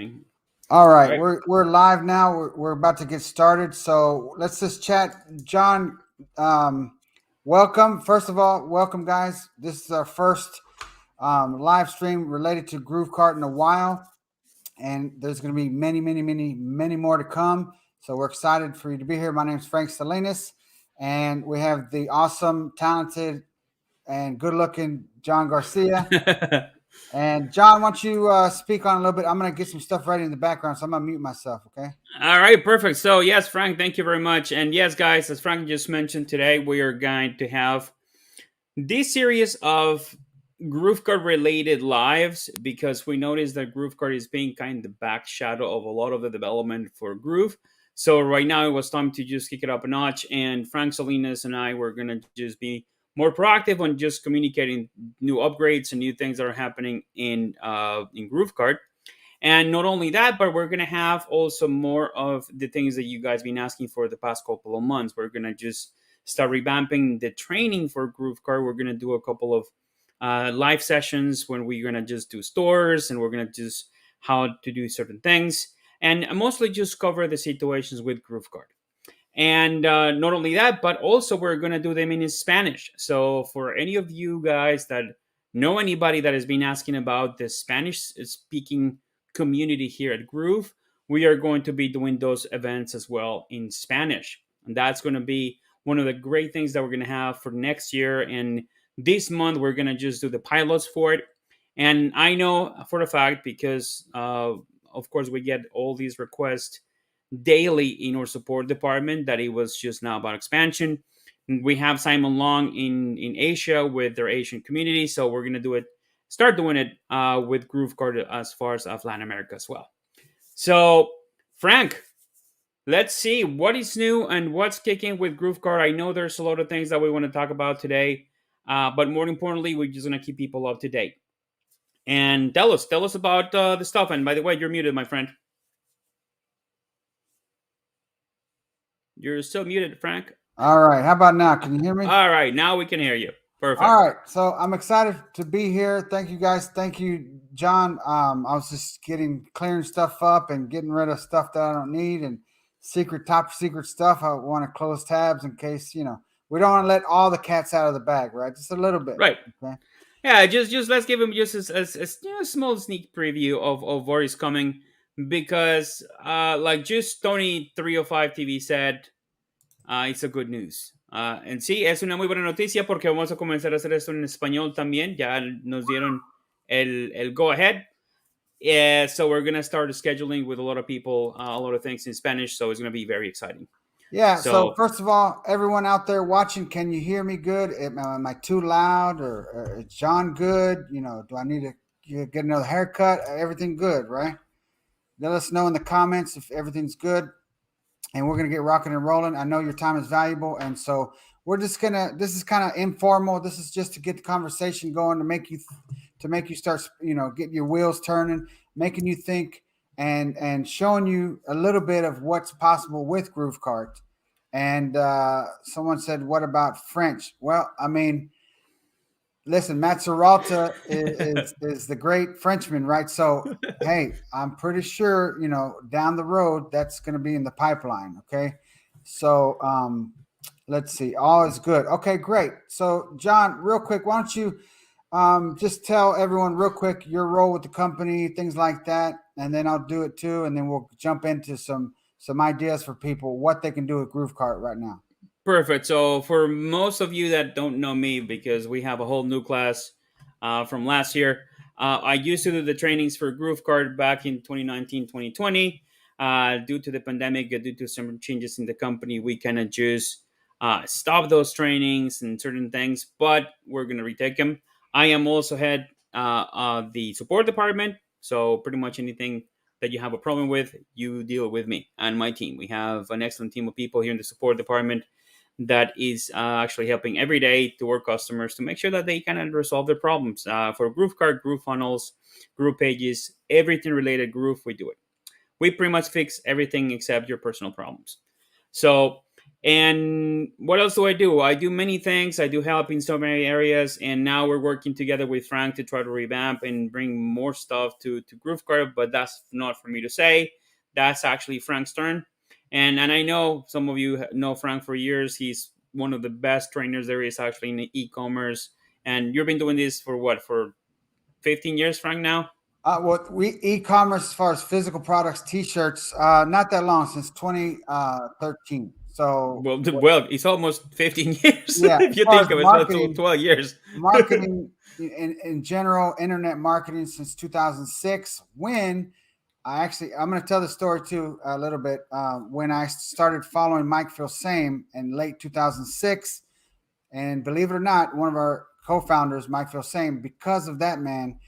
All All right, right. we're live now. We're about to get started. So let's just chat. Jhon, welcome. First of all, welcome, guys. This is our first live stream related to GrooveKart in a while, and there's going to be many more to come. So we're excited for you to be here. My name is Frank Salinas, and we have the awesome, talented, and good-looking Jhon Garcia. And Jhon, why don't you speak on a little bit? I'm gonna get some stuff ready in the background, so I'm gonna mute myself. Okay. All right, perfect. So, yes, Frank, thank you very much. And yes, guys, as Frank just mentioned, today we are going to have this series of GrooveKart related lives because we noticed that GrooveKart is being kind of the back shadow of a lot of the development for Groove. So, right now it was time to just kick it up a notch. And Frank Salinas and I were going to just be more proactive on just communicating new upgrades and new things that are happening in GrooveKart. And not only that, but we're going to have also more of the things that you guys been asking for the past couple of months. We're going to just start revamping the training for GrooveKart. We're going to do a couple of live sessions when we're going to just do stores and we're going to just how to do certain things and mostly just cover the situations with GrooveKart. And not only that, but also we're going to do them in Spanish. So for any of you guys that know anybody that has been asking about the Spanish speaking community here at Groove, we are going to be doing those events as well in Spanish. And that's going to be one of the great things that we're going to have for next year. And this month, we're going to just do the pilots for it. And I know for a fact because, of course, we get all these requests daily in our support department that it was just now about expansion. We have Simon Long in Asia with their Asian community, so we're gonna start doing it with GrooveKart as far as Latin America as well. So, Frank, let's see what is new and what's kicking with GrooveKart. I know there's a lot of things that we want to talk about today, but more importantly, we're just gonna keep people up to date. And tell us about the stuff. And by the way, you're muted, my friend. You're still muted, Frank. All right. How about now? Can you hear me? All right, now we can hear you. All Perfect. right. So I'm excited to be here. Thank you, guys. Thank you, Jhon. I was just clearing stuff up and getting rid of stuff that I don't need and top secret stuff. I want to close tabs in case we don't want to let all the cats out of the bag, right? Just a little bit. Right. Okay. Yeah, just let's give him just a small sneak preview of what is coming because like just Tony 305 TV said, it's a good news. En sí, es una muy buena noticia porque vamos a comenzar a hacer esto en español también. Ya nos dieron el go ahead. Yeah, so we're gonna start scheduling with a lot of people, a lot of things in Spanish. So it's gonna be very exciting. Yeah. So So first of all, everyone out there watching, can you hear me good? Am I too loud, or is Jhon good? Do I need to get another haircut? Everything good, right? Let us know in the comments if everything's good, and we're gonna get rocking and rolling. I know your time is valuable, and so we're just gonna. This is kind of informal. This is just to get the conversation going, to make you start, getting your wheels turning, making you think, and showing you a little bit of what's possible with GrooveKart. And someone said, "What about French?" Well, I mean, listen, Mazzaralta is the great Frenchman, right? So, hey, I'm pretty sure down the road that's going to be in the pipeline. Okay, so let's see, all is good. Okay, great. So, Jhon, real quick, why don't you just tell everyone real quick your role with the company, things like that, and then I'll do it too, and then we'll jump into some ideas for people what they can do with GrooveKart right now. perfect. So for most of you that don't know me, because we have a whole new class from last year, I used to do the trainings for GrooveKart back in 2019, 2020. Due to the pandemic, due to some changes in the company, we kind of just stopped those trainings and certain things, but we're going to retake them. I am also head of the support department. So pretty much anything that you have a problem with, you deal with me and my team. We have an excellent team of people here in the support department that is actually helping every day to our customers to make sure that they can resolve their problems. For GrooveKart, Groove funnels, Groove pages, everything related Groove, we do it. We pretty much fix everything except your personal problems. So And what else do I do? I do many things. I do help in so many areas, and now we're working together with Frank to try to revamp and bring more stuff to GrooveKart. But that's not for me to say. That's actually Frank's turn. And I know some of you know Frank for years. He's one of the best trainers there is actually in e-commerce. And you've been doing this for what, for 15 years, Frank? Now? What we e-commerce as far as physical products, t-shirts, not that long, since 2013. So Well, it's almost 15 years yeah, if as you far as think of it. So marketing, 12 years. marketing in general, internet marketing since 2006. When I'm going to tell the story too a little bit. When I started following Mike Filsame in late 2006, and believe it or not, one of our co-founders, Mike Filsame, because of that man,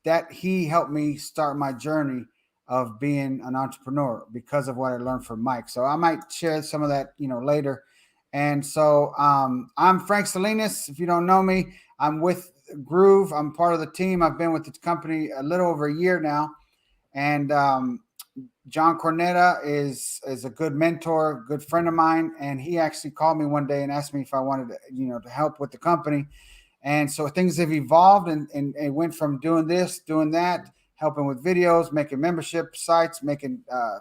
that he helped me start my journey of being an entrepreneur because of what I learned from Mike. So I might share some of that, later. And so I'm Frank Salinas. If you don't know me, I'm with Groove. I'm part of the team. I've been with the company a little over a year now, and Jhon Cornetta is a good mentor, good friend of mine, and he actually called me one day and asked me if I wanted to, to help with the company. And so things have evolved, and it went from doing this, doing that, helping with videos, making membership sites, making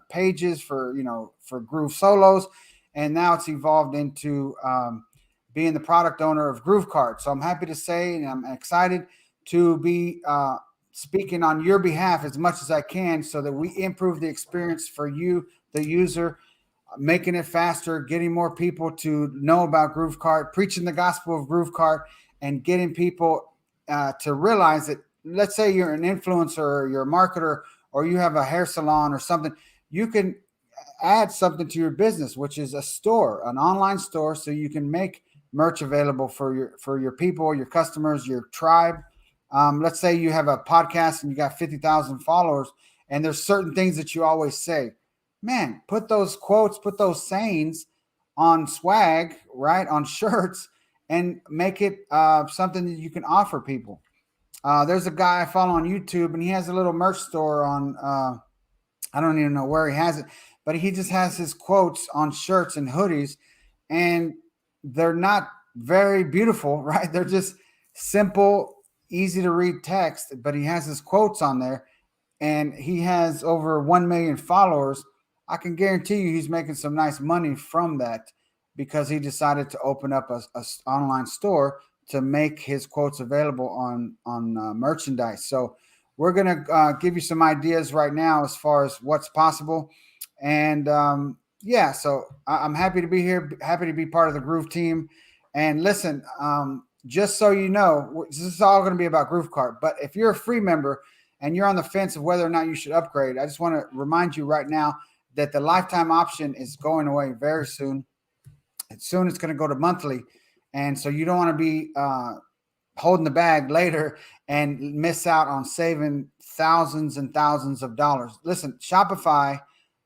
pages for for Groove Solos, and now it's evolved into being the product owner of GrooveKart. So I'm happy to say, and I'm excited to be speaking on your behalf as much as I can so that we improve the experience for you, the user, making it faster, getting more people to know about GrooveKart, preaching the gospel of GrooveKart, and getting people to realize that, let's say you're an influencer or you're a marketer or you have a hair salon or something, you can add something to your business, which is a store, an online store, so you can make merch available for your people, your customers, your tribe. Let's say you have a podcast and you got 50,000 followers, and there's certain things that you always say. Man, put those quotes, put those sayings on swag, right, on shirts, and make it something that you can offer people. There's a guy I follow on YouTube, and he has a little merch store on. I don't even know where he has it, but he just has his quotes on shirts and hoodies, and they're not very beautiful, right? They're just simple, easy to read text, but he has his quotes on there, and he has over 1 million followers. I can guarantee you he's making some nice money from that because he decided to open up a online store to make his quotes available on merchandise. So we're going to give you some ideas right now as far as what's possible. And yeah, so I'm happy to be here, happy to be part of the Groove team. And listen, just so you know, this is all going to be about GrooveKart. But if you're a free member and you're on the fence of whether or not you should upgrade, I just want to remind you right now that the lifetime option is going away very soon. And soon it's going to go to monthly. And so you don't want to be holding the bag later and miss out on saving thousands and thousands of dollars. Listen, Shopify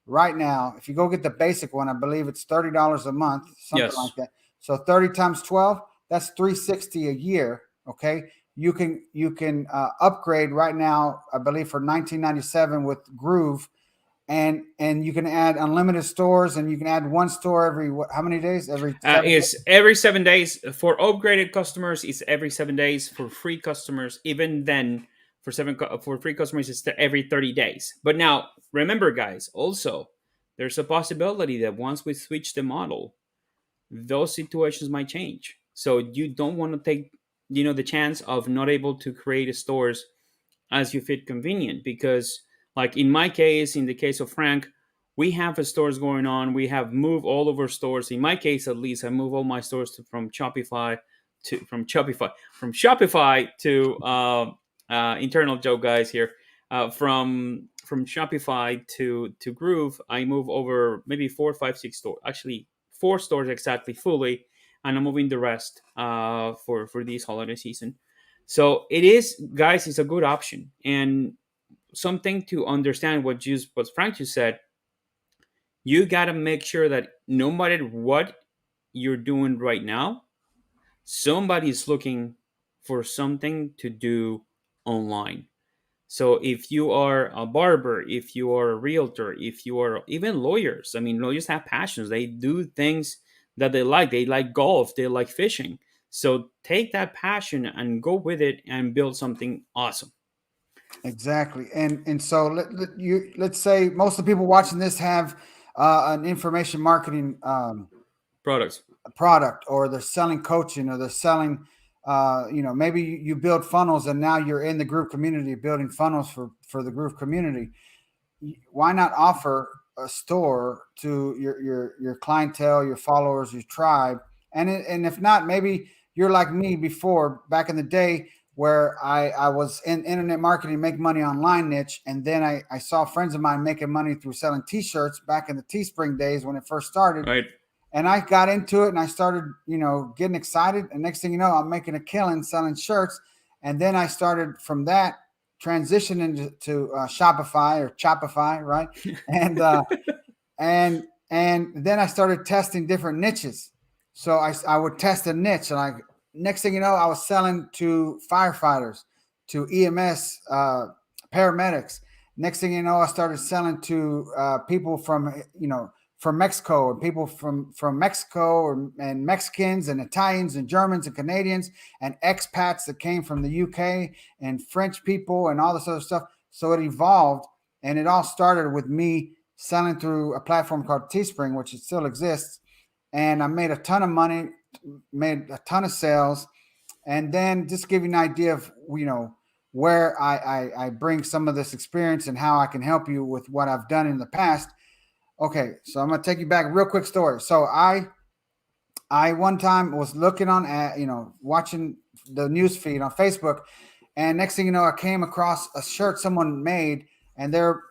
right now, if you go get the basic one, I believe it's $30 a month, something like Yes. that. So 30 times 12, that's 360 a year. Okay. You can upgrade right now, I believe for 1997 with Groove, and you can add unlimited stores, and you can add one store every how many days? Every 7 days. Is every 7 days for upgraded customers. It's every 7 days for free customers. Even then, for free customers, it's every 30 days. But now, remember, guys, also there's a possibility that once we switch the model, those situations might change. So you don't want to take the chance of not able to create stores as you fit convenient, because like in my case, in the case of Frank, we have stores going on. We have moved all of our stores. In my case, at least, I move all my stores from Shopify to internal joke, guys, here, from Shopify to Groove. I move over maybe 4, 5, 6 stores, actually 4 stores exactly fully, and I'm moving the rest for this holiday season. So it is, guys, it's a good option. And something to understand, what Frank just said, you gotta make sure that no matter what you're doing right now, somebody's looking for something to do online. So if you are a barber, if you are a realtor, if you are even lawyers, I mean, lawyers have passions. They do things that they like. They like golf, they like fishing. So take that passion and go with it and build something awesome. Exactly. And so let's say most of the people watching this have an information marketing Products. product, or they're selling coaching, or they're selling maybe you build funnels, and now you're in the group community building funnels for the group community. Why not offer a store to your clientele, your followers, your tribe? And if not, maybe you're like me before, back in the day, where I was in internet marketing, make money online niche, and then I saw friends of mine making money through selling t-shirts back in the Teespring days when it first started. Right. And I got into it, and I started, getting excited. And next thing you know, I'm making a killing selling shirts. And then I started from that transition into Shopify or Shopify, right? And and then I started testing different niches. So I would test a niche, and next thing you know, I was selling to firefighters, to EMS, paramedics. Next thing you know, I started selling to people from Mexico, and people from Mexico, and Mexicans and Italians and Germans and Canadians and expats that came from the UK, and French people and all this other stuff. So it evolved, and it all started with me selling through a platform called Teespring, which it still exists. And I made a ton of money, made a ton of sales. And then just give you an idea of, where I bring some of this experience and how I can help you with what I've done in the past. Okay, so I'm gonna take you back. Real quick story. So I one time was looking on at watching the news feed on Facebook, and next thing you know, I came across a shirt someone made, and they're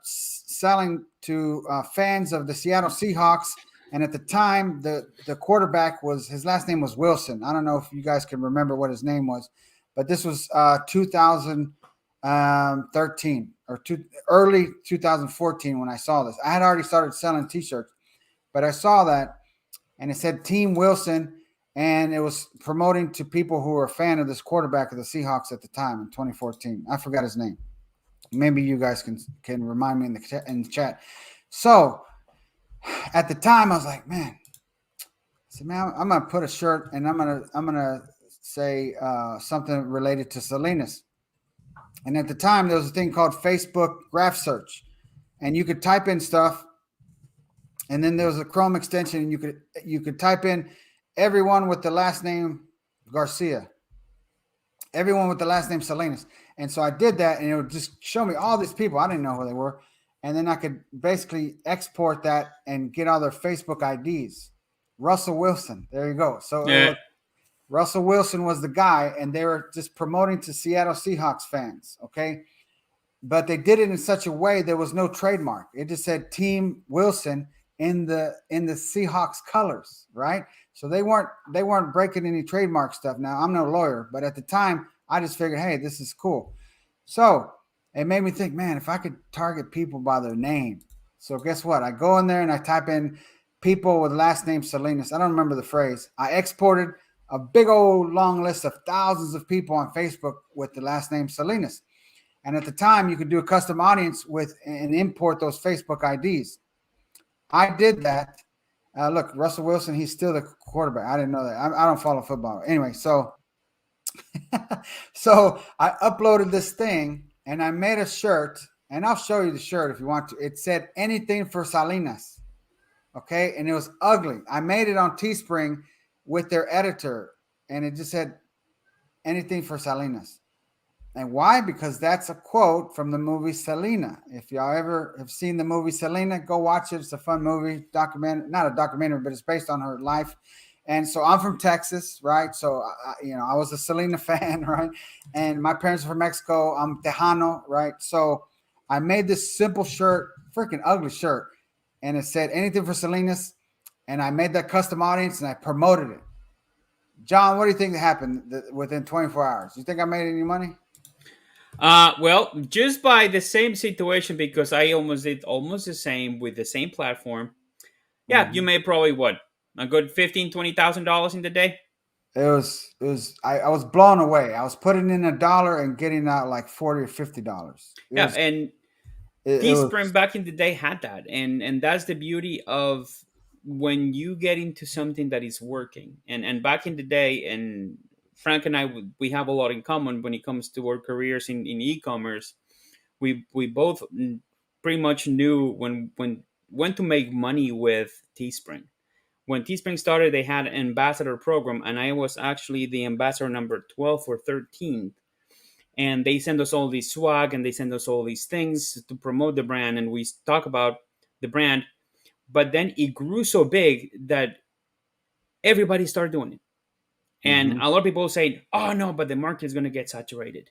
selling to fans of the Seattle Seahawks. And at the time, the quarterback his last name was Wilson. I don't know if you guys can remember what his name was, but this was 2013 or early 2014 when I saw this. I had already started selling T-shirts, but I saw that, and it said Team Wilson, and it was promoting to people who were a fan of this quarterback of the Seahawks at the time in 2014. I forgot his name. Maybe you guys can remind me in the chat. So at the time, I was like, man, man, I'm gonna put a shirt, and I'm gonna say something related to Salinas. And at the time, there was a thing called Facebook graph search, and you could type in stuff, and then there was a Chrome extension, and you could type in everyone with the last name Garcia, everyone with the last name Salinas. And so I did that, and it would just show me all these people. I didn't know who they were. And then I could basically export that and get all their Facebook IDs. Russell Wilson. There you go. So Yeah. Russell Wilson was the guy, and they were just promoting to Seattle Seahawks fans. Okay. But they did it in such a way there was no trademark. It just said Team Wilson in the Seahawks colors, right? So they weren't breaking any trademark stuff. Now, I'm no lawyer, but at the time I just figured, hey, this is cool. So it made me think, man, if I could target people by their name. So guess what? I go in there and I type in people with last name Salinas. I don't remember the phrase. I exported a big old long list of thousands of people on Facebook with the last name Salinas. And at the time, you could do a custom audience and import those Facebook IDs. I did that. Look, Russell Wilson, he's still the quarterback. I didn't know that. I don't follow football. Anyway, so I uploaded this thing, and I made a shirt, and I'll show you the shirt if you want to. It said anything for Salinas. Okay. And it was ugly. I made it on Teespring with their editor, and it just said anything for Salinas. And why? Because that's a quote from the movie Selena. If y'all ever have seen the movie Selena, go watch it. It's a fun movie, documentary, not a documentary, but it's based on her life. And so I'm from Texas, right? So, I was a Selena fan, right? And my parents are from Mexico. I'm Tejano, right? So I made this simple shirt, freaking ugly shirt. And it said anything for Salinas. And I made that custom audience, and I promoted it. Jhon, what do you think happened within 24 hours? You think I made any money? Well, just by the same situation, because I almost did almost the same with the same platform. Yeah, you Mm-hmm. made probably what, a good $15,000-$20,000 in the day. I was blown away. I was putting in $1 and getting out like $40 or $50. Yeah, and It was Teespring back in the day had that, and that's the beauty of when you get into something that is working, and back in the day, and Frank and I, we have a lot in common when it comes to our careers in e-commerce. We both pretty much knew when to make money with Teespring. When Teespring started, they had an ambassador program, and I was actually the ambassador number 12 or 13. And they send us all these swag, and they send us all these things to promote the brand, and we talk about the brand. But then it grew so big that everybody started doing it. And Hmm. a lot of people say, oh no, but the market is going to get saturated.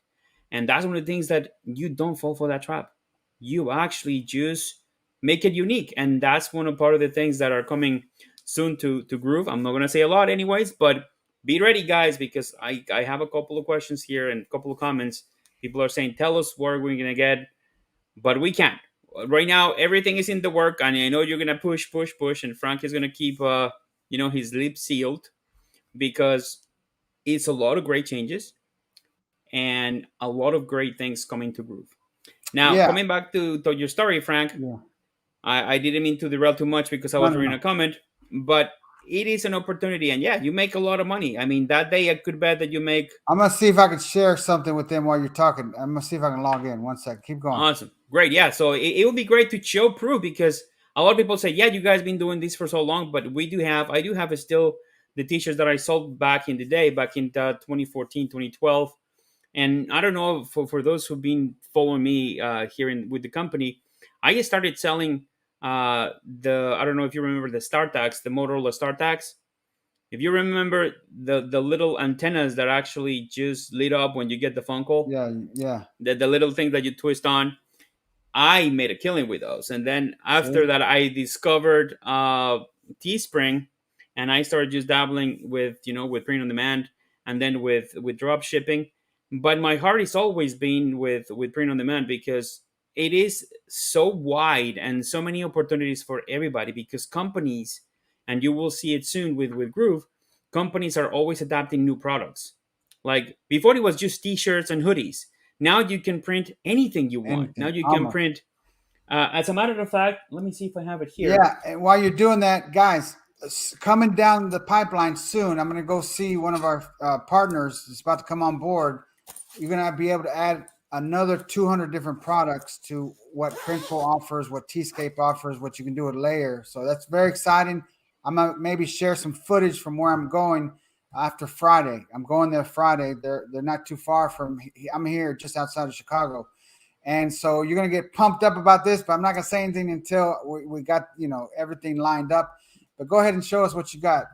And that's one of the things that you don't fall for that trap. You actually just make it unique. And that's one of part of the things that are coming soon to Groove. I'm not going to say a lot anyways, but be ready, guys, because I have a couple of questions here and a couple of comments. People are saying, tell us where we're going to get, but we can't. Right now, everything is in the work. And I know you're going to push, push, push. And Frank is going to keep, his lips sealed because it's a lot of great changes and a lot of great things coming to Groove. Now, Yeah, coming back to your story, Frank, yeah. I didn't mean to derail too much because I No, was no, reading no. a comment, but it is an opportunity. And yeah, you make a lot of money. I mean, that day I could bet that you make I'm gonna see if I can share something with them while you're talking. I'm gonna see if I can log in. One second. Keep going. awesome. Great. Yeah. So it would be great to show proof because a lot of people say, yeah, you guys been doing this for so long, but I do have still the t-shirts that I sold back in the day, back in 2014, 2012. And I don't know for those who've been following me here with the company, I just started selling I don't know if you remember the StarTags, the Motorola StarTags. If you remember the little antennas that actually just lit up when you get the phone call, Yeah, yeah. the little thing that you twist on, I made a killing with those. And then after See, that, I discovered Teespring, and I started just dabbling with with print on demand, and then with drop shipping. But my heart has always been with print on demand because it is so wide and so many opportunities for everybody. Because companies, and you will see it soon with Groove, companies are always adapting new products. Like before, it was just T-shirts and hoodies. Now you can print anything you want. Now anything, you can almost. print. As a matter of fact, let me see if I have it here. Yeah, and while you're doing that, guys, coming down the pipeline soon. I'm gonna go see one of our partners that's about to come on board. You're gonna be able to add another 200 different products to what Printful offers, what Tscape offers, what you can do with Layer. So that's very exciting. I'm gonna maybe share some footage from where I'm going after Friday. I'm going there Friday. They're not too far from. I'm here just outside of Chicago, and so you're gonna get pumped up about this. But I'm not gonna say anything until we got everything lined up. But go ahead and show us what you got.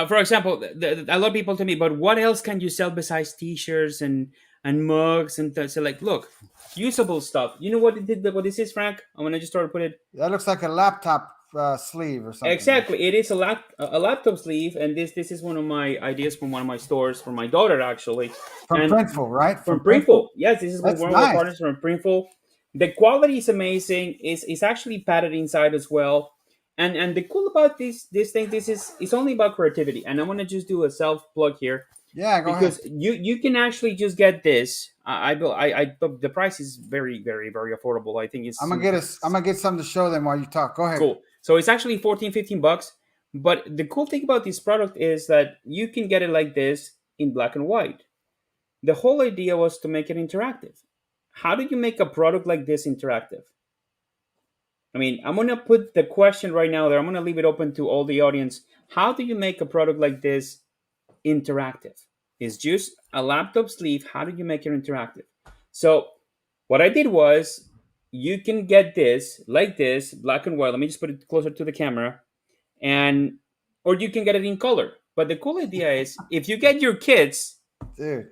For example, a lot of people tell me, but what else can you sell besides T-shirts and mugs and so like, look, usable stuff. You know what it did? What this is, Frank? I'm gonna just start to put it. That looks like a laptop sleeve or something. Exactly, it is a laptop sleeve, and this is one of my ideas from one of my stores for my daughter actually, From and Printful, right? from From Printful. Printful. Yes, this is That's one of our nice. partners from Printful. The quality is amazing. It's actually padded inside as well. And the cool about this thing, this is it's only about creativity. And I want to just do a self plug here Yeah, go ahead. because you can actually just get this. The price is very very very affordable. I think I'm gonna get us. I'm gonna get something to show them while you talk. Go ahead. cool. So it's actually 14, 15 bucks. But the cool thing about this product is that you can get it like this in black and white. The whole idea was to make it interactive. How do you make a product like this interactive? I mean, I'm going to put the question right now there. I'm going to leave it open to all the audience. How do you make a product like this interactive? It's just a laptop sleeve. How do you make it interactive? So, what I did was you can get this like this, black and white. Let me just put it closer to the camera. And or you can get it in color. But the cool idea is if you get your kids Dude.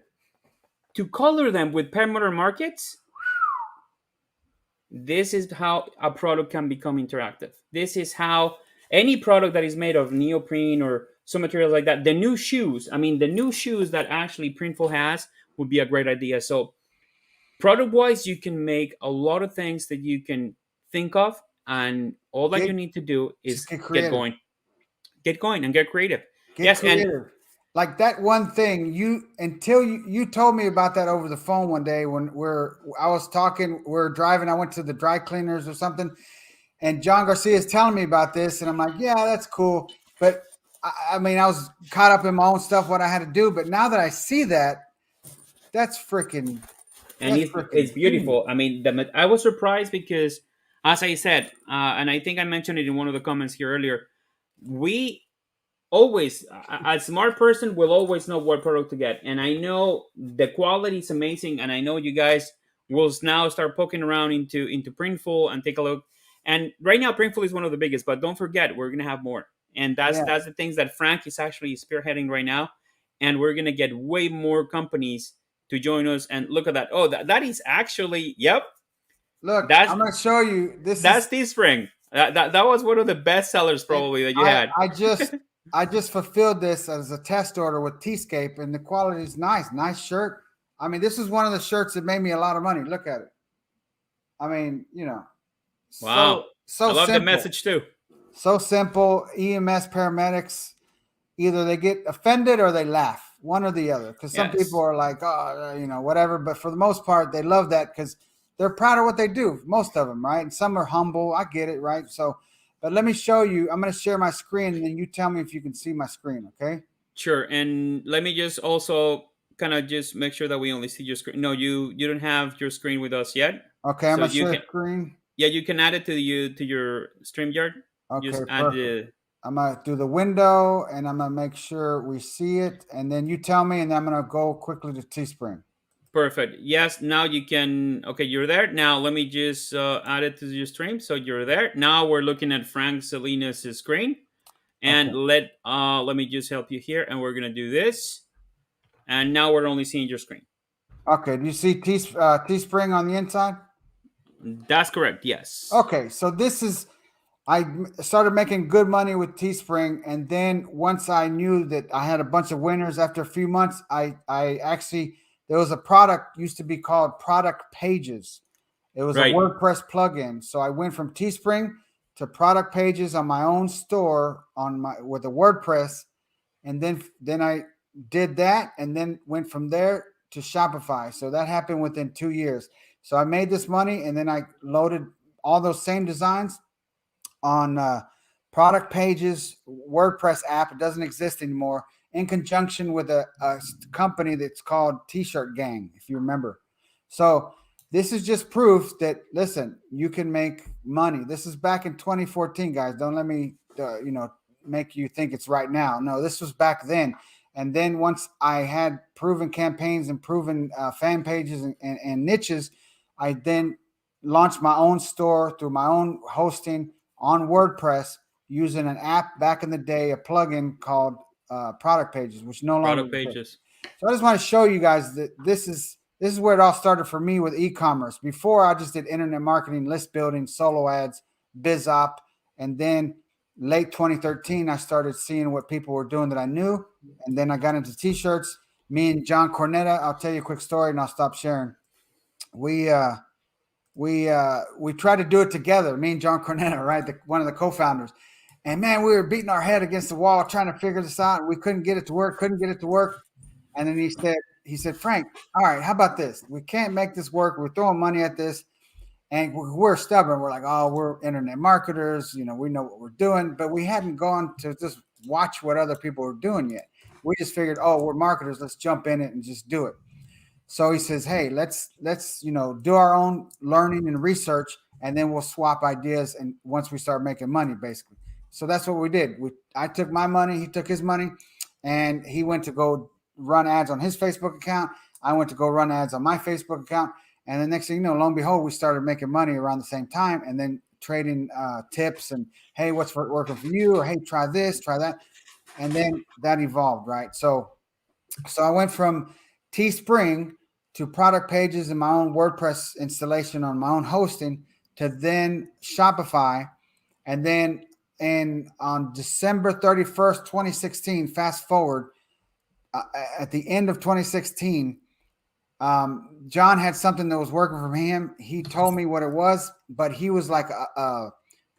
to color them with permanent markets, this is how a product can become interactive. This is how any product that is made of neoprene or some materials like that, the new shoes, I mean, the new shoes that actually Printful has would be a great idea. So, product wise, you can make a lot of things that you can think of, and all that you Get need to do just is get creative. get going, and get creative. Get Yes, and creative. Like that one thing until you told me about that over the phone one day when I was talking, we're driving. I went to the dry cleaners or something, And Jhon Garcia is telling me about this, and I'm like, yeah, that's cool. But I mean, I was caught up in my own stuff, what I had to do. But now that I see that, that's freaking, And that's it's freaking genius. beautiful. I mean, I was surprised because, as I said, and I think I mentioned it in one of the comments here earlier, we always a smart person will always know what product to get, and I know the quality is amazing, and I know you guys will now start poking around into Printful and take a look. And right now Printful is one of the biggest, but don't forget we're gonna have more, and Yeah. that's the things that Frank is actually spearheading right now, and we're gonna get way more companies to join us. And look at that. Oh, that is actually, yep, Look, that's I'm gonna show you. This that's is Teespring. That was one of the best sellers and probably that you I had. I just I just fulfilled this as a test order with Tscape, and the quality is nice. Nice shirt. I mean, this is one of the shirts that made me a lot of money. Look at it. I mean, Wow, I so love the simple, message too. so simple. EMS paramedics, either they get offended or they laugh, one or the other. Because some people Yes. are like, oh, whatever. But for the most part, they love that because they're proud of what they do. Most of them, right? And some are humble. I get it, right? So, but let me show you. I'm going to share my screen, and then you tell me if you can see my screen. Okay. Sure. And let me just also kind of just make sure that we only see your screen. No, you don't have your screen with us yet. Okay. I'm So going to you share can, screen. yeah, you can add it to your StreamYard. Okay. Just add Perfect. the I'm going to do the window, and I'm going to make sure we see it, and then you tell me, and then I'm going to go quickly to Teespring. perfect. Yes, now you can. Okay, you're there. Now let me just add it to your stream. So you're there. Now we're looking at Frank Salinas' screen. And Okay. let me just help you here. And we're gonna do this. And now we're only seeing your screen. Okay. Do you see Teespring on the inside? That's correct. Yes. Okay, so this is started making good money with Teespring, and then once I knew that I had a bunch of winners after a few months, I actually there was a product used to be called Product Pages. It was a Right. WordPress plugin. So I went from Teespring to Product Pages on my own store on my with a WordPress, and then I did that, and then went from there to Shopify. So that happened within 2 years. So I made this money, and then I loaded all those same designs on Product Pages WordPress app. It doesn't exist anymore. In conjunction with a company that's called T-Shirt Gang, if you remember. So this is just proof that listen, you can make money. This is back in 2014, guys. Don't let me, make you think it's right now. No, this was back then. And then once I had proven campaigns and proven fan pages and niches, I then launched my own store through my own hosting on WordPress using an app back in the day, a plugin called Product Pages, which no longer Product exists. pages. So I just want to show you guys that this is where it all started for me with e-commerce. Before I just did internet marketing, list building, solo ads, biz op, and then late 2013 I started seeing what people were doing that I knew, and then I got into t-shirts. Me and John Cornetta, I'll tell you a quick story and I'll stop sharing. We we tried to do it together, me and John Cornetta, right? One of the co-founders. And man, we were beating our head against the wall trying to figure this out. We couldn't get it to work, couldn't get it to work. And then he said, Frank, all right, how about this? We can't make this work. We're throwing money at this. And we're stubborn. We're like, oh, we're internet marketers. We know what we're doing. But we hadn't gone to just watch what other people were doing yet. We just figured, oh, we're marketers. Let's jump in it and just do it. So he says, hey, let's do our own learning and research, and then we'll swap ideas. And once we start making money, basically. So that's what we did. I took my money, he took his money, and he went to go run ads on his Facebook account. I went to go run ads on my Facebook account. And the next thing you know, lo and behold, we started making money around the same time, and then trading tips and hey, what's working for you? Or hey, try this, try that. And then that evolved, right? So I went from Teespring to Product Pages and my own WordPress installation on my own hosting to then Shopify. And then on December 31st, 2016, fast forward, at the end of 2016, Jhon had something that was working for him. He told me what it was, but he was like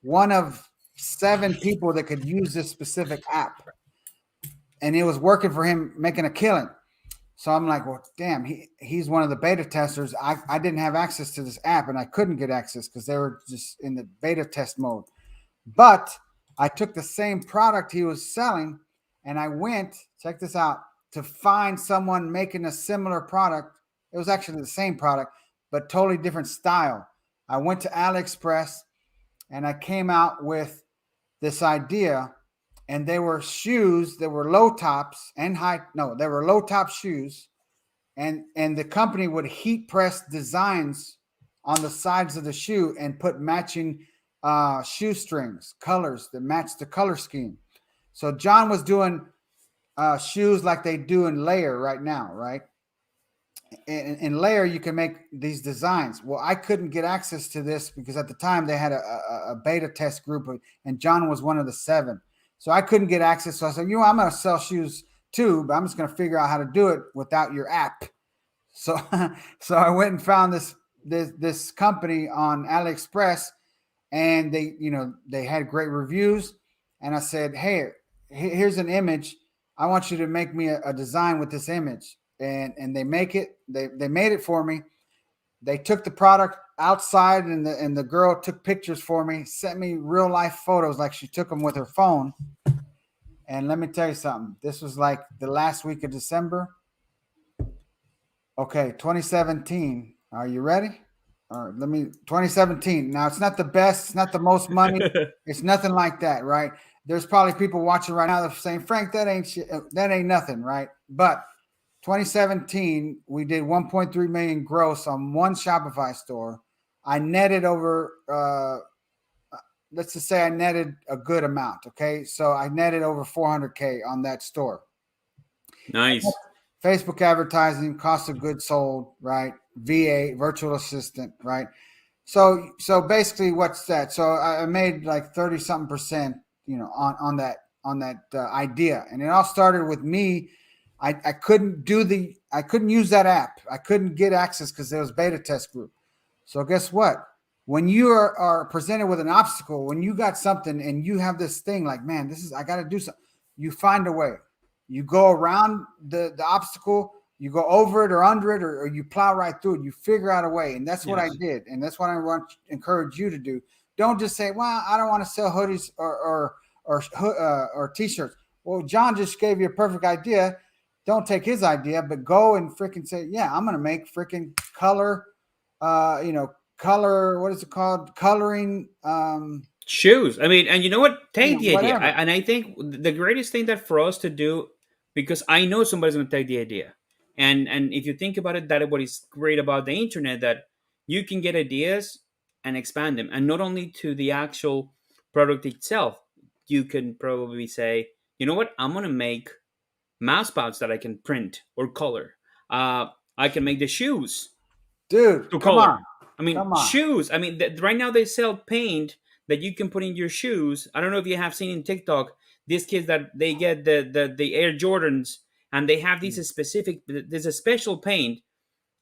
one of 7 people that could use this specific app. And it was working for him, making a killing. So I'm like, well, damn, he's one of the beta testers. I didn't have access to this app, and I couldn't get access because they were just in the beta test mode. But I took the same product he was selling, and I went, check this out, to find someone making a similar product. It was actually the same product, but totally different style. I went to AliExpress, and I came out with this idea, and they were shoes that were low tops and high. No, they were low top shoes, and the company would heat press designs on the sides of the shoe and put matching shoestrings, colors that match the color scheme. So Jhon was doing shoes like they do in Layer right now, right? In Layer, you can make these designs. Well, I couldn't get access to this because at the time they had a beta test group, and Jhon was one of the 7. So I couldn't get access. So I said, I'm going to sell shoes too, but I'm just going to figure out how to do it without your app. So, so I went and found this company on AliExpress, and they had great reviews. And I said, hey, here's an image. I want you to make me a design with this image. And they make it. They made it for me. They took the product outside, and the girl took pictures for me, sent me real life photos like she took them with her phone. And let me tell you something. This was like the last week of December. Okay, 2017. Are you ready? All right, 2017. Now, it's not the best. It's not the most money. It's nothing like that, right? There's probably people watching right now that are saying, Frank, that ain't shit. That ain't nothing, right? But 2017, we did 1.3 million gross on one Shopify store. I netted over, let's just say I netted a good amount. Okay. So I netted over 400K on that store. Nice. Facebook advertising, cost of goods sold, right? VA, virtual assistant, right? So basically what's that? So I made like 30 something percent, on that idea. And it all started with me. I couldn't use that app. I couldn't get access because there was beta test group. So guess what? When you are presented with an obstacle, when you got something and you have this thing like, man, I got to do something. You find a way. You go around the obstacle, you go over it or under it, or you plow right through it. You figure out a way. And that's what I did. And that's what I want to encourage you to do. Don't just say, well, I don't want to sell hoodies or t-shirts. Well, Jhon just gave you a perfect idea. Don't take his idea, but go and freaking say, yeah, I'm going to make freaking color, what is it called? Coloring. Shoes. I mean, and you know what? Take the idea. And I think the greatest thing that for us to do, because I know somebody's going to take the idea. And if you think about it, that what is great about the internet, that you can get ideas and expand them. And not only to the actual product itself, you can probably say, you know what? I'm going to make mouse pads that I can print or color. I can make the shoes. Dude, to come color. on. I mean, shoes. I mean, right now they sell paint that you can put in your shoes. I don't know if you have seen in TikTok these kids that they get the Air Jordans, and they have these specific. There's a special paint,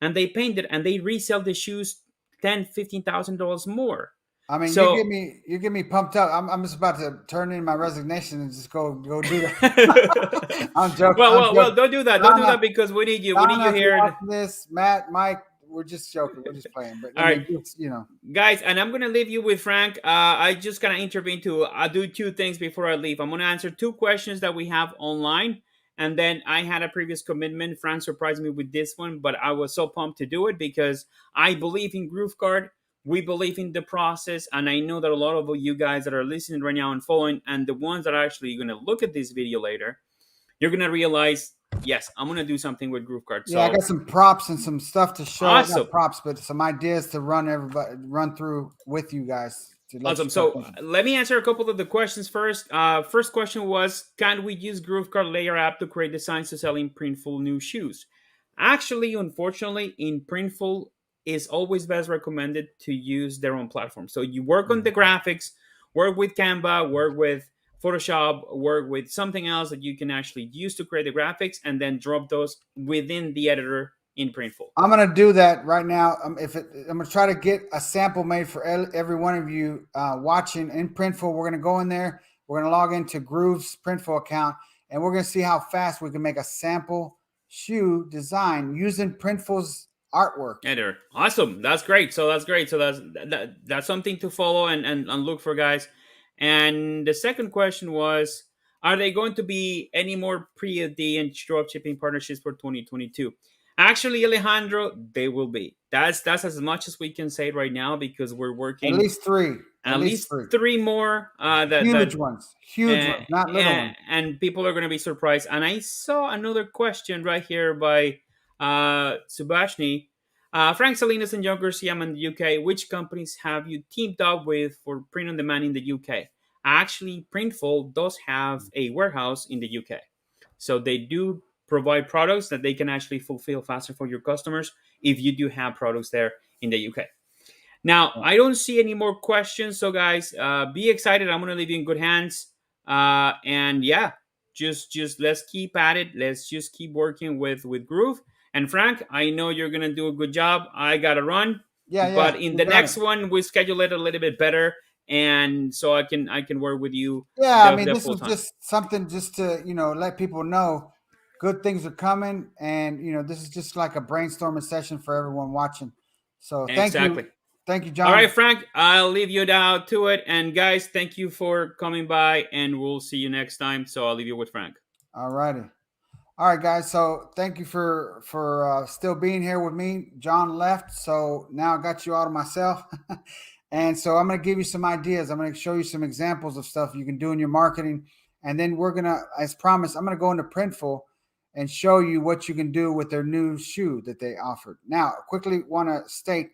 and they paint it and they resell the shoes $10,000-$15,000 more. I mean, so, you get me pumped up. I'm just about to turn in my resignation and just go do that. I'm joking. Well, don't do that. Don't do that because we need you. We need you here. This, Matt, Mike. We're just joking. We're just playing. But all right, guys, and I'm gonna leave you with Frank. I just gonna intervene to do 2 things before I leave. I'm gonna answer 2 questions that we have online, and then I had a previous commitment. Frank surprised me with this one, but I was so pumped to do it because I believe in GrooveKart. We believe in the process, and I know that a lot of you guys that are listening right now and following, and the ones that are actually gonna look at this video later, you're gonna realize, yes, I'm gonna do something with GrooveKart. So, yeah, I got some props and some stuff to show. Awesome. Not props, but some ideas to run through with you guys. Awesome. So let me answer a couple of the questions first. First question was, can we use GrooveKart Layer app to create designs to sell in Printful new shoes? Actually, unfortunately, in Printful, is always best recommended to use their own platform. So you work on the graphics, work with Canva, work with Photoshop, work with something else that you can actually use to create the graphics, and then drop those within the editor in Printful. I'm going to do that right now. I'm going to try to get a sample made for every one of you watching in Printful. We're going to go in there. We're going to log into Groove's Printful account, and we're going to see how fast we can make a sample shoe design using Printful's artwork. Yeah, they're awesome. That's great. So that's great. So that's something to follow and look for, guys. And the second question was, are they going to be any more pre-AD and dropshipping partnerships for 2022? Actually, Alejandro, they will be. That's as much as we can say right now because we're At working least three. At at least least three. three more Huge ones, not little ones. and people are going to be surprised. And I saw another question right here by Subhashni. Frank, Salinas, and Jhon Garcia in the UK. Which companies have you teamed up with for print on demand in the UK? Actually, Printful does have a warehouse in the UK, so they do provide products that they can actually fulfill faster for your customers if you do have products there in the UK. Now, I don't see any more questions. So, guys, be excited. I'm going to leave you in good hands. And yeah, just let's keep at it. Let's just keep working with Groove. And Frank, I know you're going to do a good job. I got to run. Yeah, But in you the got next it. one, we schedule it a little bit better. And so I can work with you Yeah, I mean, the this full was time. just something just to, let people know good things are coming. And, this is just like a brainstorming session for everyone watching. So thank you. Exactly. Thank you, All right, Jhon. Frank, I'll leave you down to it. And guys, thank you for coming by, and we'll see you next time. So I'll leave you with Frank. All righty. All right, guys. So thank you for still being here with me. Jhon left, so now I got you all to myself. And so I'm going to give you some ideas. I'm going to show you some examples of stuff you can do in your marketing, and then we're gonna, as promised, I'm going to go into Printful and show you what you can do with their new shoe that they offered. Now, quickly want to state,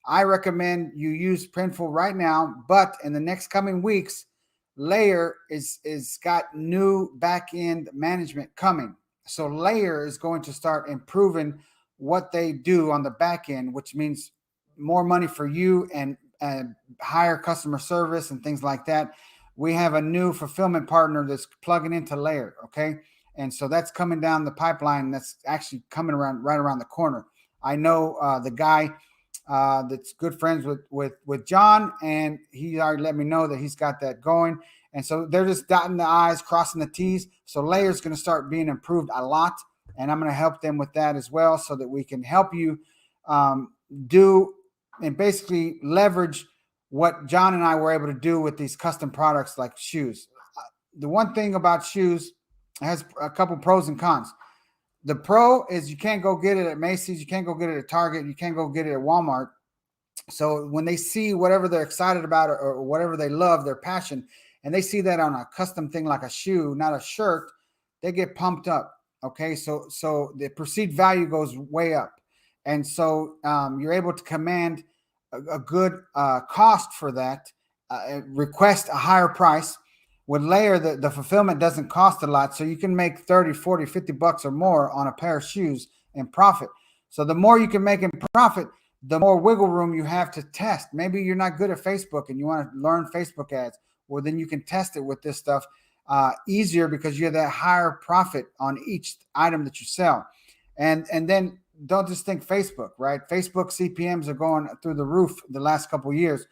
I recommend you use Printful right now, but in the next coming weeks, Layer is got new back end management coming. So Layer is going to start improving what they do on the back end, which means more money for you and higher customer service and things like that. We have a new fulfillment partner that's plugging into Layer, okay? And so that's coming down the pipeline. That's actually coming around right around the corner. I know the guy that's good friends with Jhon, and he already let me know that he's got that going. And so they're just dotting the I's, crossing the T's. So Layer's going to start being improved a lot, and I'm going to help them with that as well, so that we can help you do and basically leverage what Jhon and I were able to do with these custom products like shoes. The one thing about shoes has a couple pros and cons. The pro is you can't go get it at Macy's, you can't go get it at Target, you can't go get it at Walmart. So when they see whatever they're excited about or whatever they love, their passion, and they see that on a custom thing like a shoe, not a shirt, they get pumped up. Okay, so the perceived value goes way up, and so you're able to command a good cost for that. Request a higher price. With Layer, the fulfillment doesn't cost a lot, so you can make 30, 40, 50 bucks or more on a pair of shoes in profit. So the more you can make in profit, the more wiggle room you have to test. Maybe you're not good at Facebook and you want to learn Facebook ads. Well, then you can test it with this stuff easier because you have that higher profit on each item that you sell. And then don't just think Facebook, right? Facebook CPMs are going through the roof the last couple of years.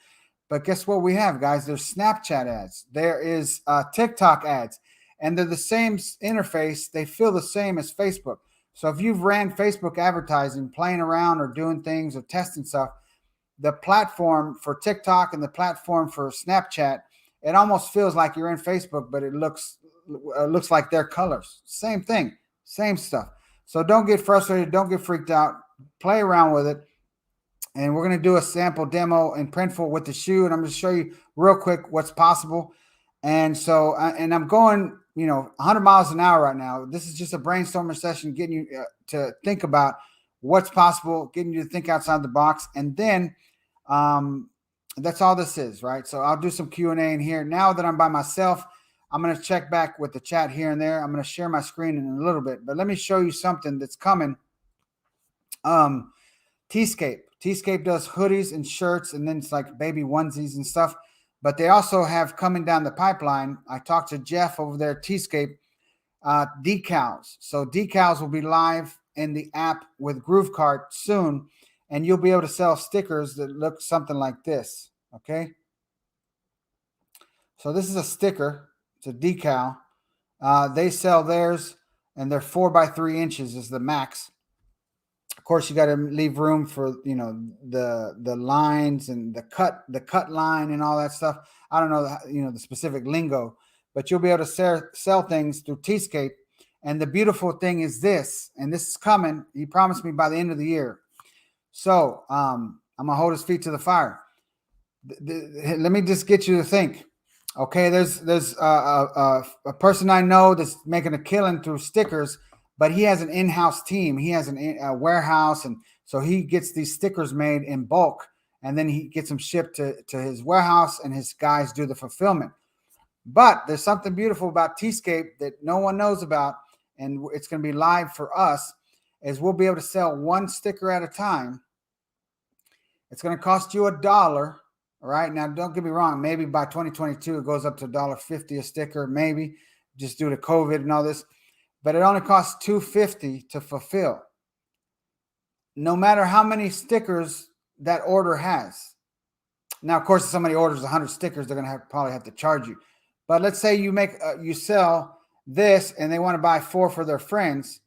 But guess what we have, guys? There's Snapchat ads. There is TikTok ads. And they're the same interface. They feel the same as Facebook. So if you've ran Facebook advertising, playing around or doing things or testing stuff, the platform for TikTok and the platform for Snapchat, it almost feels like you're in Facebook, but it looks like their colors. Same thing, same stuff. So don't get frustrated. Don't get freaked out. Play around with it. And we're going to do a sample demo in Printful with the shoe. And I'm going to show you real quick what's possible. And so, and I'm going, 100 miles an hour right now. This is just a brainstorming session, getting you to think about what's possible, getting you to think outside the box. And then that's all this is, right? So I'll do some Q&A in here. Now that I'm by myself, I'm going to check back with the chat here and there. I'm going to share my screen in a little bit. But let me show you something that's coming. T-Scape. T-Scape does hoodies and shirts, and then it's like baby onesies and stuff. But they also have coming down the pipeline. I talked to Jeff over there at T-Scape, decals. So decals will be live in the app with GrooveKart soon, and you'll be able to sell stickers that look something like this. Okay. So this is a sticker. It's a decal. They sell theirs and they're 4 by 3 inches is the max. Of course, you got to leave room for the lines and the cut line and all that stuff. I don't know the specific lingo, but you'll be able to sell things through Tscape. And the beautiful thing is this, and this is coming. He promised me by the end of the year. So I'm gonna hold his feet to the fire. Let me just get you to think. Okay, there's a person I know that's making a killing through stickers, but he has an in-house team. He has a warehouse, and so he gets these stickers made in bulk, and then he gets them shipped to his warehouse, and his guys do the fulfillment. But there's something beautiful about Tscape that no one knows about, and it's going to be live for us, is we'll be able to sell one sticker at a time. It's going to cost you $1. All right. Now, don't get me wrong. Maybe by 2022, it goes up to $1.50 a sticker, maybe just due to COVID and all this. But it only costs $2.50 to fulfill. No matter how many stickers that order has. Now, of course, if somebody orders 100 stickers, they're going to probably have to charge you. But let's say you sell this and they want to buy 4 for their friends.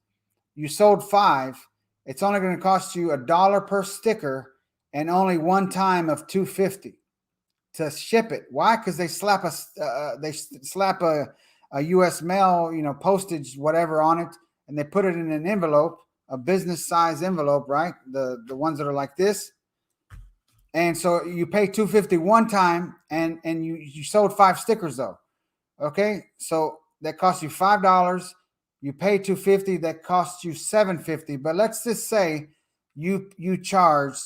You sold 5. It's only going to cost you $1 per sticker and only one time of $2.50 to ship it. Why? Because they slap a U.S. mail, postage, whatever on it, and they put it in an envelope, a business size envelope, right? The ones that are like this. And so you pay $2.50 one time, and you sold 5 stickers though. Okay, so that costs you $5. You pay $2.50. That costs you $7.50. But let's just say you charged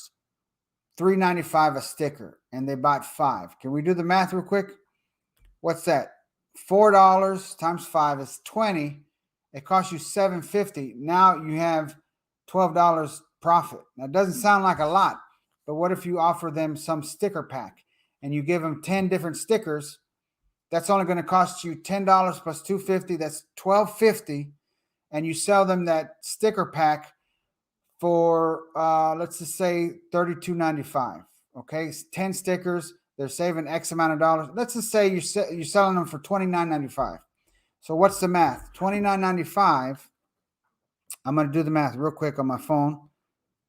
$3.95 a sticker, and they bought 5. Can we do the math real quick? What's that? $4 times 5 is 20. It costs you $7.50. Now you have $12 profit. Now it doesn't sound like a lot, but what if you offer them some sticker pack and you give them 10 different stickers? That's only going to cost you $10 plus $2.50. That's $12.50, and you sell them that sticker pack for let's just say $32.95. Okay, 10 stickers. They're saving X amount of dollars. Let's just say you're selling them for $29.95. So what's the math? $29.95. I'm going to do the math real quick on my phone,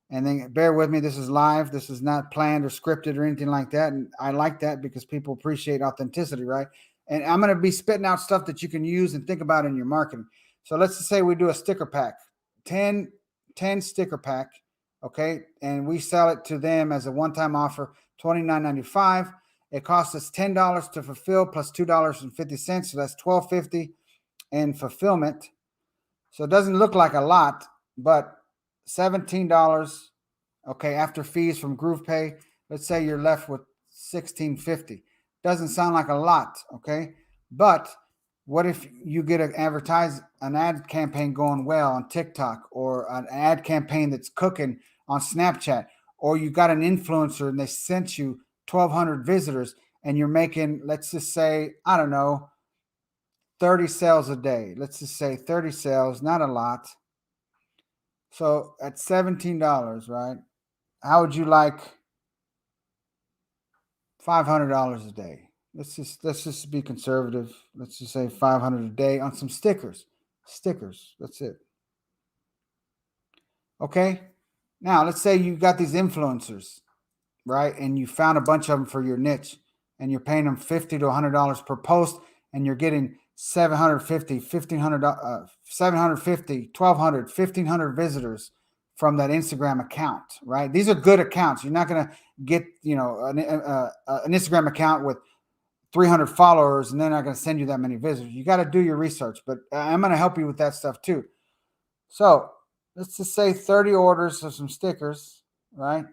and then bear with me. This is live. This is not planned or scripted or anything like that. And I like that because people appreciate authenticity, right? And I'm going to be spitting out stuff that you can use and think about in your marketing. So let's just say we do a sticker pack, 10 sticker pack, okay, and we sell it to them as a one-time offer, $29.95. It costs us $10 to fulfill plus $2.50, so that's $12.50 in fulfillment. So it doesn't look like a lot, but $17, okay, after fees from GroovePay, let's say you're left with $16.50. Doesn't sound like a lot, okay, but what if you get an ad campaign going well on TikTok, or an ad campaign that's cooking on Snapchat, or you got an influencer and they sent you 1,200 visitors and you're making, let's just say, I don't know, 30 sales a day. Let's just say 30 sales, not a lot. So at $17, right? How would you like $500 a day? Let's just be conservative. Let's just say 500 a day on some stickers. Stickers. That's it. Okay. Now let's say you got these influencers, right? And you found a bunch of them for your niche, and you're paying them $50 to $100 per post, and you're getting 750, 1,500, 750, 1,200, 1,500 visitors from that Instagram account, right? These are good accounts. You're not going to get, an Instagram account with 300 followers and they're not going to send you that many visitors. You got to do your research, but I'm going to help you with that stuff too. So let's just say 30 orders of some stickers, right?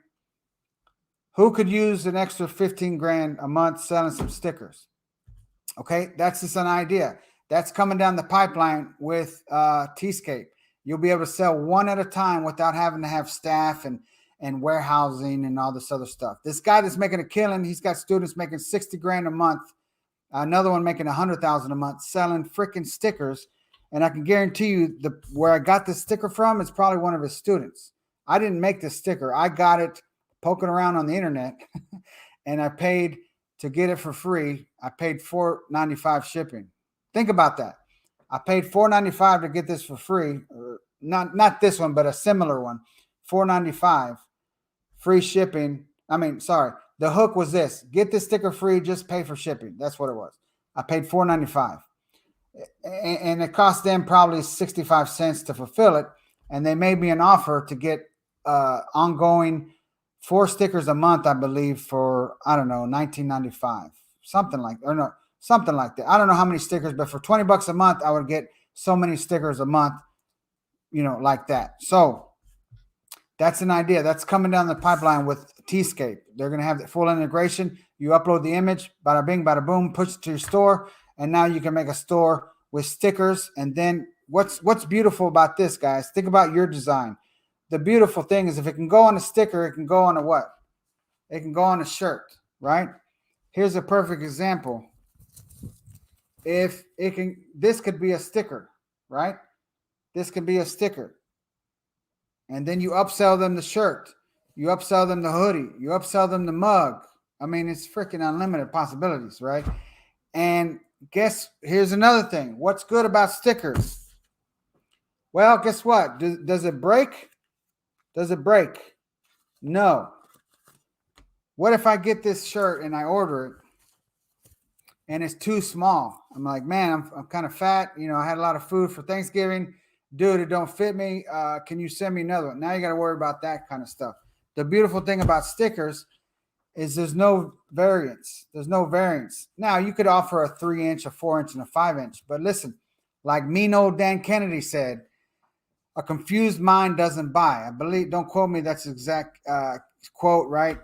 Who could use an extra 15 grand a month selling some stickers? Okay, that's just an idea. That's coming down the pipeline with Tscape. You'll be able to sell one at a time without having to have staff and warehousing and all this other stuff. This guy that's making a killing, he's got students making 60 grand a month. Another one making 100,000 a month selling freaking stickers. And I can guarantee you where I got this sticker from is probably one of his students. I didn't make this sticker. I got it poking around on the internet and I paid to get it for free. I paid $4.95 shipping. Think about that. I paid $4.95 to get this for free. Not this one, but a similar one. $4.95, free shipping. I mean, sorry. The hook was this: get this sticker free, just pay for shipping. That's what it was. I paid $4.95, and it cost them probably 65 cents to fulfill it. And they made me an offer to get ongoing 4 stickers a month, I believe, for I don't know, $19.95, something like, or no, something like that. I don't know how many stickers, but for $20 a month, I would get so many stickers a month, like that. So that's an idea that's coming down the pipeline with Tscape. They're going to have the full integration. You upload the image, bada bing, bada boom, push it to your store, and now you can make a store with stickers. And then what's beautiful about this, guys? Think about your design. The beautiful thing is if it can go on a sticker, it can go on a what? It can go on a shirt, right? Here's a perfect example. If it can, this could be a sticker, right? This could be a sticker. And then you upsell them the shirt. You upsell them the hoodie. You upsell them the mug. I mean, it's freaking unlimited possibilities, right? And here's another thing. What's good about stickers? Well, guess what? Does it break? Does it break? No. What if I get this shirt and I order it and it's too small? I'm like, man, I'm kind of fat. I had a lot of food for Thanksgiving. Dude, it don't fit me. Can you send me another one? Now you got to worry about that kind of stuff. The beautiful thing about stickers is there's no variance. There's no variance. Now you could offer a 3-inch, a 4-inch, and a 5-inch. But listen, like mean old Dan Kennedy said, a confused mind doesn't buy. I believe, don't quote me, that's exact quote, right?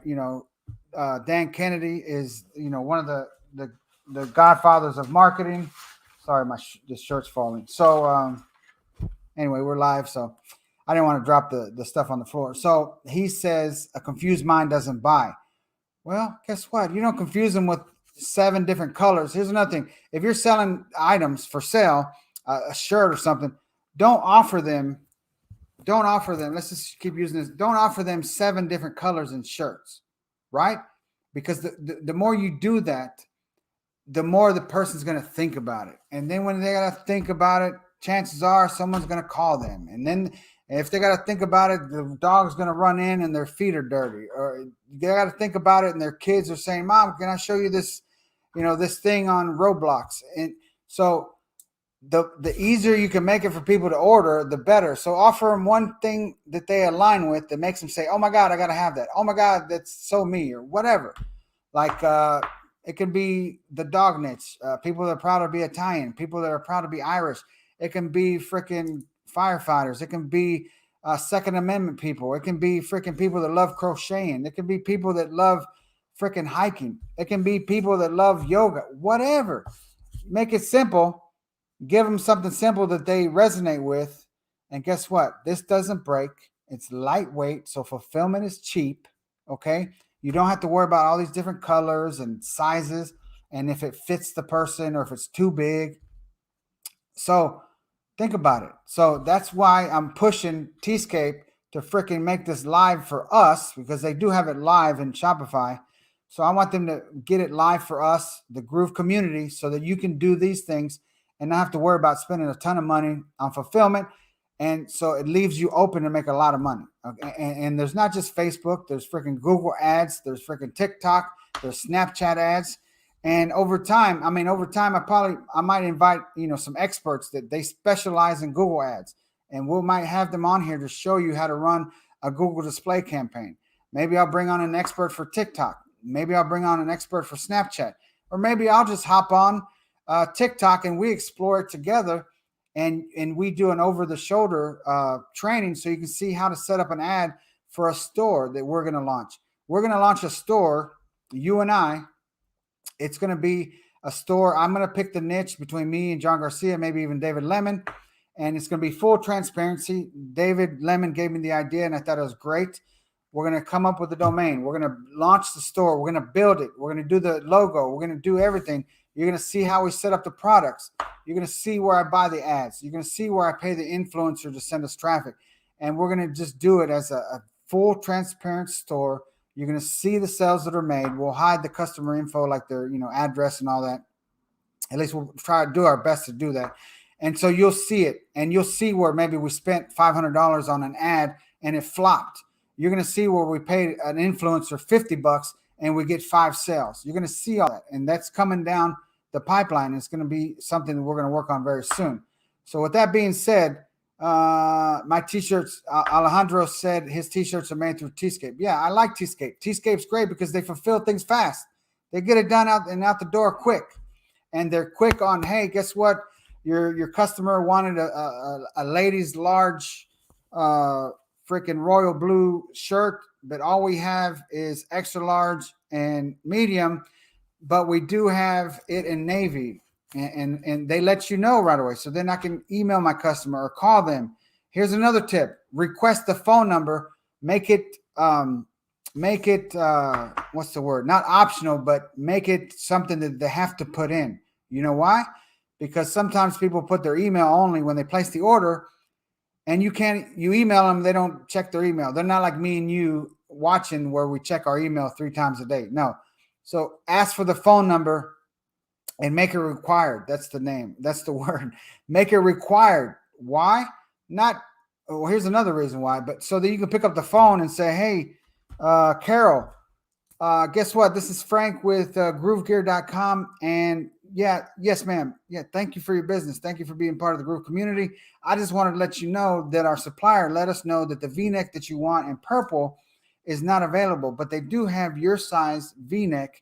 Dan Kennedy is, one of the godfathers of marketing. Sorry, this shirt's falling. So anyway, we're live, so I didn't want to drop the stuff on the floor. So he says a confused mind doesn't buy. Well, guess what? You don't confuse them with 7 different colors. Here's another thing. If you're selling items for sale, a shirt or something, don't offer them. Let's just keep using this. Don't offer them 7 different colors in shirts, right? Because the more you do that, the more the person's going to think about it. And then when they got to think about it, chances are someone's going to call them. And then if they got to think about it, the dog's going to run in and their feet are dirty. Or they got to think about it and their kids are saying, Mom, can I show you this, this thing on Roblox? And so the easier you can make it for people to order, the better. So offer them one thing that they align with that makes them say, oh my God, I got to have that. Oh my God, that's so me, or whatever. Like it can be the dog niche, people that are proud to be Italian, people that are proud to be Irish. It can be freaking firefighters. It can be Second Amendment people. It can be freaking people that love crocheting. It can be people that love freaking hiking. It can be people that love yoga, whatever. Make it simple. Give them something simple that they resonate with. And guess what? This doesn't break. It's lightweight, so fulfillment is cheap, okay? You don't have to worry about all these different colors and sizes and if it fits the person or if it's too big. So think about it. So that's why I'm pushing Tscape to freaking make this live for us, because they do have it live in Shopify. So I want them to get it live for us, the Groove community, so that you can do these things and not have to worry about spending a ton of money on fulfillment. And so it leaves you open to make a lot of money. Okay? And there's not just Facebook. There's freaking Google ads. There's freaking TikTok. There's Snapchat ads. And over time, I might invite, some experts that they specialize in Google ads. And we might have them on here to show you how to run a Google display campaign. Maybe I'll bring on an expert for TikTok. Maybe I'll bring on an expert for Snapchat. Or maybe I'll just hop on TikTok and we explore it together. And we do an over-the-shoulder training so you can see how to set up an ad for a store that we're going to launch. We're going to launch a store, you and I. It's going to be a store. I'm going to pick the niche between me and Jhon Garcia, maybe even David Lemon. And it's going to be full transparency. David Lemon gave me the idea, and I thought it was great. We're going to come up with the domain. We're going to launch the store. We're going to build it. We're going to do the logo. We're going to do everything. You're going to see how we set up the products. You're going to see where I buy the ads. You're going to see where I pay the influencer to send us traffic. And we're going to just do it as a full transparent store. You're going to see the sales that are made. We'll hide the customer info, like their address and all that. At least we'll try to do our best to do that. And so you'll see it, and you'll see where maybe we spent $500 on an ad and it flopped. You're going to see where we paid an influencer $50 and we get 5 sales. You're going to see all that, and that's coming down the pipeline. It's going to be something that we're going to work on very soon. So with that being said, my t-shirts, Alejandro said his t-shirts are made through Tscape. Yeah, I like Tscape. Tscape's great because they fulfill things fast. They get it done out and out the door quick, and they're quick on, hey, guess what? Your customer wanted a ladies large freaking royal blue shirt, but all we have is extra large and medium, but we do have it in navy, and they let you know right away. So then I can email my customer or call them. Here's another tip: request the phone number. Make it what's the word? Not optional, but make it something that they have to put in. You know why? Because sometimes people put their email only when they place the order, and you email them, they don't check their email. They're not like me and you watching where we check our email 3 times a day. No. So ask for the phone number and make it required. That's the name. That's the word. Make it required. Why? Not, well, here's another reason why, but so that you can pick up the phone and say, hey, Carol, guess what? This is Frank with groovegear.com. And yes, ma'am. Yeah, thank you for your business. Thank you for being part of the Groove community. I just wanted to let you know that our supplier let us know that the V-neck that you want in purple is not available, but they do have your size V-neck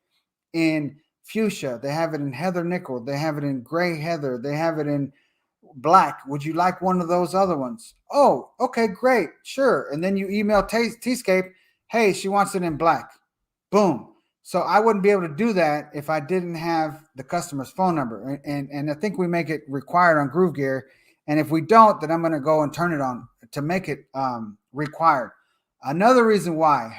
in fuchsia. They have it in heather nickel. They have it in gray heather. They have it in black. Would you like one of those other ones? Oh, okay, great. Sure. And then you email Tscape, hey, she wants it in black. Boom. So I wouldn't be able to do that if I didn't have the customer's phone number. And I think we make it required on Groove Gear. And if we don't, then I'm going to go and turn it on to make it required. Another reason why,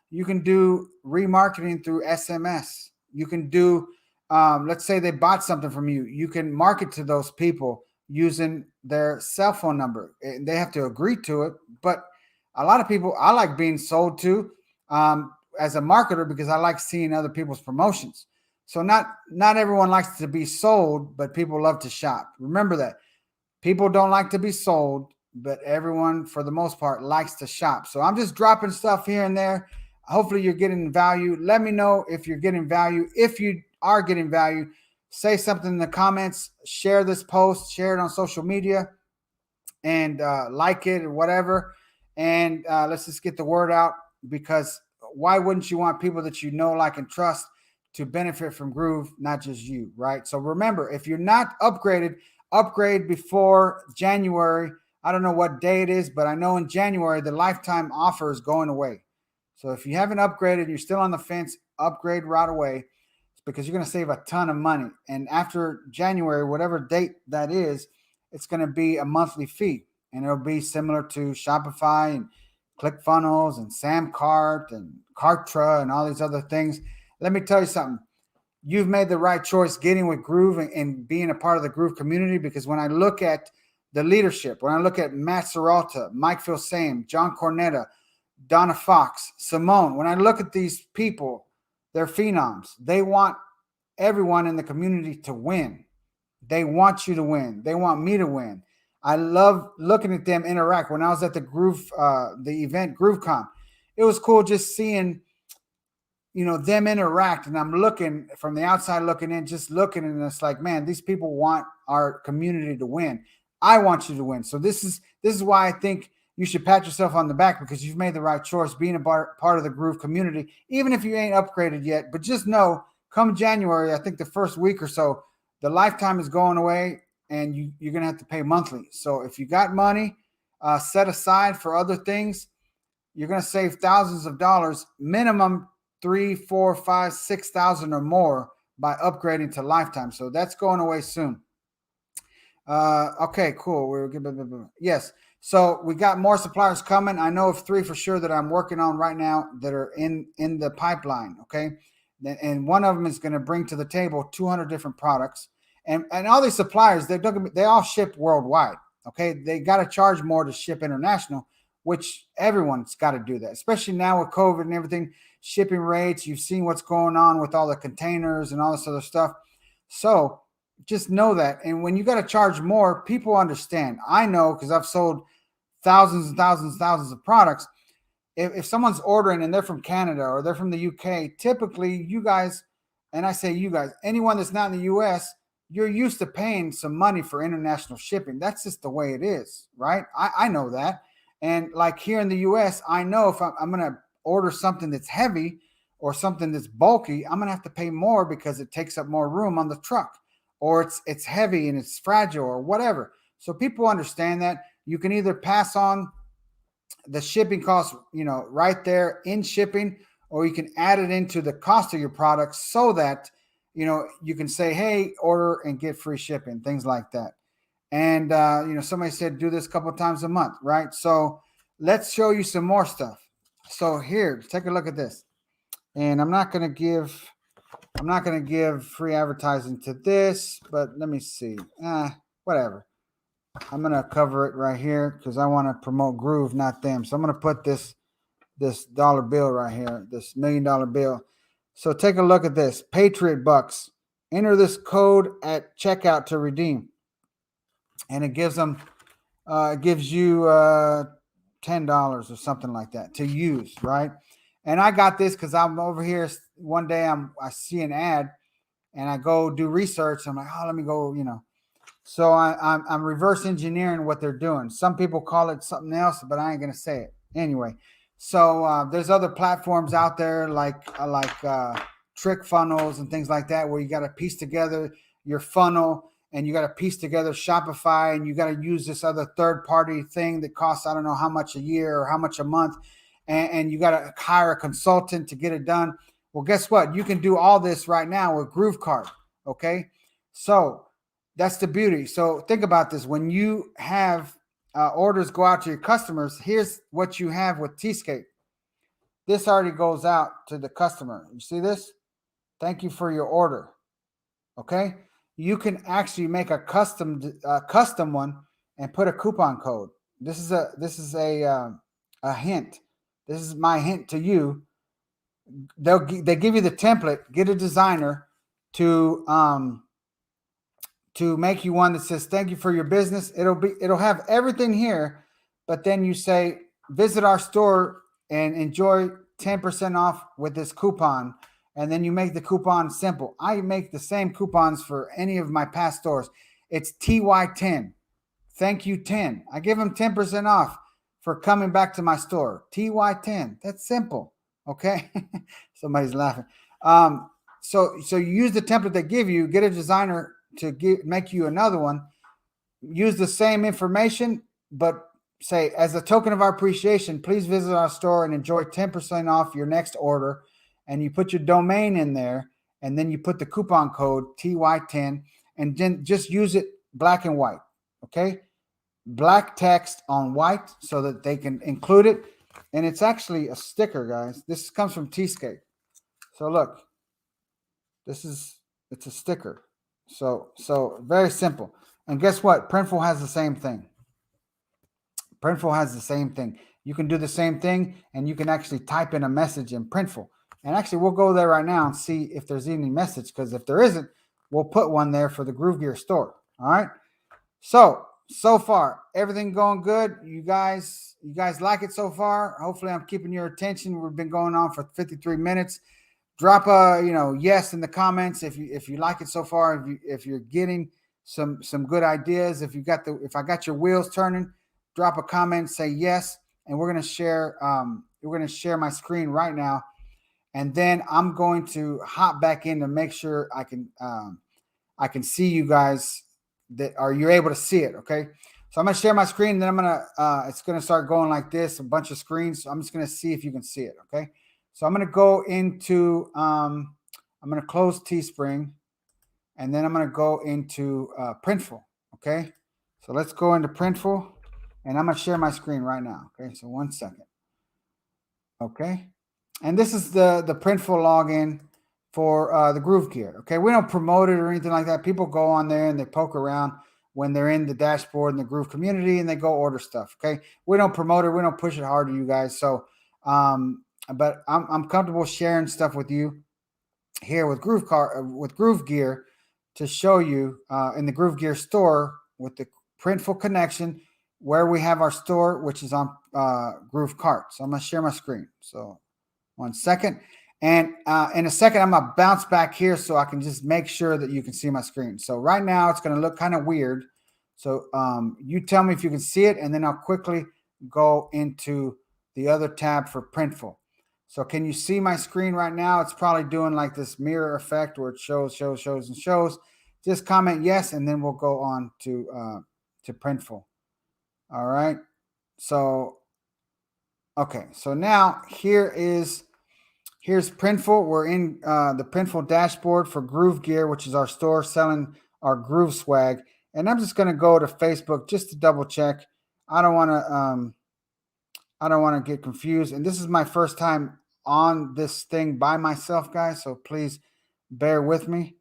you can do remarketing through SMS. You can do, let's say they bought something from you. You can market to those people using their cell phone number. They have to agree to it. But a lot of people, I like being sold to as a marketer because I like seeing other people's promotions. So not everyone likes to be sold, but people love to shop. Remember that. People don't like to be sold, but everyone, for the most part, likes to shop. So I'm just dropping stuff here and there. Hopefully you're getting value. Let me know if you're getting value. If you are getting value, say something in the comments, share this post, share it on social media, and like it or whatever. And let's just get the word out, because why wouldn't you want people that you know, like, and trust to benefit from Groove, not just you, right? So remember, if you're not upgraded, upgrade before January. I don't know what day it is, but I know in January, the lifetime offer is going away. So if you haven't upgraded, you're still on the fence, upgrade right away, because you're going to save a ton of money. And after January, whatever date that is, it's going to be a monthly fee. And it'll be similar to Shopify and ClickFunnels and Samcart and Kartra and all these other things. Let me tell you something. You've made the right choice getting with Groove and being a part of the Groove community, because when I look at the leadership, when I look at Matt Serralta, Mike Filsame, John Cornetta, Donna Fox, Simone, when I look at these people, they're phenoms. They want everyone in the community to win. They want you to win. They want me to win. I love looking at them interact. When I was at the event GrooveCon, it was cool just seeing, them interact. And I'm looking from the outside, looking in, just looking, and it's like, man, these people want our community to win. I want you to win. So this is why I think you should pat yourself on the back, because you've made the right choice being a part of the Groove community, even if you ain't upgraded yet. But just know, come January, I think the first week or so, the lifetime is going away, and you're going to have to pay monthly. So if you got money set aside for other things, you're going to save thousands of dollars, minimum 3, 4, 5, 6,000 or more by upgrading to lifetime. So that's going away soon. Okay, cool. We're good. Yes. So we got more suppliers coming. I know of 3 for sure that I'm working on right now that are in the pipeline. Okay. And one of them is going to bring to the table 200 different products. And all these suppliers, they all ship worldwide. Okay. They got to charge more to ship international, which everyone's got to do that, especially now with COVID and everything, shipping rates. You've seen what's going on with all the containers and all this other stuff. So just know that. And when you got to charge more, people understand. I know because I've sold thousands and thousands and thousands of products. If someone's ordering and they're from Canada or they're from the UK, typically you guys, and I say you guys, anyone that's not in the US, you're used to paying some money for international shipping. That's just the way it is, right? I know that. And like here in the US, I know if I'm going to order something that's heavy or something that's bulky, I'm going to have to pay more because it takes up more room on the truck, or it's heavy and it's fragile or whatever. So people understand that. You can either pass on the shipping costs, right there in shipping, or you can add it into the cost of your product so that, you can say, hey, order and get free shipping, things like that. And, somebody said do this a couple of times a month, right? So let's show you some more stuff. So here, take a look at this. And I'm not going to give free advertising to this, but let me see. Whatever. I'm going to cover it right here because I want to promote Groove, not them. So I'm going to put this dollar bill right here, this $1 million bill. So take a look at this. Patriot Bucks. Enter this code at checkout to redeem. And it gives them, it gives you $10 or something like that to use, right? And I got this because I'm over here. One day I see an ad and I go do research. I'm like, oh, let me go, So I'm reverse engineering what they're doing. Some people call it something else, but I ain't gonna say it anyway. So there's other platforms out there like trick funnels and things like that, where you got to piece together your funnel and you got to piece together Shopify, and you got to use this other third party thing that costs I don't know how much a year or how much a month, and you got to hire a consultant to get it done. Well, guess what? You can do all this right now with GrooveKart. Okay, so that's the beauty. So think about this. When you have orders go out to your customers, here's what you have with Tscape. This already goes out to the customer. You see this? Thank you for your order. Okay. You can actually make a custom one and put a coupon code. This is a hint. This is my hint to you. They give you the template. Get a designer to make you one that says thank you for your business. It'll have everything here, but then you say visit our store and enjoy 10% off with this coupon, and then you make the coupon simple. I make the same coupons for any of my past stores. It's TY10. Thank you 10. I give them 10% off for coming back to my store. TY10. That's simple. Okay. Somebody's laughing. So you use the template they give you, get a designer to make you another one, use the same information, but say, as a token of our appreciation, please visit our store and enjoy 10% off your next order. And you put your domain in there, and then you put the coupon code TY10, and then just use it black and white. Okay. Black text on white so that they can include it. And it's actually a sticker, guys. This comes from Tscape. So look, it's a sticker. So very simple. And guess what? Printful has the same thing. Printful has the same thing. You can do the same thing, and you can actually type in a message in Printful. And actually, we'll go there right now and see if there's any message, because if there isn't, we'll put one there for the Groove Gear store. All right. So far, everything going good. You guys like it so far? Hopefully, I'm keeping your attention. We've been going on for 53 minutes. Drop a yes in the comments if you like it so far. If you're getting some good ideas, if I got your wheels turning, drop a comment, say yes, and we're gonna share my screen right now, and then I'm going to hop back in to make sure I can see you guys you're able to see it. Okay, so I'm gonna share my screen, and then I'm gonna it's gonna start going like this, a bunch of screens. So I'm just gonna see if you can see it. Okay. So I'm going to go into, I'm going to close Teespring, and then I'm going to go into Printful. Okay. So let's go into Printful, and I'm going to share my screen right now. Okay. So 1 second. Okay. And this is the Printful login for the Groove Gear. Okay. We don't promote it or anything like that. People go on there and they poke around when they're in the dashboard in the Groove community, and they go order stuff. Okay. We don't promote it. We don't push it hard to you guys. So, but I'm comfortable sharing stuff with you here with GrooveKart, with Groove Gear, to show you in the Groove Gear store with the Printful connection where we have our store, which is on GrooveKart. So I'm going to share my screen. So 1 second. And in a second, I'm going to bounce back here so I can just make sure that you can see my screen. So right now, it's going to look kind of weird. So you tell me if you can see it, and then I'll quickly go into the other tab for Printful. So can you see my screen right now? It's probably doing like this mirror effect where it shows, and shows. Just comment yes, and then we'll go on to Printful. All right. So, okay. So now here's Printful. We're in the Printful dashboard for Groove Gear, which is our store selling our Groove swag. And I'm just going to go to Facebook just to double check. I don't want to get confused. And this is my first time on this thing by myself, guys. So please bear with me.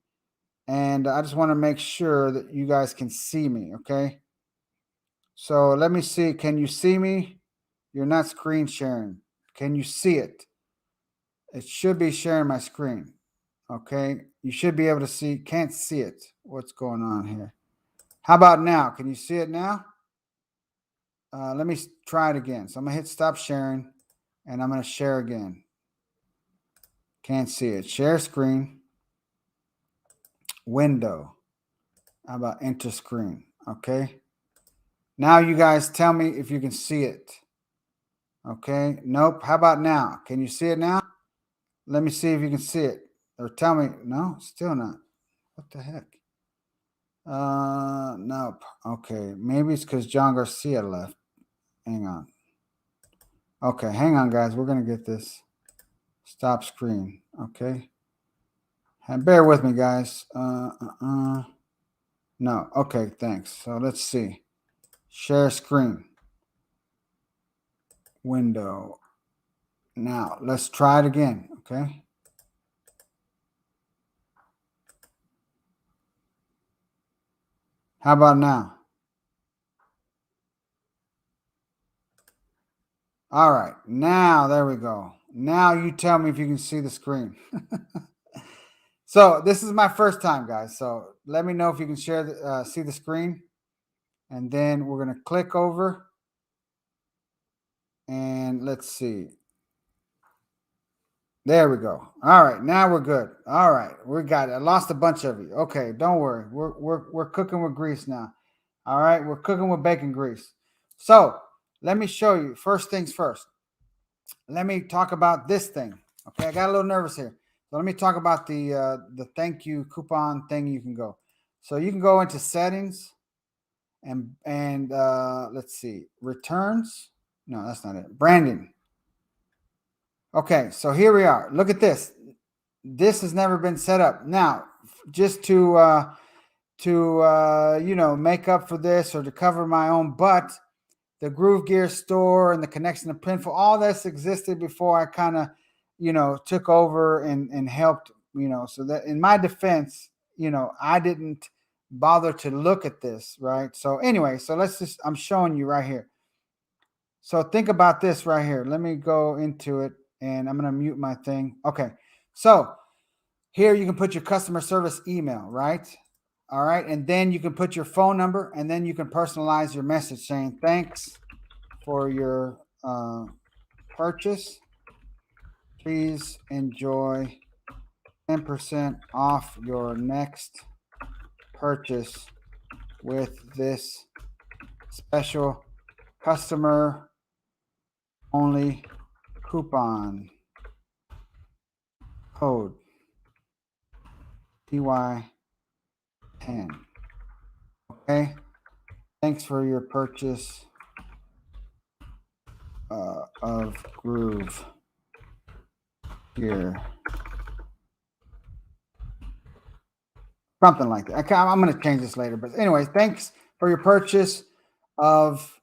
And I just want to make sure that you guys can see me. Okay. So let me see. Can you see me? You're not screen sharing. Can you see it? It should be sharing my screen. Okay. You should be able to see. Can't see it. What's going on here? How about now? Can you see it now? Let me try it again. So I'm going to hit stop sharing and I'm going to share again. Can't see it. Share screen. Window. How about enter screen? Okay. Now you guys tell me if you can see it. Okay. Nope. How about now? Can you see it now? Let me see if you can see it. Or tell me. No, still not. What the heck? Nope. Okay. Maybe it's because Jhon Garcia left. Hang on. Okay, hang on, guys. We're going to get this. Stop screen. Okay. And bear with me, guys. No. Okay, thanks. So let's see. Share screen. Window. Now, let's try it again. Okay. How about now? All right. Now, there we go. Now you tell me if you can see the screen. So this is my first time, guys. So let me know if you can share see the screen. And then we're going to click over. And let's see. There we go. All right, now we're good. All right, we got it. I lost a bunch of you. Okay, don't worry. We're cooking with grease now. All right, we're cooking with bacon grease. So let me show you. First things first. Let me talk about this thing. Okay, I got a little nervous here. So let me talk about the thank you coupon thing. You can go. So you can go into settings and let's see, returns. No, that's not it. Branding. Okay, so here we are. Look at this. This has never been set up. Now, just to make up for this or to cover my own butt, the Groove Gear store and the connection to Printful, all this existed before I kind of, took over and helped, so that in my defense, I didn't bother to look at this, right? So anyway, so I'm showing you right here. So think about this right here. Let me go into it and I'm going to mute my thing. Okay. So here you can put your customer service email, right? All right. And then you can put your phone number and then you can personalize your message saying, thanks for your purchase. Please enjoy 10% off your next purchase with this special customer only coupon code TY10. Okay. Thanks for your purchase of Groove Gear. Something like that. I'm going to change this later. But anyway, thanks for your purchase of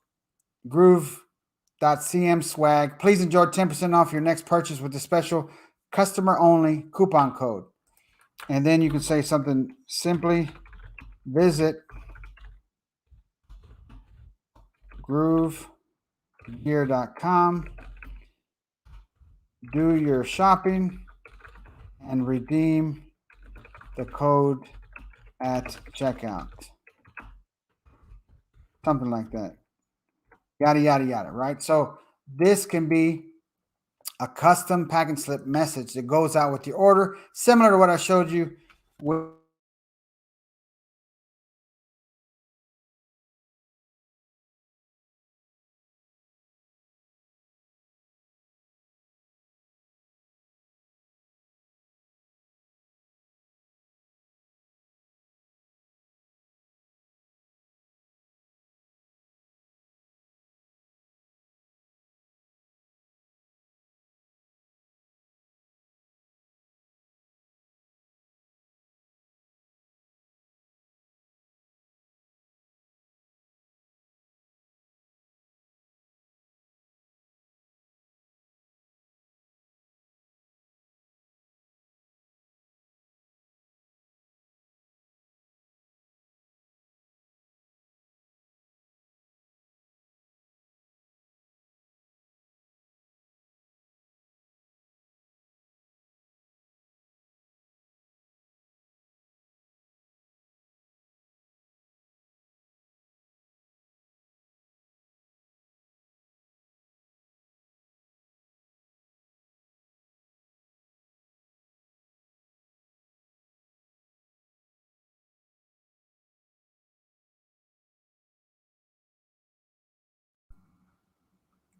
Groove.cm swag. Please enjoy 10% off your next purchase with the special customer only coupon code. And then you can say something simply, visit groovegear.com, do your shopping, and redeem the code at checkout. Something like that. Yada, yada, yada, right? So this can be a custom pack and slip message that goes out with your order, similar to what I showed you with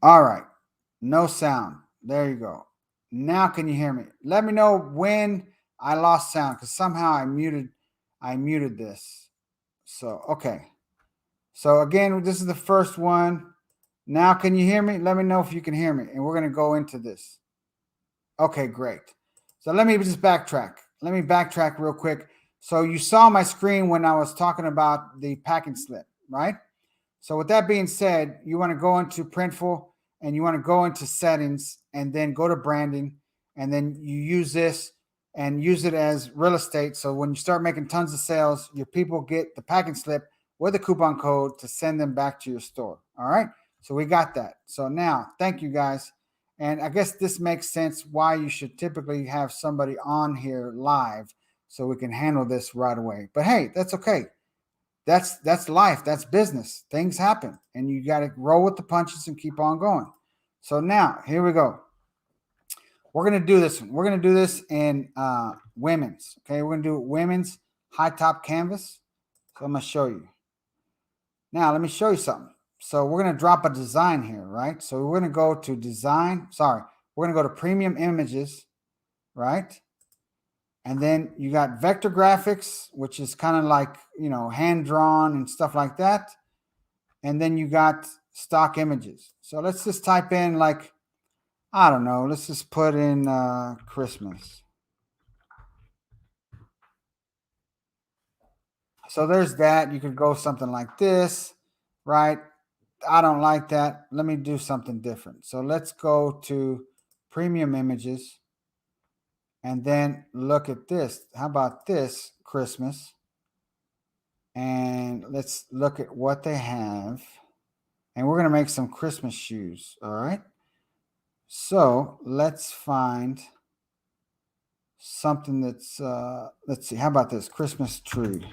all right, no sound. There you go. Now can you hear me? Let me know when I lost sound because somehow I muted this. So okay. So again, this is the first one. Now can you hear me? Let me know if you can hear me. And we're gonna go into this. Okay, great. So let me just backtrack. Let me backtrack real quick. So you saw my screen when I was talking about the packing slip, right? So with that being said, you want to go into Printful and you want to go into settings and then go to branding and then you use this and use it as real estate. So when you start making tons of sales, your people get the packing slip with a coupon code to send them back to your store. All right. So we got that. So now, thank you guys. And I guess this makes sense why you should typically have somebody on here live so we can handle this right away. But hey, that's okay. That's life. That's business. Things happen, and you got to roll with the punches and keep on going. So now here we go. We're gonna do this one. We're gonna do this in women's. Okay, we're gonna do women's high top canvas. So I'm gonna show you. Now let me show you something. So we're gonna drop a design here, right? So we're gonna go to design. Sorry, we're gonna go to premium images, right? And then you got vector graphics, which is kind of like, hand drawn and stuff like that. And then you got stock images. So let's just type in, like, I don't know, let's just put in Christmas. So there's that. You could go something like this, right? I don't like that. Let me do something different. So let's go to premium images and then look at this. How about this Christmas? And let's look at what they have. And we're going to make some Christmas shoes. All right. So let's find something that's, let's see, how about this Christmas tree?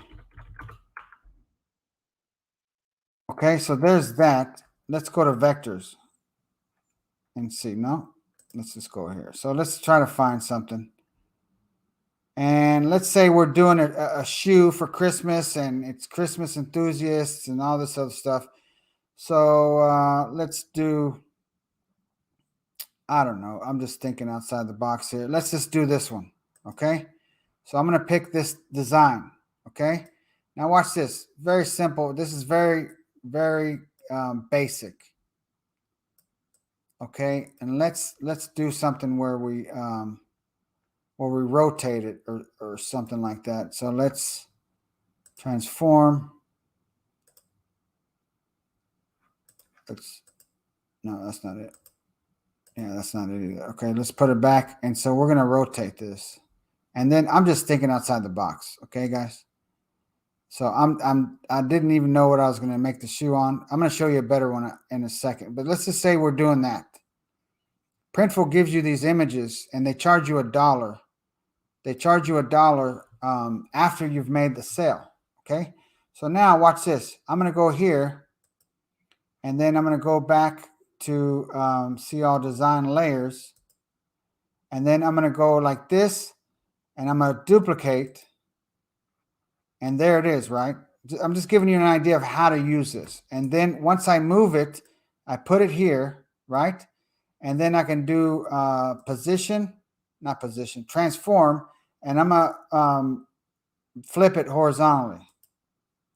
Okay. So there's that. Let's go to vectors and see. No, let's just go here. So let's try to find something. And let's say we're doing a shoe for Christmas and it's Christmas enthusiasts and all this other stuff. So let's do, I don't know. I'm just thinking outside the box here. Let's just do this one. Okay. So I'm going to pick this design. Okay. Now watch this. Very simple. This is very, very basic. Okay. And let's do something where we rotate it or something like that. So let's transform. No, that's not it. Yeah, that's not it either. Okay, let's put it back. And so we're going to rotate this. And then I'm just thinking outside the box. Okay, guys. So I didn't even know what I was going to make the shoe on. I'm going to show you a better one in a second. But let's just say we're doing that. Printful gives you these images and they charge you $1. They charge you $1 after you've made the sale. Okay. So now watch this. I'm going to go here, and then I'm going to go back to see all design layers. And then I'm going to go like this, and I'm going to duplicate. And there it is, right? I'm just giving you an idea of how to use this. And then once I move it, I put it here, right? And then I can do transform, and I'm going to flip it horizontally.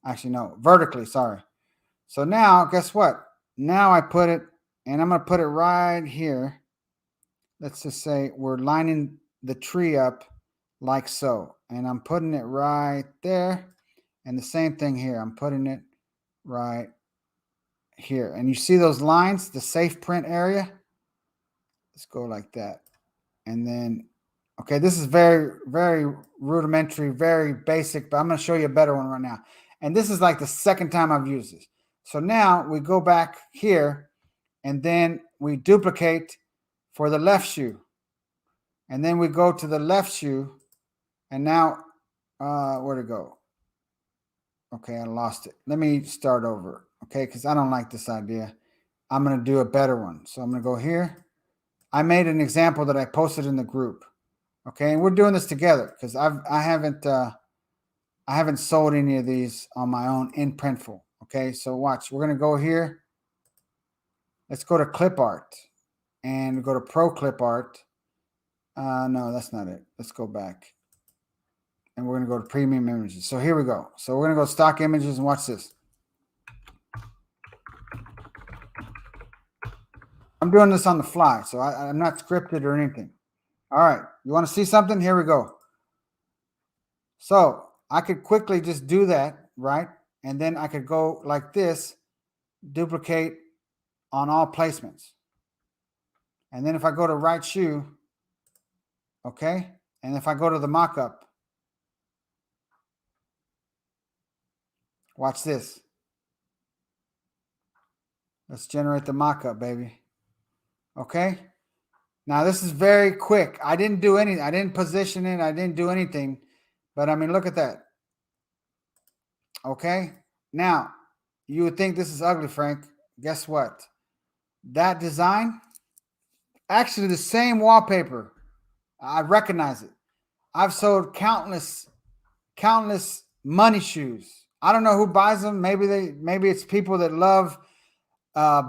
Actually, no, vertically, sorry. So now, guess what? Now I put it, and I'm going to put it right here. Let's just say we're lining the tree up like so. And I'm putting it right there. And the same thing here. I'm putting it right here. And you see those lines, the safe print area? Let's go like that. And then, okay, this is very, very rudimentary, very basic, but I'm going to show you a better one right now. And this is like the second time I've used this. So now we go back here, and then we duplicate for the left shoe. And then we go to the left shoe, and now, where'd it go? Okay, I lost it. Let me start over, okay, because I don't like this idea. I'm going to do a better one. So I'm going to go here. I made an example that I posted in the group, okay, and we're doing this together because I haven't sold any of these on my own in Printful, okay. So watch, we're going to go here. Let's go to clip art and go to pro clip art. No, that's not it. Let's go back. And we're going to go to premium images. So here we go. So we're going to go stock images, and watch this. I'm doing this on the fly, so I'm not scripted or anything. All right. You want to see something? Here we go. So I could quickly just do that, right? And then I could go like this, duplicate on all placements. And then if I go to right shoe, okay, and if I go to the mock-up, watch this. Let's generate the mock-up, baby. Okay. Now this is very quick. I didn't do anything. I didn't position it. I didn't do anything. But I mean, look at that. Okay. Now, you would think this is ugly, Frank. Guess what? That design, actually the same wallpaper. I recognize it. I've sold countless money shoes. I don't know who buys them. Maybe it's people that love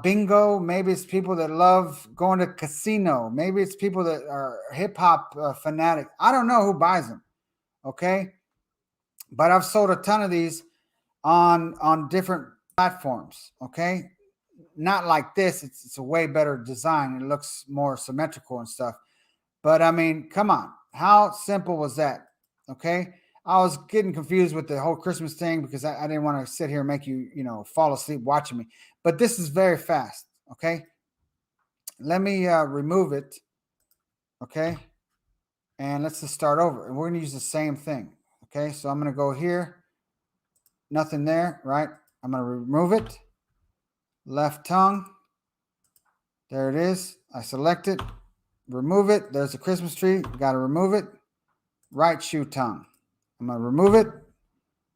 bingo. Maybe it's people that love going to casino. Maybe it's people that are hip hop fanatic. I don't know who buys them. Okay. But I've sold a ton of these on different platforms. Okay. Not like this. It's a way better design. It looks more symmetrical and stuff. But I mean, come on. How simple was that? Okay. I was getting confused with the whole Christmas thing because I didn't want to sit here and make you, fall asleep watching me. But this is very fast. Okay. Let me remove it. Okay. And let's just start over. And we're going to use the same thing. Okay. So I'm going to go here. Nothing there, right? I'm going to remove it. Left tongue. There it is. I select it. Remove it. There's a Christmas tree. Got to remove it. Right shoe tongue. I'm going to remove it.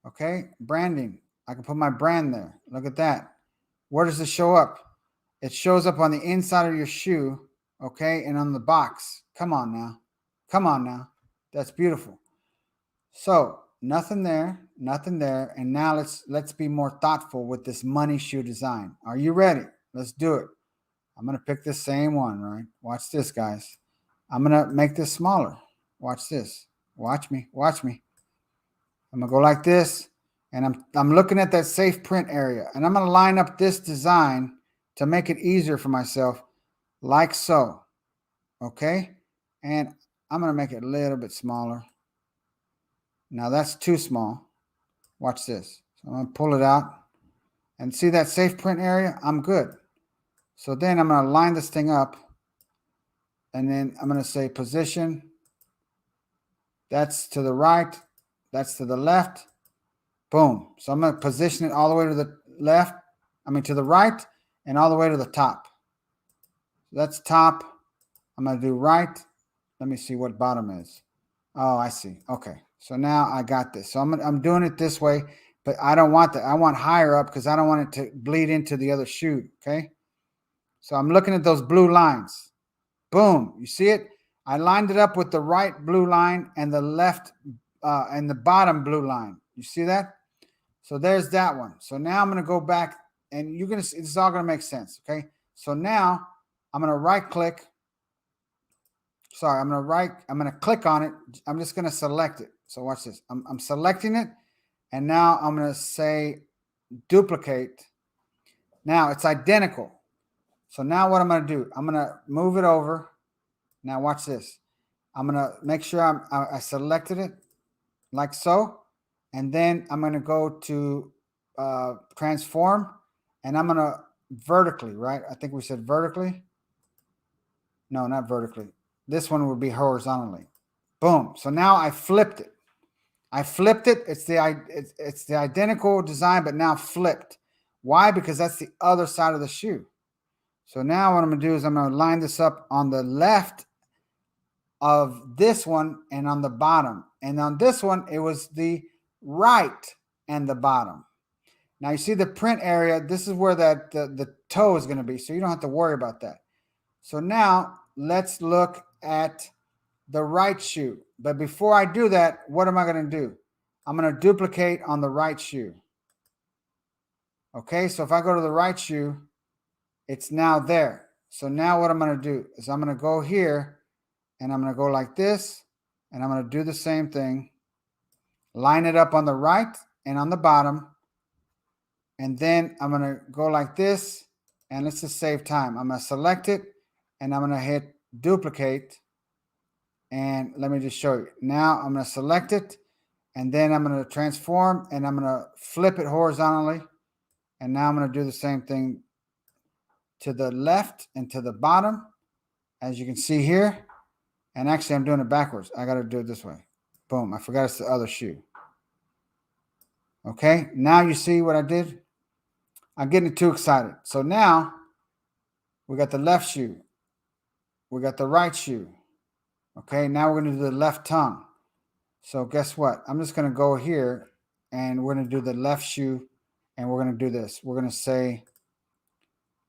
Okay. Branding. I can put my brand there. Look at that. Where does it show up? It shows up on the inside of your shoe. Okay. And on the box. Come on now. Come on now. That's beautiful. So nothing there. Nothing there. And now let's be more thoughtful with this money shoe design. Are you ready? Let's do it. I'm going to pick the same one, right? Watch this, guys. I'm going to make this smaller. Watch this. Watch me. Watch me. I'm going to go like this, and I'm looking at that safe print area, and I'm going to line up this design to make it easier for myself, like so. Okay? And I'm going to make it a little bit smaller. Now that's too small. Watch this. So I'm going to pull it out, and see that safe print area? I'm good. So then I'm going to line this thing up, and then I'm going to say position. That's to the right. That's to the left. Boom. So I'm going to position it all the way to the left. To the right and all the way to the top. That's top. I'm going to do right. Let me see what bottom is. Oh, I see. Okay. So now I got this. So I'm doing it this way, but I don't want that. I want higher up because I don't want it to bleed into the other shoe. Okay. So I'm looking at those blue lines. Boom. You see it? I lined it up with the right blue line and the left and the bottom blue line. You see that? So there's that one. So now I'm going to go back and you're going to see, it's all going to make sense. Okay. So now I'm going to right click. Sorry, I'm going to click on it. I'm just going to select it. So watch this. I'm selecting it. And now I'm going to say duplicate. Now it's identical. So now what I'm going to do, I'm going to move it over. Now watch this. I'm going to make sure I selected it like so. And then I'm going to go to transform and I'm going to vertically, right? I think we said vertically. No, not vertically. This one would be horizontally. Boom. So now I flipped it. It's the identical design, but now flipped. Why? Because that's the other side of the shoe. So now what I'm going to do is I'm going to line this up on the left of this one and on the bottom. And on this one, it was the right and the bottom. Now you see the print area. This is where the toe is going to be. So you don't have to worry about that. So now let's look at the right shoe. But before I do that, what am I going to do? I'm going to duplicate on the right shoe. Okay, so if I go to the right shoe, it's now there. So now what I'm going to do is I'm going to go here and I'm going to go like this and I'm going to do the same thing. Line it up on the right and on the bottom. And then I'm going to go like this and let's just save time. I'm going to select it and I'm going to hit duplicate. And let me just show you. Now I'm going to select it and then I'm going to transform and I'm going to flip it horizontally. And now I'm going to do the same thing to the left and to the bottom, as you can see here. And actually, I'm doing it backwards. I got to do it this way. Boom. I forgot it's the other shoe. Okay. Now you see what I did? I'm getting too excited. So now we got the left shoe. We got the right shoe. Okay. Now we're going to do the left tongue. So guess what? I'm just going to go here and we're going to do the left shoe and we're going to do this. We're going to say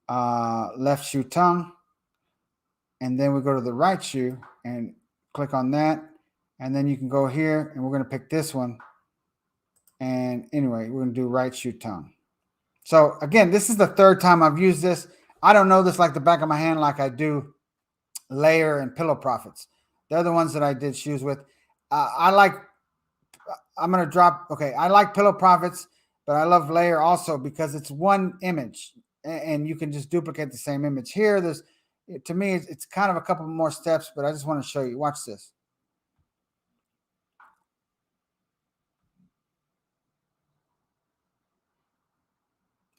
left shoe tongue. And then we go to the right shoe and click on that. And then you can go here and we're going to pick this one. And anyway, we're going to do right shoe tongue. So again, this is the third time I've used this. I don't know this like the back of my hand like I do Layer and Pillow Profits. They're the ones that I did shoes with. I like Pillow Profits, but I love Layer also because it's one image and you can just duplicate the same image. Here, to me, it's kind of a couple more steps, but I just want to show you. Watch this.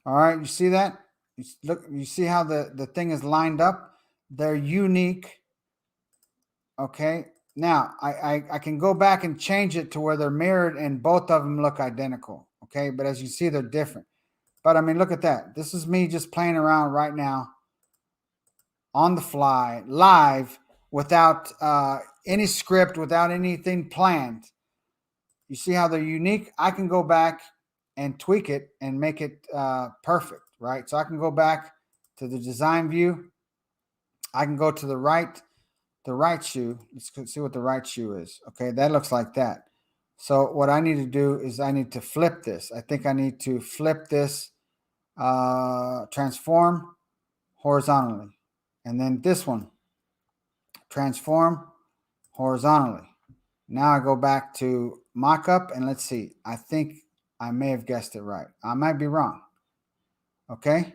All right, you see that? You see how the thing is lined up? They're unique. Okay. Now, I can go back and change it to where they're mirrored and both of them look identical. Okay. But as you see, they're different. But I mean, look at that. This is me just playing around right now on the fly, live, without any script, without anything planned. You see how they're unique? I can go back and tweak it and make it perfect, right? So I can go back to the design view. I can go to the right shoe. Let's see what the right shoe is. Okay, that looks like that. So what I need to do is I need to flip this. I think I need to flip this, transform horizontally. And then this one, transform horizontally. Now I go back to mockup and let's see. I think I may have guessed it right. I might be wrong. Okay.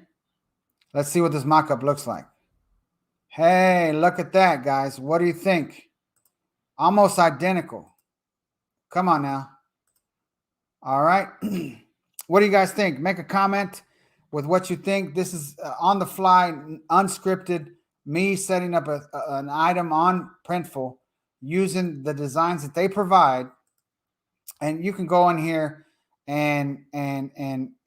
Let's see what this mockup looks like. Hey, look at that, guys. What do you think? Almost identical. Come on now. All right. What do you guys think? Make a comment with what you think. This is on the fly, unscripted, me setting up an item on Printful using the designs that they provide. And you can go in here and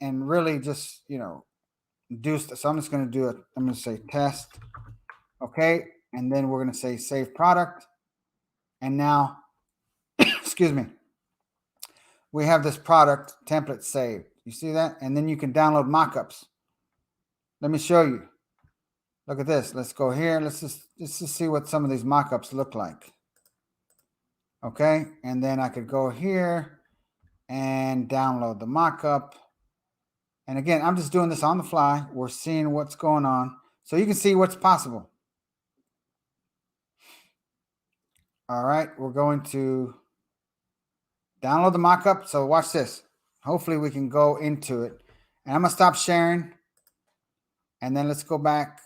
really just, do stuff. So I'm just going to do it. I'm going to say test. Okay. And then we're going to say save product. And now, excuse me. we have this product template saved. You see that? And then you can download mockups. Let me show you. Look at this. Let's go here. Let's just see what some of these mockups look like. Okay, and then I could go here and download the mockup. And again, I'm just doing this on the fly. We're seeing what's going on, so you can see what's possible. All right, we're going to download the mockup. So watch this. Hopefully we can go into it. And I'm gonna stop sharing. And then let's go back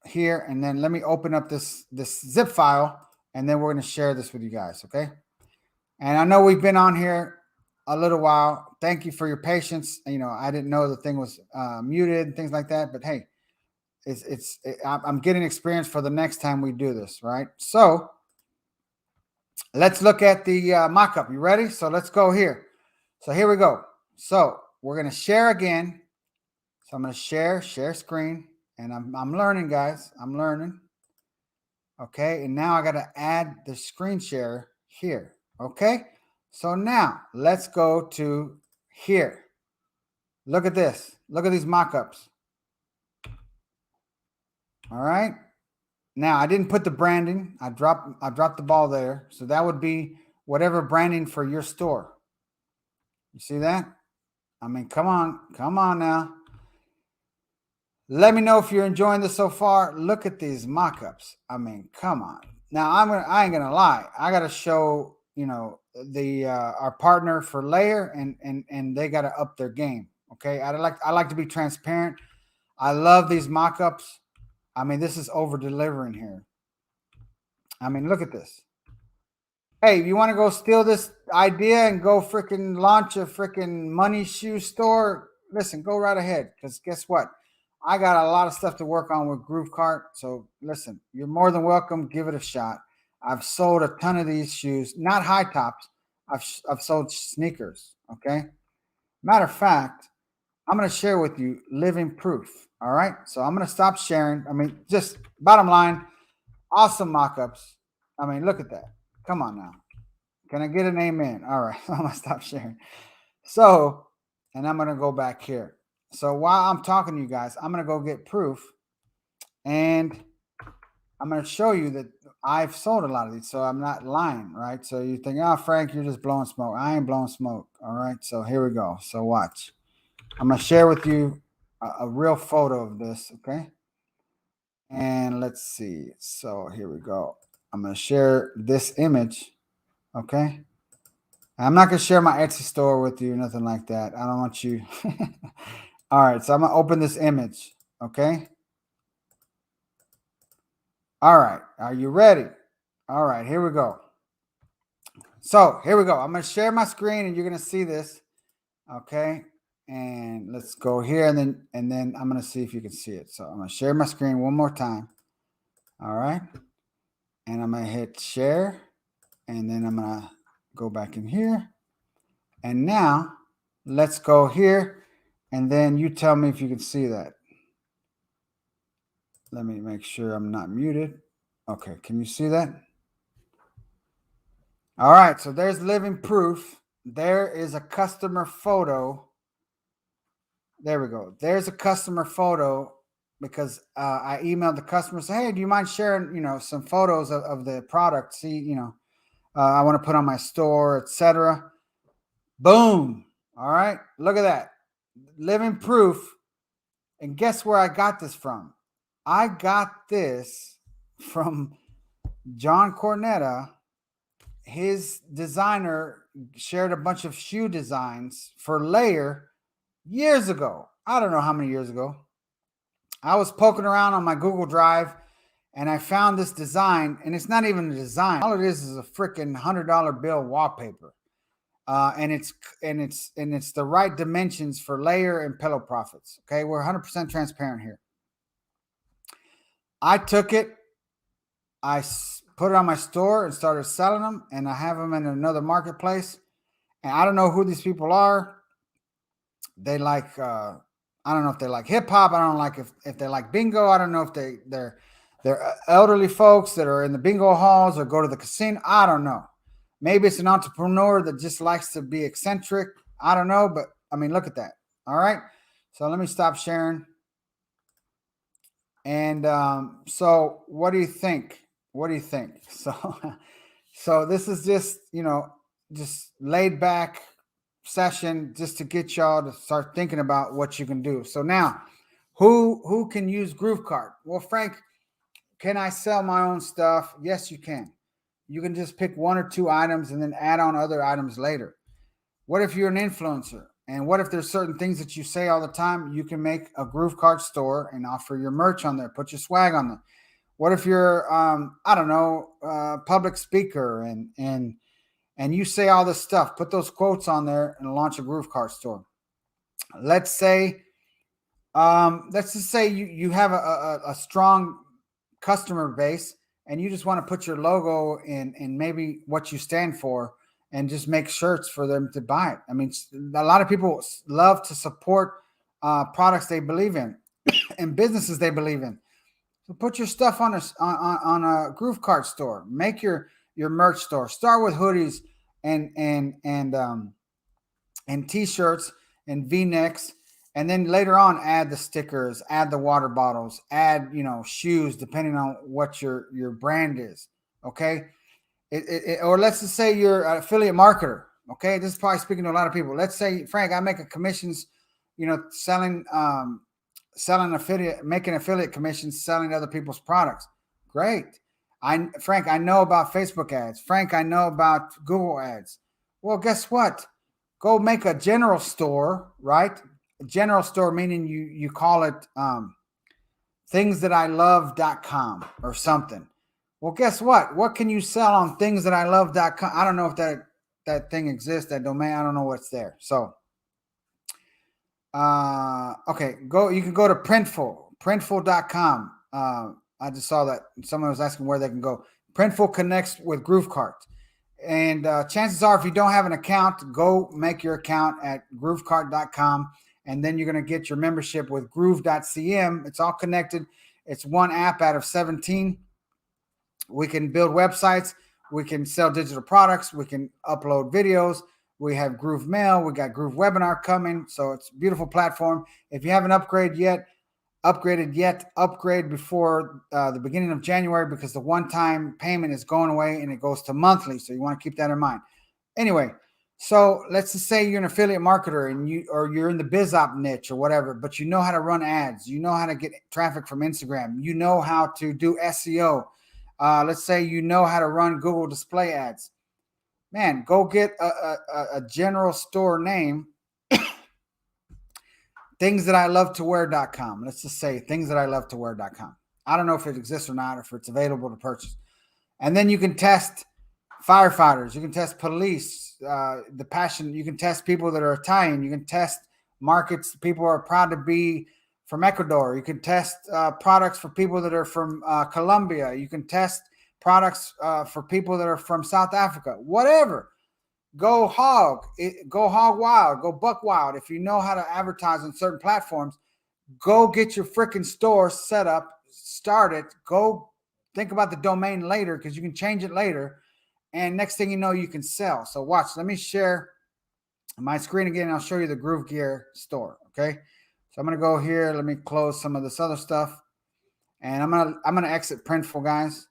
here. And then let me open up this zip file. And then we're gonna share this with you guys, okay? And I know we've been on here a little while. Thank you for your patience. You know, I didn't know the thing was muted and things like that. But hey, I'm getting experience for the next time we do this, right? So let's look at the mockup. You ready? So let's go here. So here we go. So we're going to share again. So I'm going to share screen. And I'm learning, guys. I'm learning. Okay. And now I got to add the screen share here. Okay. So now let's go to here. Look at this. Look at these mockups. All right. Now I didn't put the branding. I dropped the ball there. So that would be whatever branding for your store. You see that? I mean, come on now. Let me know if you're enjoying this so far. Look at these mockups. I mean, come on. Now I ain't gonna lie. I gotta show, you know, the our partner for Layer, and they gotta up their game. Okay. I like to be transparent. I love these mockups. I mean, this is over delivering here. I mean, look at this. Hey, you want to go steal this idea and go freaking launch a freaking money shoe store? Listen, go right ahead. Because guess what? I got a lot of stuff to work on with GrooveKart. So listen, you're more than welcome. Give it a shot. I've sold a ton of these shoes, not high tops. I've sold sneakers. Okay. Matter of fact, I'm going to share with you living proof. All right. So I'm going to stop sharing. I mean, just bottom line, awesome mockups. I mean, look at that. Come on now. Can I get an amen? All right. I'm going to stop sharing. So, and I'm going to go back here. So while I'm talking to you guys, I'm going to go get proof. And I'm going to show you that I've sold a lot of these. So I'm not lying, right? So you think, oh, Frank, you're just blowing smoke. I ain't blowing smoke. All right. So here we go. So watch. I'm going to share with you a real photo of this, okay? And let's see. So here we go. I'm going to share this image, okay? I'm not going to share my Etsy store with you, nothing like that. I don't want you. All right, so I'm going to open this image, okay? All right, are you ready? All right, here we go. So here we go. I'm going to share my screen, and you're going to see this, okay? And let's go here, and then I'm going to see if you can see it. So I'm going to share my screen one more time. All right. And I'm going to hit share, and then I'm going to go back in here. And now let's go here, and then you tell me if you can see that. Let me make sure I'm not muted. Okay. Can you see that? All right. So there's living proof. There is a customer photo. There we go. There's a customer photo because I emailed the customer, say, hey, do you mind sharing, you know, some photos of the product? See, you know, I want to put on my store, etc. Boom. All right. Look at that. Living proof. And guess where I got this from? I got this from Jhon Cornetta. His designer shared a bunch of shoe designs for Layer years ago. I don't know how many years ago. I was poking around on my Google Drive and I found this design, and it's not even a design. All it is a freaking $100 bill wallpaper. And it's the right dimensions for Layer and Pillow Profits. Okay, we're 100% transparent here. I took it, I put it on my store and started selling them, and I have them in another marketplace. And I don't know who these people are. They like, I don't know if they like hip hop. I don't like if they like bingo. I don't know if they're elderly folks that are in the bingo halls or go to the casino. I don't know. Maybe it's an entrepreneur that just likes to be eccentric. I don't know, but I mean, look at that. All right. So let me stop sharing. And so what do you think? What do you think? So this is just, just laid back session just to get y'all to start thinking about what you can do. So now, who can use GrooveKart? Well, Frank, can I sell my own stuff? Yes, you can. You can just pick one or two items and then add on other items later. What if you're an influencer? And what if there's certain things that you say all the time? You can make a GrooveKart store and offer your merch on there, put your swag on there. What if you're, I don't know, public speaker and you say all this stuff? Put those quotes on there and launch a GrooveKart store. Let's say, let's just say you have a strong customer base and you just want to put your logo in maybe what you stand for and just make shirts for them to buy it. I mean, a lot of people love to support products they believe in and businesses they believe in. So put your stuff on a GrooveKart store. Make your merch store. Start with hoodies and t-shirts and V-necks, and then later on add the stickers, add the water bottles, add shoes depending on what your brand is. Okay, or let's just say you're an affiliate marketer. Okay, this is probably speaking to a lot of people. Let's say, Frank, I make a commissions, selling making affiliate commissions, selling other people's products. Great. Frank, I know about Facebook ads. Frank, I know about Google ads. Well, guess what? Go make a general store, right? A general store, meaning you call it thingsthatilove.com or something. Well, guess what? What can you sell on thingsthatilove.com? I don't know if that thing exists, that domain. I don't know what's there. So, okay, you can go to Printful.com. I just saw that someone was asking where they can go. Printful connects with GrooveKart. And chances are, if you don't have an account, go make your account at GrooveKart.com. And then you're going to get your membership with Groove.cm. It's all connected. It's one app out of 17. We can build websites. We can sell digital products. We can upload videos. We have Groove Mail. We got Groove Webinar coming. So it's a beautiful platform. If you haven't upgraded yet, upgrade before the beginning of January, because the one-time payment is going away and it goes to monthly. So you want to keep that in mind. Anyway, so let's just say you're an affiliate marketer and you're in the biz op niche or whatever, but you know how to run ads. You know how to get traffic from Instagram. You know how to do SEO. Let's say you know how to run Google display ads. Man, go get a general store name. Thingsthatilove-to-wear.com. Let's just say thingsthatilove-to-wear.com. I don't know if it exists or not, if it's available to purchase. And then you can test firefighters. You can test police, the passion. You can test people that are Italian. You can test markets. People are proud to be from Ecuador. You can test products for people that are from Colombia. You can test products for people that are from South Africa. Whatever. Go hog wild, go buck wild. If you know how to advertise on certain platforms, go get your freaking store set up, start it. Go think about the domain later, because you can change it later. And next thing you know, you can sell. So watch, let me share my screen again. I'll show you the Groove Gear store. Okay. So I'm going to go here. Let me close some of this other stuff. And I'm going to exit Printful, guys.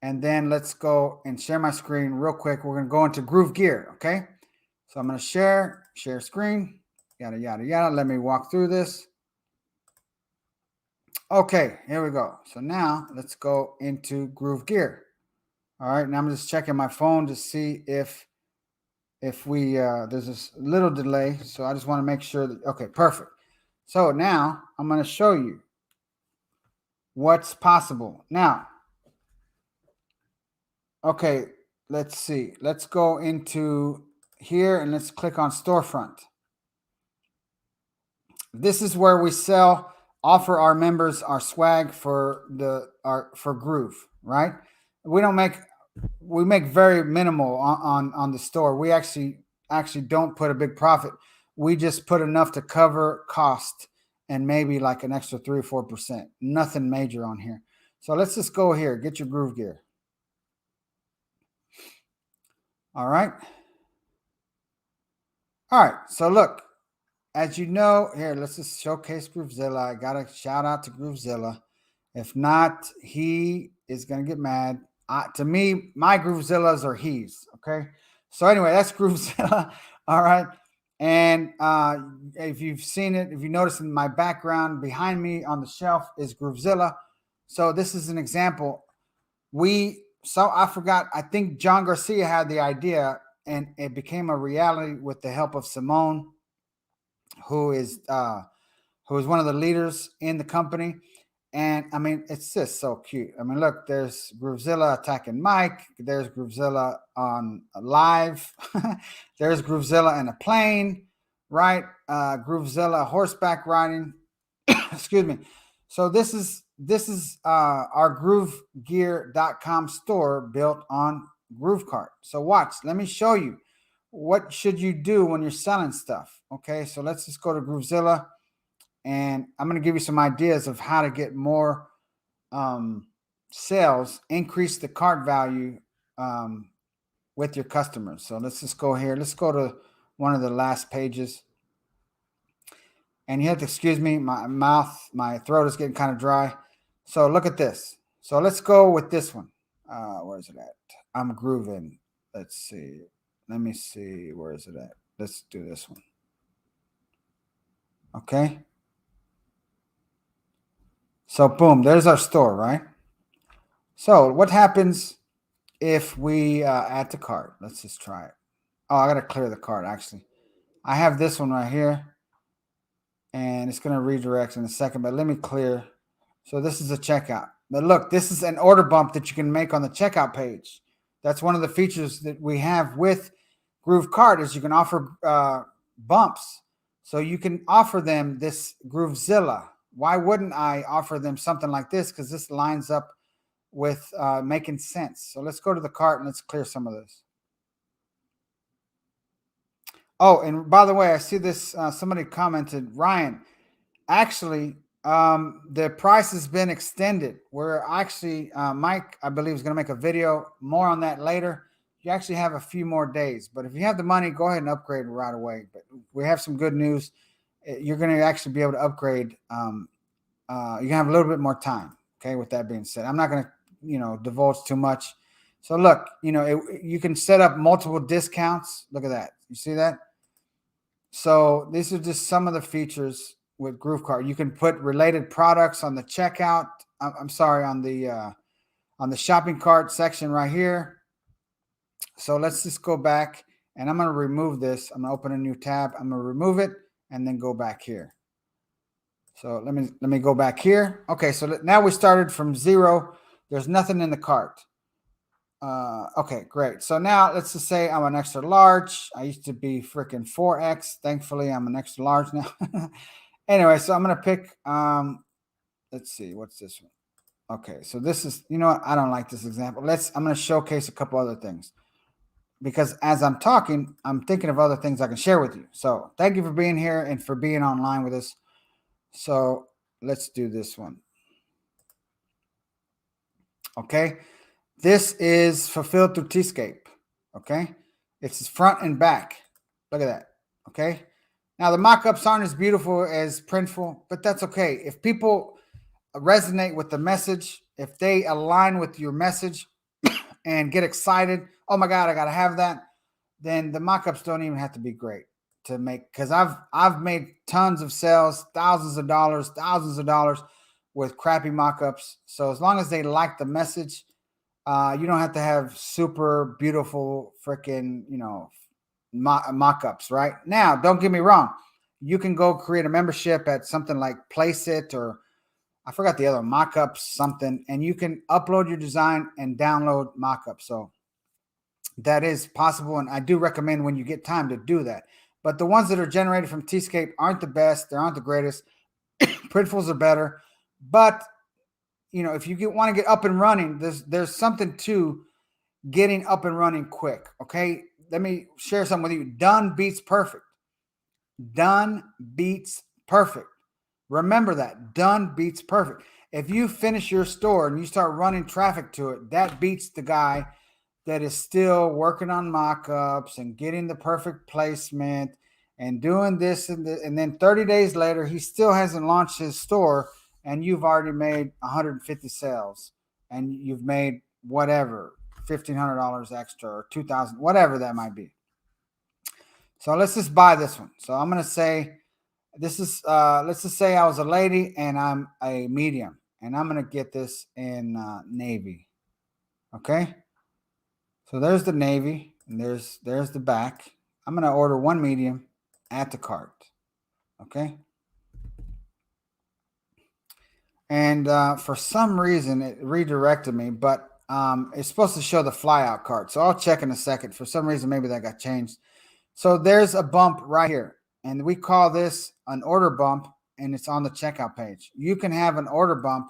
And then let's go and share my screen real quick. We're going to go into Groove Gear, okay? So I'm going to share screen, yada, yada, yada. Let me walk through this. Okay, here we go. So now let's go into Groove Gear. All right, now I'm just checking my phone to see if we, there's this little delay. So I just want to make sure that, okay, perfect. So now I'm going to show you what's possible. Now, okay, let's see. Let's go into here and let's click on storefront. This is where we offer our members our swag for Groove, right? We make very minimal on the store. We actually don't put a big profit. We just put enough to cover cost and maybe like an extra 3 or 4%. Nothing major on here. So let's just go here, get your Groove Gear. All right. All right. So look, as you know, here, let's just showcase GrooveZilla. I got to shout out to GrooveZilla. If not, he is going to get mad. To me, my GrooveZillas are he's. Okay. So anyway, that's GrooveZilla. All right. And if you've seen it, if you notice in my background behind me on the shelf is GrooveZilla. So this is an example. I forgot, I think Jhon Garcia had the idea and it became a reality with the help of Simone, who is one of the leaders in the company. And I mean, it's just so cute. I mean, look, there's GrooveZilla attacking Mike. There's GrooveZilla on live. There's GrooveZilla in a plane, right? GrooveZilla horseback riding. Excuse me. So this is our groovegear.com store built on GrooveKart. So watch, let me show you what should you do when you're selling stuff. Okay, so let's just go to GrooveZilla and I'm going to give you some ideas of how to get more sales, increase the cart value with your customers. So let's just go here. Let's go to one of the last pages. And you have to excuse me, my throat is getting kind of dry. So look at this. So let's go with this one. Where is it at? I'm grooving. Let's see. Let me see. Where is it at? Let's do this one. Okay. So boom, there's our store, right? So what happens if we add to cart? Let's just try it. Oh, I got to clear the cart actually. I have this one right here. And it's going to redirect in a second, but let me clear. So this is a checkout. But look, this is an order bump that you can make on the checkout page. That's one of the features that we have with GrooveKart is you can offer bumps. So you can offer them this GrooveZilla. Why wouldn't I offer them something like this? Because this lines up with making sense. So let's go to the cart and let's clear some of this. Oh, and by the way, I see this. Somebody commented, Ryan, actually, the price has been extended. We're actually, Mike, I believe, is going to make a video more on that later. You actually have a few more days, but if you have the money, go ahead and upgrade right away. But we have some good news. You're going to actually be able to upgrade. You can have a little bit more time. Okay. With that being said, I'm not going to, divulge too much. So look, you can set up multiple discounts. Look at that. You see that? So these are just some of the features with GrooveKart. You can put related products on the checkout. I'm sorry, on the shopping cart section right here. So let's just go back and I'm going to remove this. I'm going to open a new tab. I'm going to remove it and then go back here. So let me go back here. Okay, so now we started from 0. There's nothing in the cart. Okay, great. So now let's just say I'm an extra large. I used to be freaking 4X. Thankfully, I'm an extra large now. Anyway, so I'm going to pick, let's see, what's this one? Okay, so this is, you know what? I don't like this example. I'm going to showcase a couple other things because as I'm talking, I'm thinking of other things I can share with you. So thank you for being here and for being online with us. So let's do this one. Okay. This is fulfilled through Tscape. Okay. It's front and back. Look at that. Okay. Now the mock-ups aren't as beautiful as Printful, but that's okay. If people resonate with the message, if they align with your message and get excited, oh my God, I got to have that, then the mock-ups don't even have to be great to make, because I've made tons of sales, thousands of dollars with crappy mock-ups. So as long as they like the message, you don't have to have super beautiful freaking, mock-ups, right? Now, don't get me wrong. You can go create a membership at something like Placeit or I forgot the other mock-ups, something, and you can upload your design and download mock-ups. So that is possible. And I do recommend when you get time to do that. But the ones that are generated from Tscape aren't the best. They aren't the greatest. Printfuls are better. But, if you want to get up and running, there's something to getting up and running quick. Okay. Let me share something with you. Done beats perfect. Done beats perfect. Remember that. Done beats perfect. If you finish your store and you start running traffic to it, that beats the guy that is still working on mock-ups and getting the perfect placement and doing this and then 30 days later he still hasn't launched his store, and you've already made 150 sales, and you've made whatever $1,500 extra or 2,000, whatever that might be. So let's just buy this one. So I'm gonna say this is let's just say I was a lady and I'm a medium, and I'm gonna get this in navy. Okay, so there's the navy, and there's the back. I'm gonna order one medium, add to cart. Okay, and for some reason it redirected me, but it's supposed to show the flyout cart. So I'll check in a second. For some reason, maybe that got changed. So there's a bump right here, and we call this an order bump, and it's on the checkout page. You can have an order bump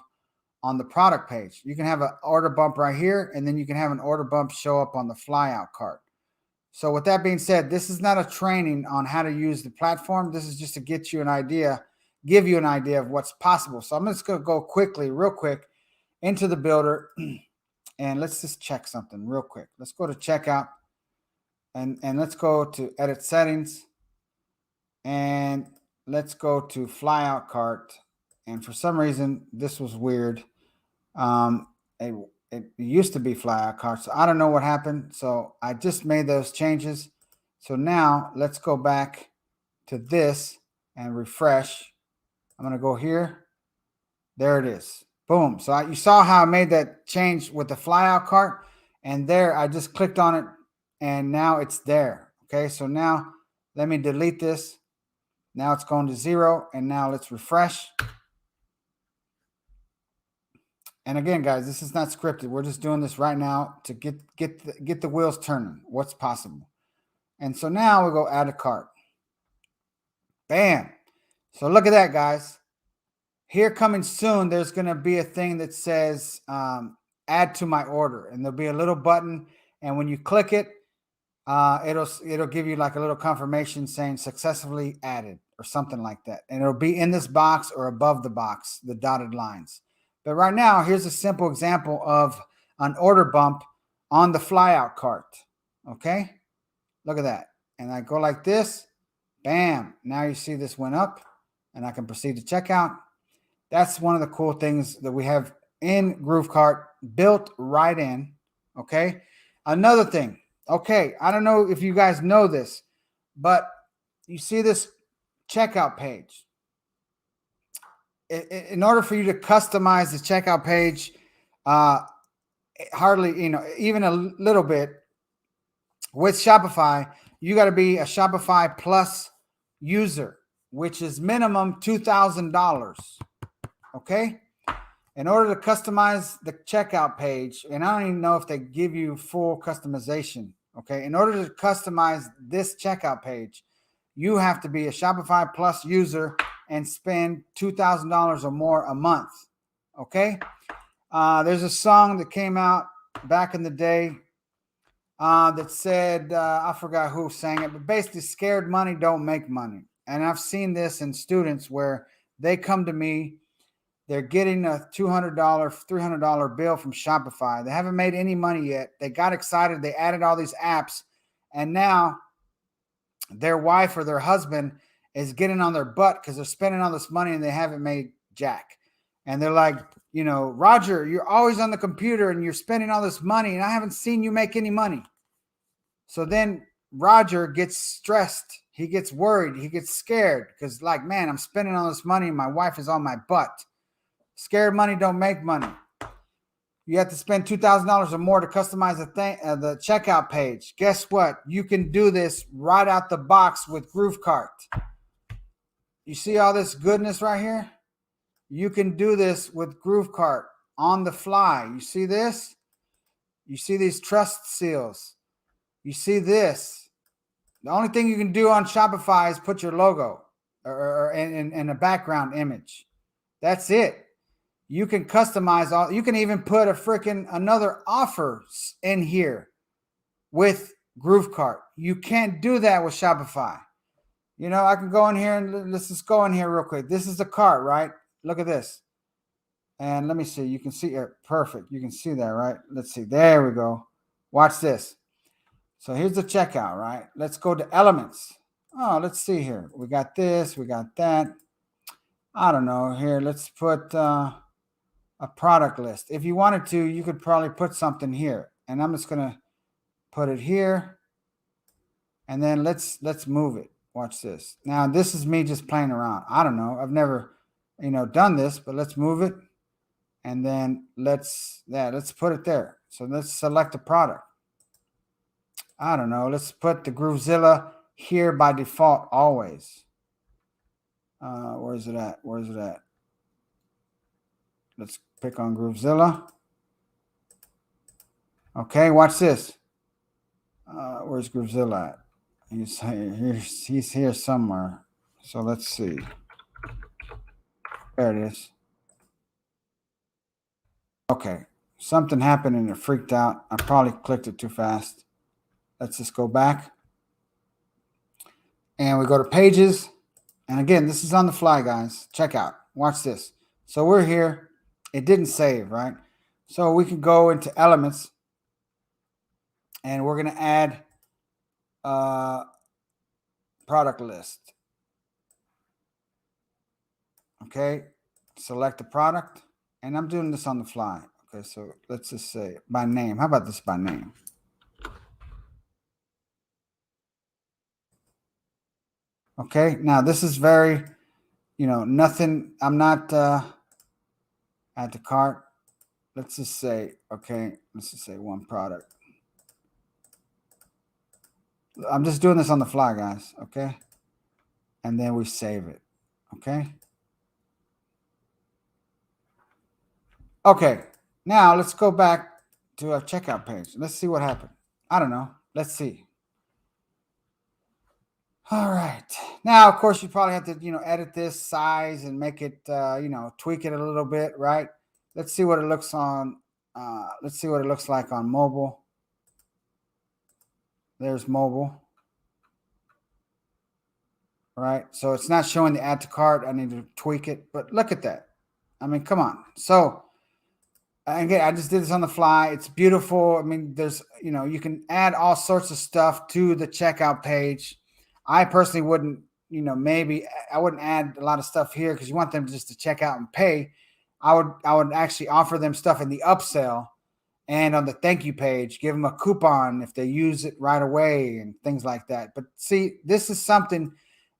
on the product page. You can have an order bump right here, and then you can have an order bump show up on the flyout cart. So with that being said, this is not a training on how to use the platform. This is just to get you an idea, give you an idea of what's possible. So I'm just going to go quickly, real quick, into the builder, and let's just check something real quick. Let's go to checkout, and let's go to edit settings, and let's go to flyout cart. And for some reason, this was weird. It used to be flyout cart, so I don't know what happened. So I just made those changes. So now let's go back to this and refresh. I'm gonna go here. There it is. Boom. So you saw how I made that change with the flyout cart, and there I just clicked on it, and now it's there. Okay, so now let me delete this. Now it's going to 0, and now let's refresh. And again, guys, this is not scripted. We're just doing this right now to get the wheels turning. What's possible? And so now we go add a cart. Bam. So look at that, guys. Here coming soon, there's going to be a thing that says add to my order, and there'll be a little button. And when you click it, it'll give you like a little confirmation saying successfully added or something like that. And it'll be in this box or above the box, the dotted lines. But right now, here's a simple example of an order bump on the flyout cart. Okay, look at that. And I go like this. Bam. Now you see this went up, and I can proceed to checkout. That's one of the cool things that we have in GrooveKart, built right in. Okay. Another thing. Okay, I don't know if you guys know this, but you see this checkout page. In order for you to customize the checkout page, hardly, even a little bit with Shopify, you got to be a Shopify Plus user, which is minimum $2,000. Okay. In order to customize the checkout page, and I don't even know if they give you full customization. Okay. In order to customize this checkout page, you have to be a Shopify Plus user and spend $2,000 or more a month. Okay. There's a song that came out back in the day that said, I forgot who sang it, but basically, scared money don't make money. And I've seen this in students where they come to me, they're getting a $200, $300 bill from Shopify. They haven't made any money yet. They got excited. They added all these apps, and now their wife or their husband is getting on their butt because they're spending all this money and they haven't made jack. And they're like, Roger, you're always on the computer and you're spending all this money, and I haven't seen you make any money. So then Roger gets stressed. He gets worried. He gets scared because, like, man, I'm spending all this money and my wife is on my butt. Scared money don't make money. You have to spend $2,000 or more to customize the checkout page. Guess what? You can do this right out the box with GrooveKart. You see all this goodness right here? You can do this with GrooveKart on the fly. You see this? You see these trust seals? You see this? The only thing you can do on Shopify is put your logo or in a background image. That's it. You can customize all. You can even put another offer in here with GrooveKart. You can't do that with Shopify. I can go in here and let's just go in here real quick. This is the cart, right? Look at this. And let me see. You can see it. Perfect. You can see that, right? Let's see. There we go. Watch this. So here's the checkout, right? Let's go to elements. Oh, let's see here. We got this, we got that. I don't know. Here, let's put a product list. If you wanted to, you could probably put something here. And I'm just gonna put it here. And then let's move it. Watch this. Now this is me just playing around. I don't know. I've never, done this, but let's move it. And then let's put it there. So let's select a product. I don't know. Let's put the Groovezilla here by default always. Where is it at? Where is it at? Let's pick on Groovezilla. Okay, watch this. Where's Groovezilla at? He's here somewhere. So let's see. There it is. Okay, something happened and it freaked out. I probably clicked it too fast. Let's just go back. And we go to pages. And again, this is on the fly, guys. Check out. Watch this. So we're here. It didn't save, right? So we can go into elements. And we're going to add product list. Okay. Select the product. And I'm doing this on the fly. Okay. So let's just say by name. How about this by name? Okay. Now this is very, nothing. I'm not add to cart. Let's just say, okay. Let's just say one product. I'm just doing this on the fly, guys. Okay. And then we save it. Okay. Okay. Now let's go back to our checkout page. Let's see what happened. I don't know. Let's see. All right. Now, of course, you probably have to, edit this size and make it, tweak it a little bit, right? Let's see what it looks on. Let's see what it looks like on mobile. There's mobile. Right. So it's not showing the add to cart. I need to tweak it, but look at that. I mean, come on. So again, I just did this on the fly. It's beautiful. I mean, there's, you can add all sorts of stuff to the checkout page. I personally wouldn't, maybe I wouldn't add a lot of stuff here because you want them just to check out and pay. I would actually offer them stuff in the upsell and on the thank you page, give them a coupon if they use it right away and things like that. But see, this is something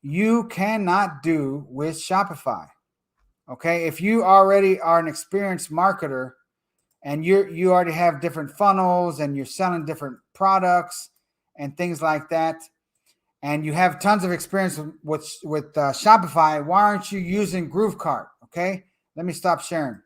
you cannot do with Shopify. Okay. If you already are an experienced marketer and you already have different funnels and you're selling different products and things like that, and you have tons of experience with Shopify, why aren't you using GrooveKart? Okay. Let me stop sharing.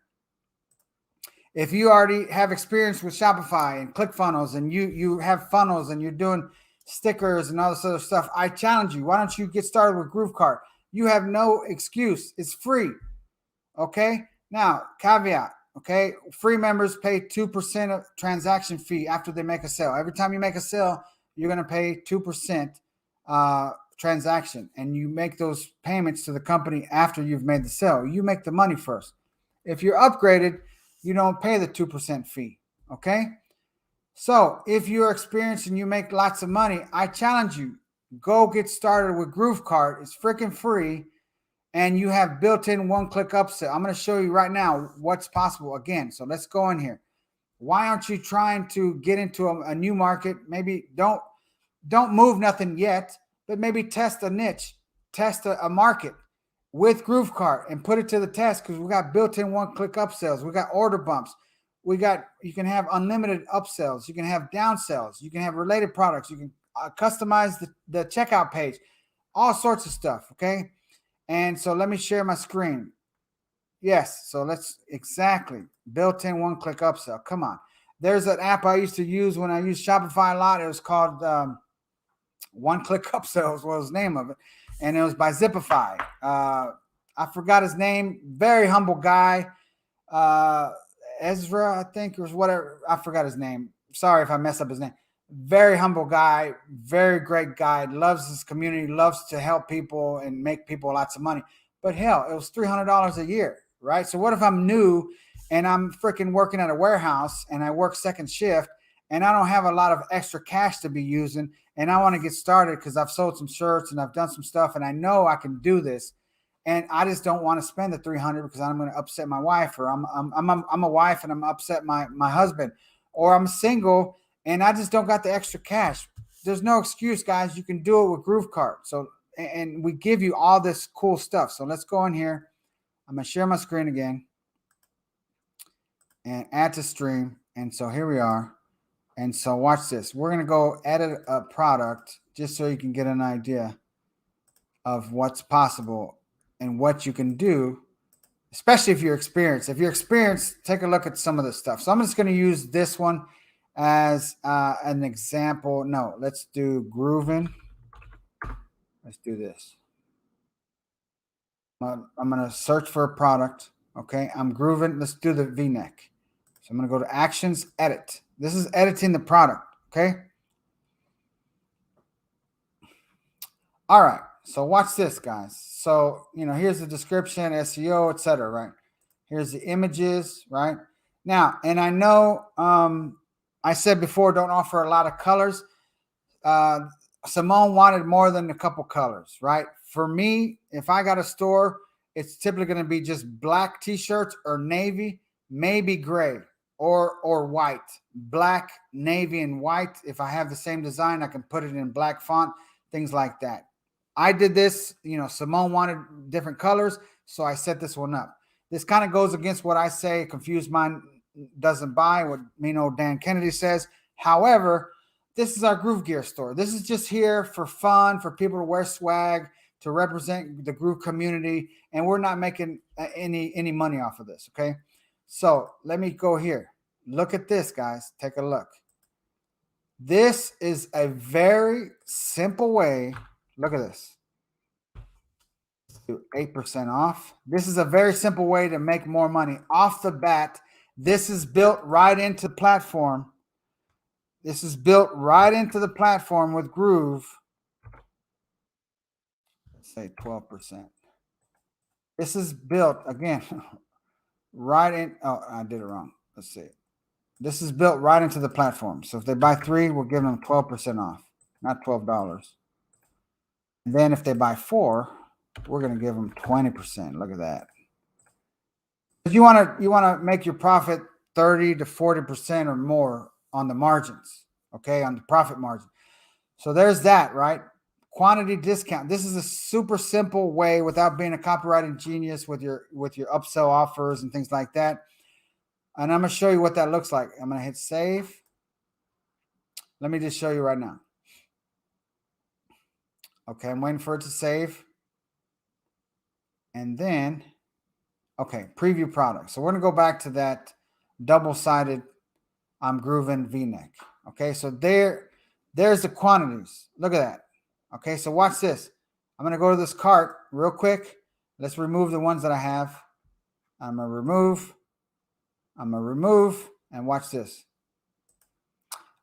If you already have experience with Shopify and ClickFunnels and you have funnels and you're doing stickers and all this other stuff, I challenge you. Why don't you get started with GrooveKart? You have no excuse. It's free. Okay. Now, caveat. Okay. Free members pay 2% of transaction fee after they make a sale. Every time you make a sale, you're going to pay 2% transaction, and you make those payments to the company after you've made the sale. You make the money first. If you're upgraded, you don't pay the 2% fee. Okay. So if you're experienced and you make lots of money, I challenge you, go get started with GrooveKart. It's freaking free. And you have built-in one-click upsell. I'm going to show you right now what's possible again. So let's go in here. Why aren't you trying to get into a new market? Maybe don't move nothing yet, but maybe test a niche, test a market with GrooveKart and put it to the test, because we got built-in one-click upsells. We got order bumps. You can have unlimited upsells. You can have downsells. You can have related products. You can customize the checkout page, all sorts of stuff. Okay. And so let me share my screen. Yes. So exactly built-in one-click upsell. Come on. There's an app I used to use when I used Shopify a lot. It was called One-Click Upsells was the name of it. And it was by Zipify. I forgot his name. Very humble guy. Ezra, I think, or whatever. I forgot his name. Sorry if I messed up his name. Very humble guy, very great guy, loves his community, loves to help people and make people lots of money. But hell, it was $300 a year, right? So what if I'm new and I'm freaking working at a warehouse and I work second shift and I don't have a lot of extra cash to be using, and I want to get started because I've sold some shirts and I've done some stuff, and I know I can do this, and I just don't want to spend the 300 because I'm going to upset my wife, or I'm a wife and I'm upset my husband, or I'm single and I just don't got the extra cash. There's no excuse, guys. You can do it with GrooveKart. So, and we give you all this cool stuff. So let's go in here. I'm going to share my screen again and add to stream. And so here we are. And so watch this. We're going to go edit a product just so you can get an idea of what's possible and what you can do, especially if you're experienced. If you're experienced, take a look at some of this stuff. So I'm just going to use this one as an example. No, let's do grooving. Let's do this. I'm going to search for a product. Okay, I'm grooving. Let's do the V-neck. So I'm going to go to actions, edit. This is editing the product. Okay. All right. So watch this, guys. So, here's the description, SEO, etc. Right? Here's the images, right? Now, and I know I said before, don't offer a lot of colors. Simone wanted more than a couple colors, right? For me, if I got a store, it's typically going to be just black t-shirts or navy, maybe gray or white. Black, navy, and white. If I have the same design, I can put it in black font, things like that. I did this, Simone wanted different colors, so I set this one up. This kind of goes against what I say, confused mind doesn't buy, what Dan Kennedy says. However, this is our Groove Gear store. This is just here for fun, for people to wear swag, to represent the Groove community, and we're not making any money off of this, okay? So let me go here. Look at this, guys. Take a look. This is a very simple way. Look at this. Do 8% off. This is a very simple way to make more money off the bat. This is built right into the platform. This is built right into the platform with Groove. Let's say 12%. This is built, again, right in. Oh, I did it wrong. Let's see. This is built right into the platform. So if they buy 3, we're giving them 12% off, not $12. And then if they buy 4, we're going to give them 20%. Look at that. If you want to make your profit 30 to 40% or more on the margins, okay, on the profit margin. So there's that, right? Quantity discount. This is a super simple way without being a copywriting genius with your upsell offers and things like that. And I'm going to show you what that looks like. I'm going to hit save. Let me just show you right now. Okay, I'm waiting for it to save. And then, okay, preview product. So we're going to go back to that double-sided I'm grooving V-neck. Okay, so there's the quantities. Look at that. Okay, so watch this. I'm going to go to this cart real quick. Let's remove the ones that I have. I'm going to remove, and watch this.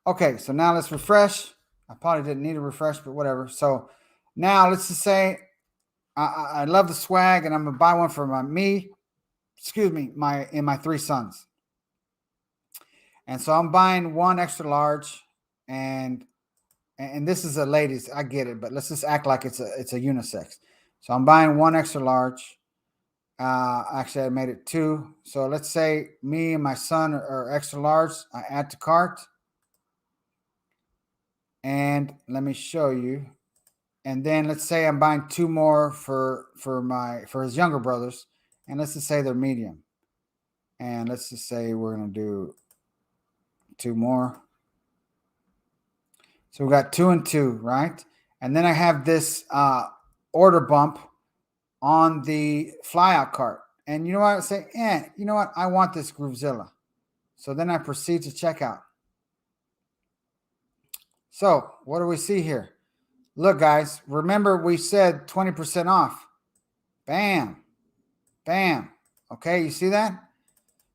Okay, so now let's refresh. I probably didn't need a refresh, but whatever. So now let's just say I love the swag, and I'm going to buy one for my 3 sons. And so I'm buying one extra large, and this is a ladies. I get it, but let's just act like it's a unisex. So I'm buying one extra large. Actually, I made it 2. So let's say me and my son are extra large. I add to cart, and let me show you. And then let's say I'm buying 2 more for his younger brothers, and let's just say they're medium. And let's just say we're gonna do 2 more. So we got 2 and 2, right? And then I have this order bump on the flyout cart. And you know what? I say, you know what? I want this Groovezilla. So then I proceed to checkout. So what do we see here? Look, guys, remember we said 20% off. Bam. Bam. Okay, you see that?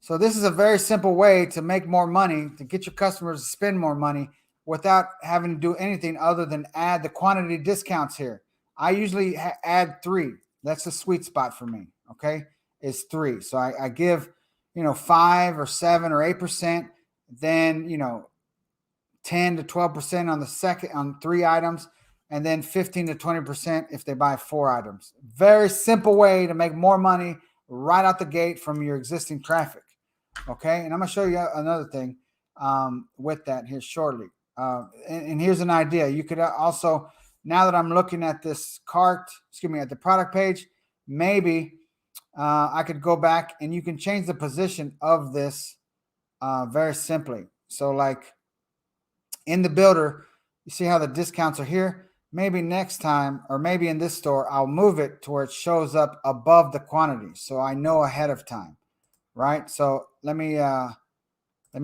So this is a very simple way to make more money, to get your customers to spend more money without having to do anything other than add the quantity discounts here. I usually add 3. That's the sweet spot for me, okay? It's 3. So I give, 5 or 7 or 8%. Then, 10 to 12% on the second on 3 items, and then 15 to 20% if they buy 4 items. Very simple way to make more money right out the gate from your existing traffic. Okay, and I'm gonna show you another thing with that here shortly. And here's an idea. You could also, now that I'm looking at this cart, at the product page, maybe I could go back and you can change the position of this very simply. So like in the builder, you see how the discounts are here? Maybe next time, or maybe in this store, I'll move it to where it shows up above the quantity. So I know ahead of time, right? So let me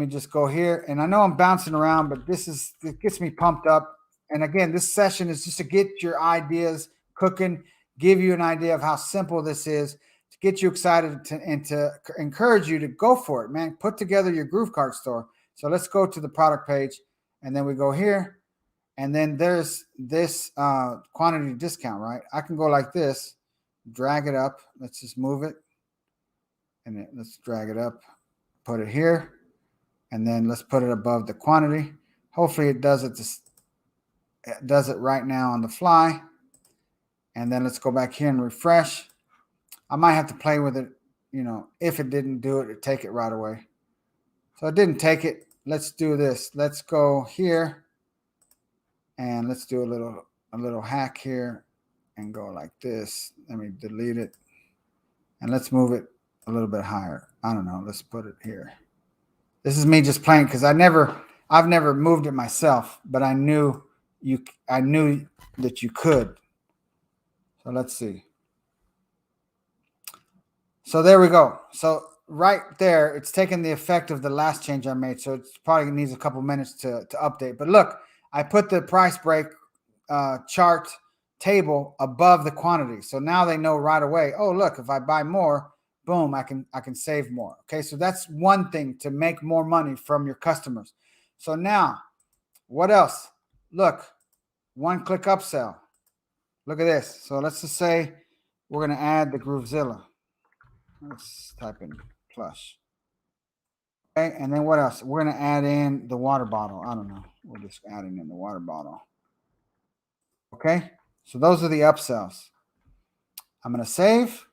just go here. And I know I'm bouncing around, but it gets me pumped up. And again, this session is just to get your ideas cooking, give you an idea of how simple this is, to get you excited and to encourage you to go for it, man. Put together your GrooveKart store. So let's go to the product page, and then we go here, and then there's this quantity discount, right? I can go like this, drag it up. Let's just move it, and then let's drag it up, put it here, and then let's put it above the quantity. Hopefully it does it right now on the fly. And then let's go back here and refresh. I might have to play with it, if it didn't do it, take it right away. So it didn't take it. Let's do this. Let's go here and let's do a little hack here and go like this. Let me delete it. And let's move it a little bit higher. I don't know. Let's put it here. This is me just playing because I've never moved it myself, but I knew that you could. So let's see. So there we go. So right there, it's taking the effect of the last change I made. So it probably needs a couple minutes to update. But look, I put the price break chart table above the quantity. So now they know right away, oh, look, if I buy more, boom, I can save more. Okay, so that's one thing to make more money from your customers. So now, what else? Look, one-click upsell. Look at this. So let's just say we're going to add the Groovezilla. Let's type in plush. Okay, and then what else? We're going to add in the water bottle. I don't know. We're just adding in the water bottle. Okay, so those are the upsells. I'm going to save.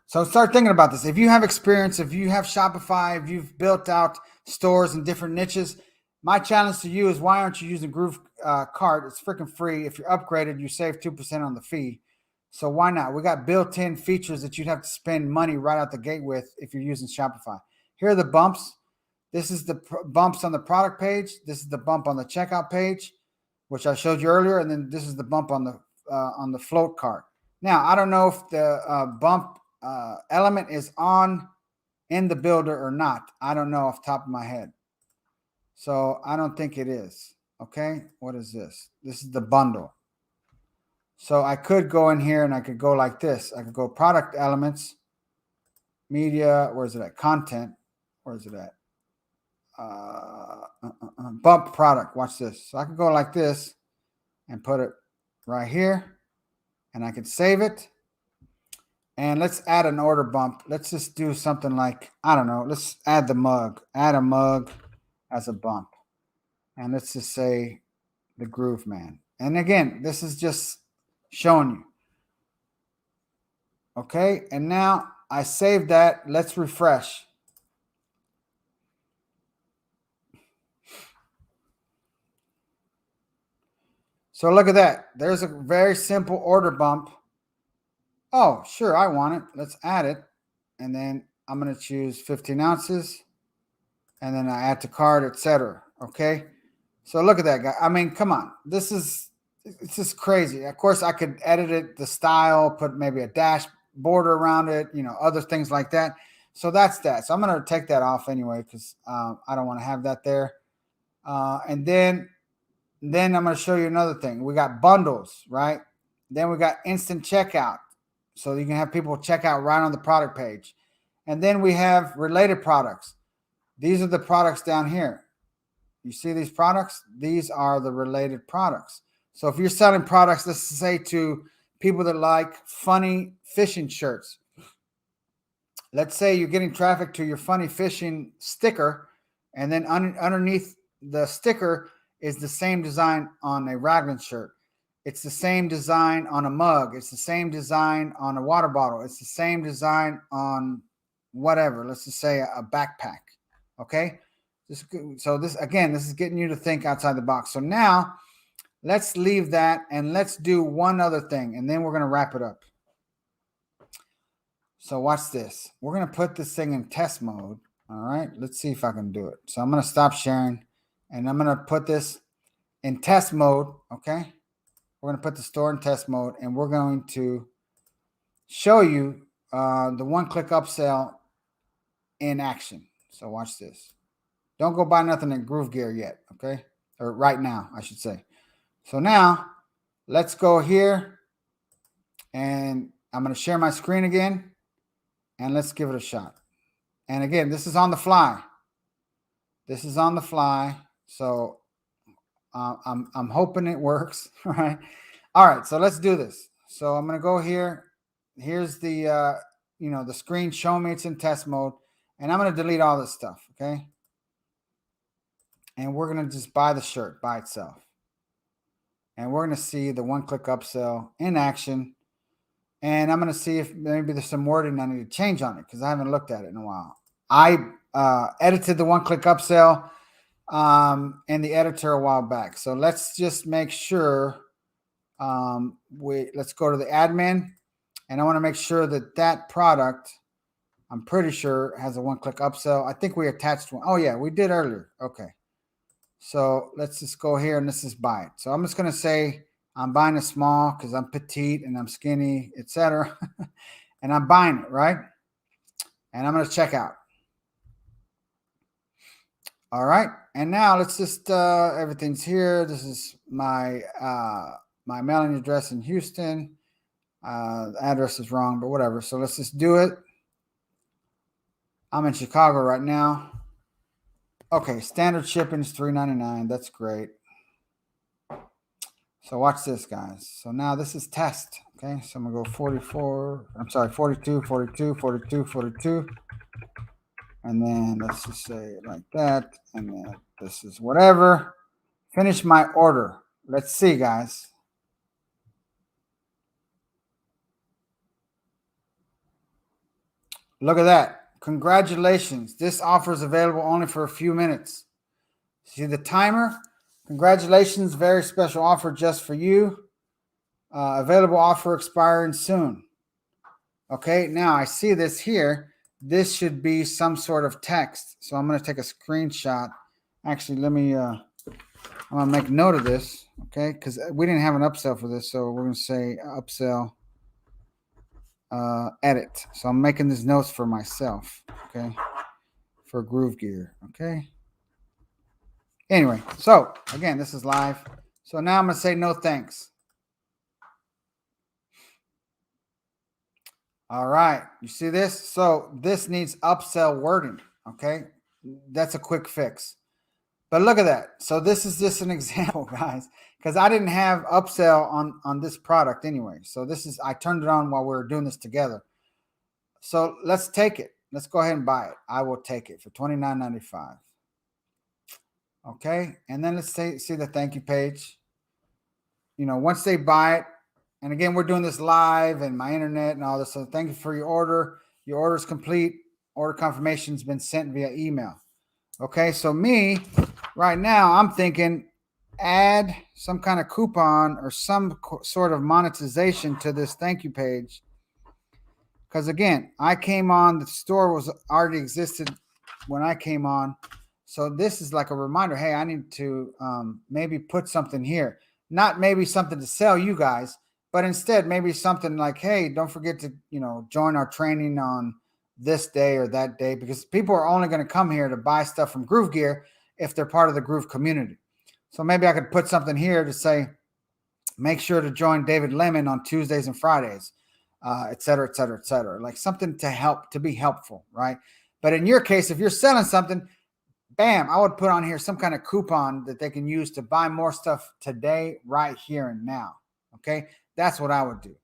So start thinking about this. If you have experience, if you have Shopify, if you've built out stores in different niches, my challenge to you is, why aren't you using GrooveKart? It's freaking free. If you're upgraded, you save 2% on the fee. So why not? We got built-in features that you'd have to spend money right out the gate with if you're using Shopify. Here are the bumps. This is the bumps on the product page. This is the bump on the checkout page, which I showed you earlier. And then this is the bump on the float cart. Now, I don't know if the bump element is on in the builder or not. I don't know off the top of my head. So I don't think it is. Okay, what is this? This is the bundle. So I could go in here and I could go like this. I could go product elements, media. Where's it at? Content. Where's it at? Bump product. Watch this. So I could go like this and put it right here, and I could save it. And let's add an order bump. Let's just do something like, I don't know. Let's add the mug. Add a mug as a bump. And let's just say the Groove Man. And again, this is just showing you. Okay, and now I saved that. Let's refresh. So look at that. There's a very simple order bump. Oh, sure, I want it. Let's add it. And then I'm going to choose 15 ounces. And then I add to cart, etc. Okay, so look at that guy. I mean, come on. It's just crazy. Of course, I could edit it, the style, put maybe a dash border around it, other things like that. So that's that. So I'm going to take that off anyway because I don't want to have that there. And then I'm going to show you another thing. We got bundles, right? Then we got instant checkout. So you can have people check out right on the product page. And then we have related products. These are the products down here. You see these products? These are the related products. So if you're selling products, let's say to people that like funny fishing shirts. Let's say you're getting traffic to your funny fishing sticker, And then underneath the sticker is the same design on a Raglan shirt. It's the same design on a mug. It's the same design on a water bottle. It's the same design on whatever. Let's just say a backpack. Okay. So this, again, this is getting you to think outside the box. So now let's leave that and let's do one other thing, and then we're going to wrap it up. So watch this. We're going to put this thing in test mode. All right. Let's see if I can do it. So I'm going to stop sharing, and I'm going to put this in test mode. Okay. We're going to put the store in test mode, and we're going to show you the one-click upsell in action. So watch this. Don't go buy nothing in GrooveGear yet, okay? Or right now, I should say. So now, let's go here, and I'm going to share my screen again, and let's give it a shot. And again, this is on the fly. This is on the fly, so I'm hoping it works, right? All right, so let's do this. So I'm going to go here. Here's the, the screen showing me it's in test mode, and I'm going to delete all this stuff, okay? And we're going to just buy the shirt by itself. And we're going to see the one-click upsell in action. And I'm going to see if maybe there's some wording I need to change on it because I haven't looked at it in a while. I edited the one-click upsell in the editor a while back. So let's just make sure let's go to the admin, and I want to make sure that that product, I'm pretty sure, has a one-click upsell. I think we attached one. Oh yeah, we did earlier. Okay. So let's just go here and let's just buy it. So I'm just going to say I'm buying a small because I'm petite and I'm skinny, etc. And I'm buying it, right? And I'm going to check out. All right. And now let's just, everything's here. This is my mailing address in Houston. The address is wrong, but whatever. So let's just do it. I'm in Chicago right now. Okay, standard shipping is $3.99. That's great. So watch this, guys. So now this is test. Okay, so I'm gonna go 42, 42, 42, 42. And then let's just say it like that. And then this is whatever. Finish my order. Let's see, guys. Look at that. Congratulations. This offer is available only for a few minutes. See the timer? Congratulations. Very special offer just for you. Available offer expiring soon. Okay, now I see this here. This should be some sort of text. So I'm going to take a screenshot. Actually, let me, I'm going to make note of this. Okay, because we didn't have an upsell for this. So we're going to say upsell. Edit. So I'm making these notes for myself, okay, for GrooveGear, okay. Anyway, so again, this is live. So now I'm gonna say no thanks. All right, you see this? So this needs upsell wording, okay. That's a quick fix. But look at that. So this is just an example, guys, because I didn't have upsell on this product anyway. So this is, I turned it on while we were doing this together. So let's take it. Let's go ahead and buy it. I will take it for $29.95. Okay. And then let's see the thank you page. You know, once they buy it, and again, we're doing this live and my internet and all this. So thank you for your order. Your order is complete. Order confirmation has been sent via email. Okay, so me, right now, I'm thinking add some kind of coupon or some sort of monetization to this thank you page. Because again, I came on, the store was already existed when I came on. So this is like a reminder, hey, I need to maybe put something here. Not maybe something to sell you guys, but instead maybe something like, hey, don't forget to, join our training on this day or that day, because people are only going to come here to buy stuff from GrooveGear if they're part of the Groove community. So maybe I could put something here to say, make sure to join David Lemon on Tuesdays and Fridays, et cetera, et cetera, et cetera. Like something to be helpful, right? But in your case, if you're selling something, bam, I would put on here some kind of coupon that they can use to buy more stuff today, right here and now. Okay, that's what I would do.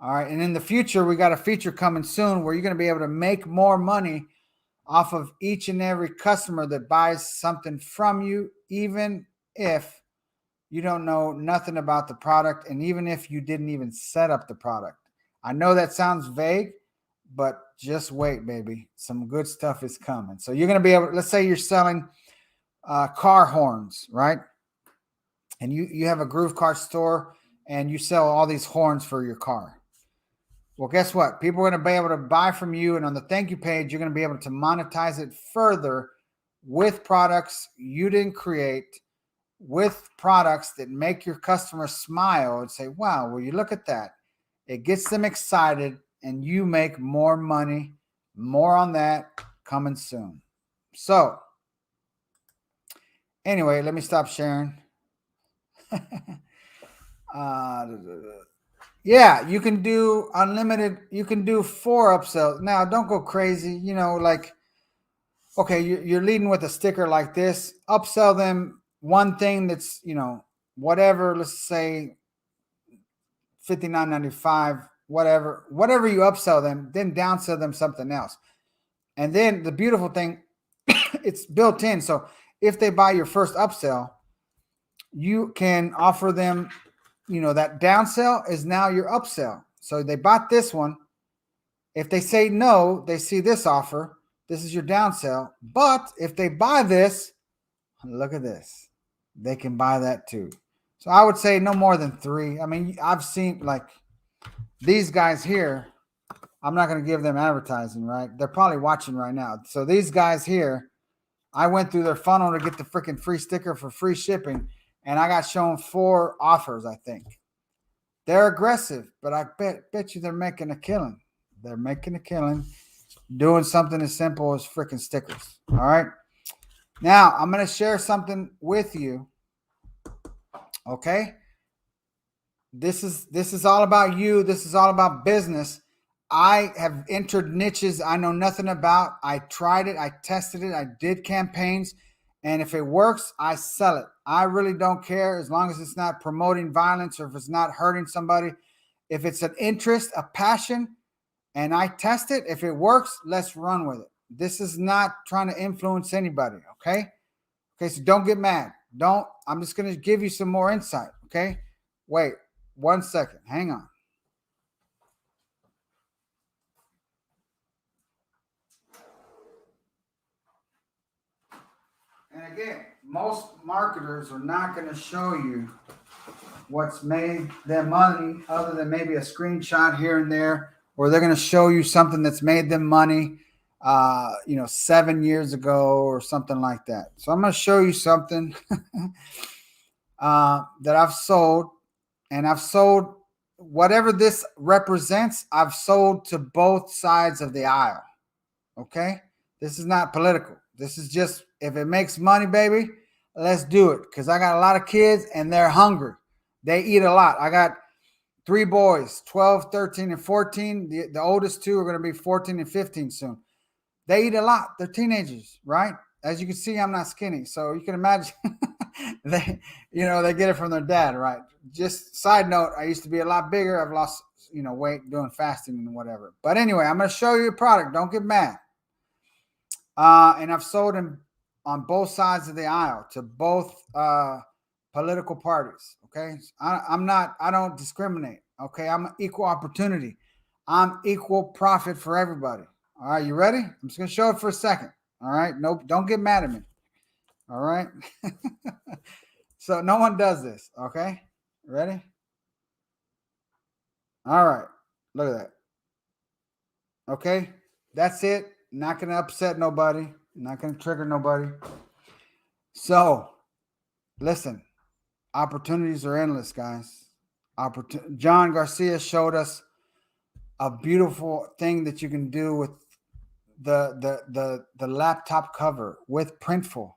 All right, and in the future, we got a feature coming soon where you're going to be able to make more money off of each and every customer that buys something from you, even if you don't know nothing about the product, and even if you didn't even set up the product. I know that sounds vague, but just wait, baby. Some good stuff is coming. So you're going to be able, let's say you're selling car horns, right? And you have a GrooveKart store and you sell all these horns for your car. Well, guess what? People are going to be able to buy from you, and on the thank you page, you're going to be able to monetize it further with products you didn't create, with products that make your customers smile and say, wow, will you look at that? It gets them excited and you make more money. More on that coming soon. So anyway, let me stop sharing. Yeah, you can do unlimited. You can do 4 upsells. Now, don't go crazy. Like, okay, you're leading with a sticker like this. Upsell them one thing that's, whatever, let's say $59.95, whatever you upsell them, then downsell them something else. And then the beautiful thing, it's built in. So if they buy your first upsell, you can offer them, that downsell is now your upsell. So they bought this one. If they say no, they see this offer. This is your downsell. But if they buy this, look at this. They can buy that too. So I would say no more than 3. I mean, I've seen like these guys here. I'm not going to give them advertising, right? They're probably watching right now. So these guys here, I went through their funnel to get the freaking free sticker for free shipping, and I got shown 4 offers, I think. They're aggressive, but I bet you they're making a killing. They're making a killing doing something as simple as freaking stickers. All right. Now, I'm going to share something with you. Okay? This is all about you. This is all about business. I have entered niches I know nothing about. I tried it. I tested it. I did campaigns. And if it works, I sell it. I really don't care as long as it's not promoting violence or if it's not hurting somebody. If it's an interest, a passion, and I test it, if it works, let's run with it. This is not trying to influence anybody, okay? Okay, so don't get mad. I'm just going to give you some more insight, okay? Wait 1 second. Hang on. And again, most marketers are not going to show you what's made them money other than maybe a screenshot here and there, or they're going to show you something that's made them money 7 years ago or something like that. So I'm going to show you something that I've sold, and I've sold whatever this represents. I've sold to both sides of the aisle. Okay. This is not political. This is just, if it makes money, baby, let's do it. Because I got a lot of kids and they're hungry. They eat a lot. I got 3 boys, 12, 13, and 14. The oldest 2 are going to be 14 and 15 soon. They eat a lot. They're teenagers, right? As you can see, I'm not skinny. So you can imagine they get it from their dad, right? Just side note, I used to be a lot bigger. I've lost, weight doing fasting and whatever. But anyway, I'm going to show you a product. Don't get mad. And I've sold them on both sides of the aisle to both political parties. Okay. I don't discriminate. Okay. I'm equal opportunity. I'm equal profit for everybody. All right. You ready? I'm just going to show it for a second. All right. Nope. Don't get mad at me. All right. So no one does this. Okay. Ready? All right. Look at that. Okay. That's it. Not going to upset nobody. Not going to trigger nobody. So, listen, opportunities are endless, guys. Jhon Garcia showed us a beautiful thing that you can do with the laptop cover with Printful.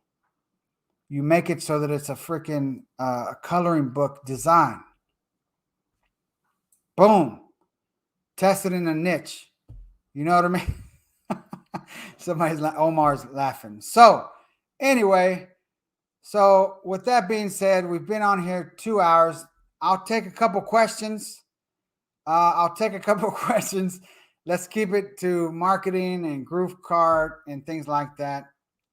You make it so that it's a freaking coloring book design. Boom. Test it in a niche. You know what I mean? Omar's laughing. So anyway, with that being said, we've been on here 2 hours. I'll take a couple questions. let's keep it to marketing and GrooveKart and things like that.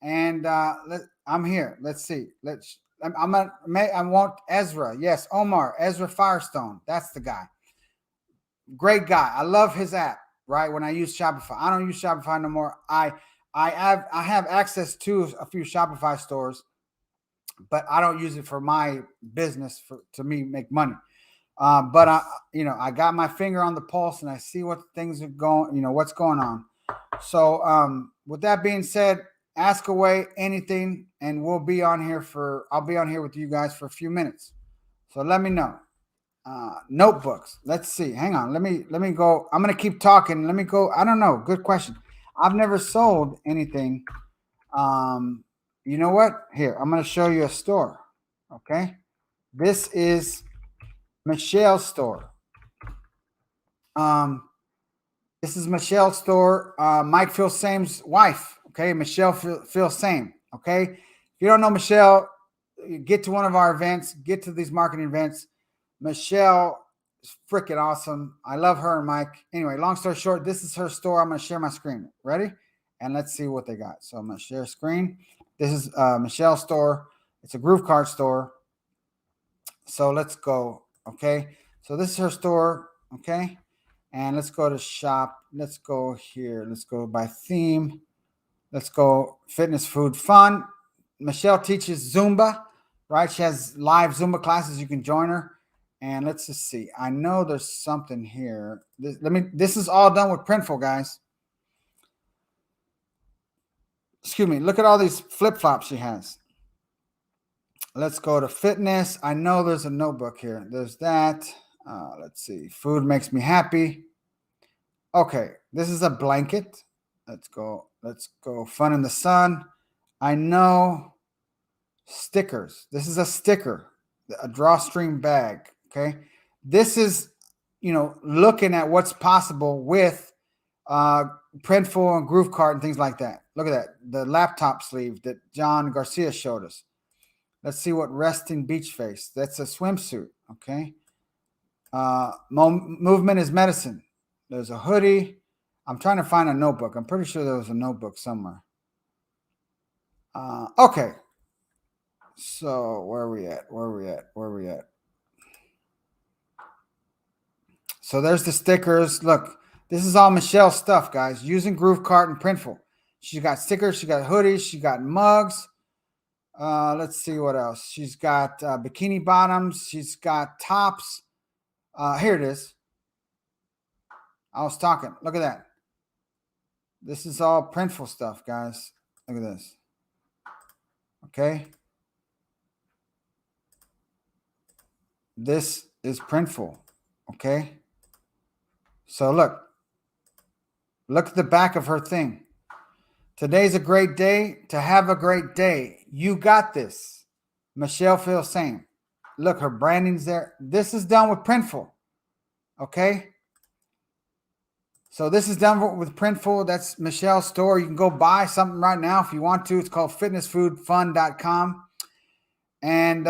And I'm here. Let's see. I want Ezra. Yes, Omar Ezra Firestone. That's the guy. Great guy. I love his app. Right when I use Shopify, I don't use Shopify no more. I have access to a few Shopify stores, but I don't use it for my business to me make money. But I got my finger on the pulse and I see what things are going, what's going on. So, with that being said, ask away anything, and I'll be on here with you guys for a few minutes. So let me know. Notebooks. Let's see. Hang on. Let me go. I'm gonna keep talking. Let me go. I don't know. Good question. I've never sold anything. You know what? Here, I'm gonna show you a store. Okay. This is Michelle's store. Um, this is Michelle's store. Mike Phil Same's wife. Okay, Michelle Phil Same. Okay, if you don't know Michelle, get to one of our events. Get to these marketing events. Michelle is freaking awesome. I love her and Mike. Anyway, long story short, this is her store. I'm going to share my screen. Ready? And let's see what they got. So I'm going to share screen. This is Michelle's store. It's a GrooveKart store. So let's go. Okay. So this is her store. Okay. And let's go to shop. Let's go here. Let's go by theme. Let's go fitness, food, fun. Michelle teaches Zumba, right? She has live Zumba classes. You can join her. And let's just see. I know there's something here. This is all done with Printful, guys. Excuse me. Look at all these flip-flops she has. Let's go to fitness. I know there's a notebook here. There's that. Let's see. Food makes me happy. Okay. This is a blanket. Let's go. Let's go. Fun in the sun. I know. Stickers. This is a sticker. A drawstring bag. Okay. This is, looking at what's possible with Printful and GrooveKart and things like that. Look at that. The laptop sleeve that Jhon Garcia showed us. Let's see what resting beach face. That's a swimsuit. Okay. Movement is medicine. There's a hoodie. I'm trying to find a notebook. I'm pretty sure there was a notebook somewhere. Okay. So where are we at? So there's the stickers. Look, this is all Michelle's stuff, guys. Using GrooveKart and Printful. She's got stickers. She got hoodies. She got mugs. Let's see what else. She's got bikini bottoms. She's got tops. Here it is. I was talking. Look at that. This is all Printful stuff, guys. Look at this. Okay. This is Printful. Okay. So look at the back of her thing. Today's a great day to have a great day. You got this. Michelle feels same. Look, her branding's there. This is done with Printful. Okay. So this is done with Printful. That's Michelle's store. You can go buy something right now if you want to. It's called fitnessfoodfun.com. And,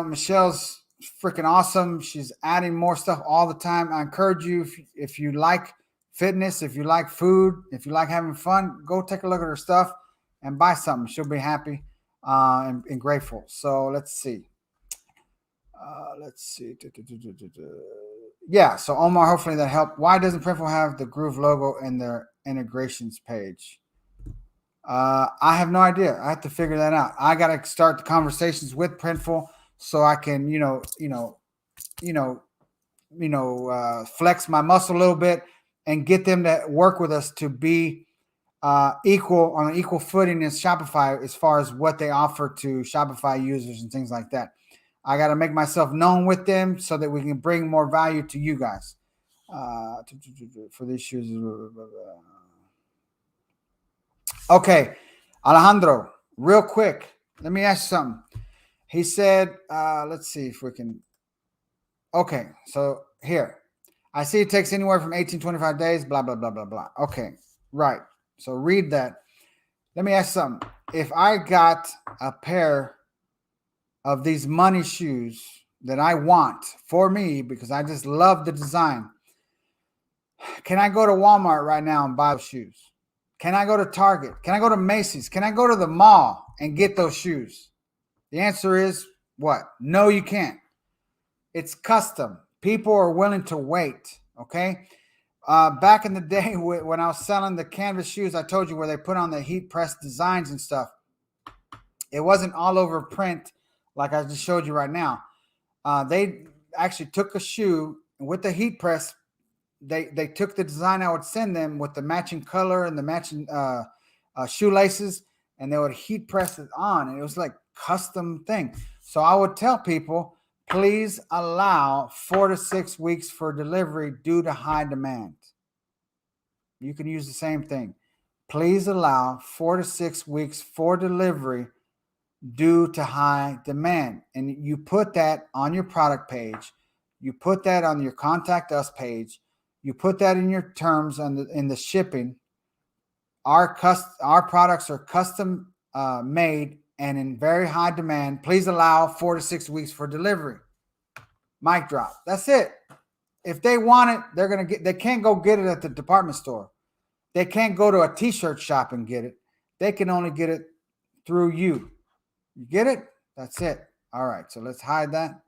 Michelle's freaking awesome. She's adding more stuff all the time. I encourage you, if you like fitness, if you like food, if you like having fun, go take a look at her stuff and buy something. She'll be happy and grateful. So let's see. Yeah, so Omar, hopefully that helped. Why doesn't Printful have the Groove logo in their integrations page? I have no idea. I have to figure that out. I got to start the conversations with Printful so I can, flex my muscle a little bit and get them to work with us to be equal on an equal footing as Shopify as far as what they offer to Shopify users and things like that. I got to make myself known with them so that we can bring more value to you guys. For these shoes. Okay, Alejandro, real quick, let me ask you something. He said, let's see if we can. Okay, so here. I see it takes anywhere from 18 to 25 days, blah, blah, blah, blah, blah. Okay, right. So read that. Let me ask you something. If I got a pair of these money shoes that I want for me because I just love the design, Can I go to Walmart right now and buy those shoes? Can I go to Target? Can I go to Macy's? Can I go to the mall and get those shoes? The answer is what? No, you can't. It's custom. People are willing to wait. Okay. Back in the day when I was selling the canvas shoes, I told you where they put on the heat press designs and stuff. It wasn't all over print like I just showed you right now. They actually took a shoe with the heat press. They took the design I would send them with the matching color and the matching shoelaces, and they would heat press it on, and it was like custom thing. So I would tell people, please allow 4 to 6 weeks for delivery due to high demand. You can use the same thing. Please allow 4 to 6 weeks for delivery due to high demand. And you put that on your product page. You put that on your contact us page. You put that in your terms in the shipping. Our products are custom made and in very high demand. Please allow 4 to 6 weeks for delivery. Mic drop. That's it. If they want it, they're gonna get. They can't go get it at the department store. They can't go to a t-shirt shop and get it. They can only get it through you. You get it? That's it. All right. So let's hide that.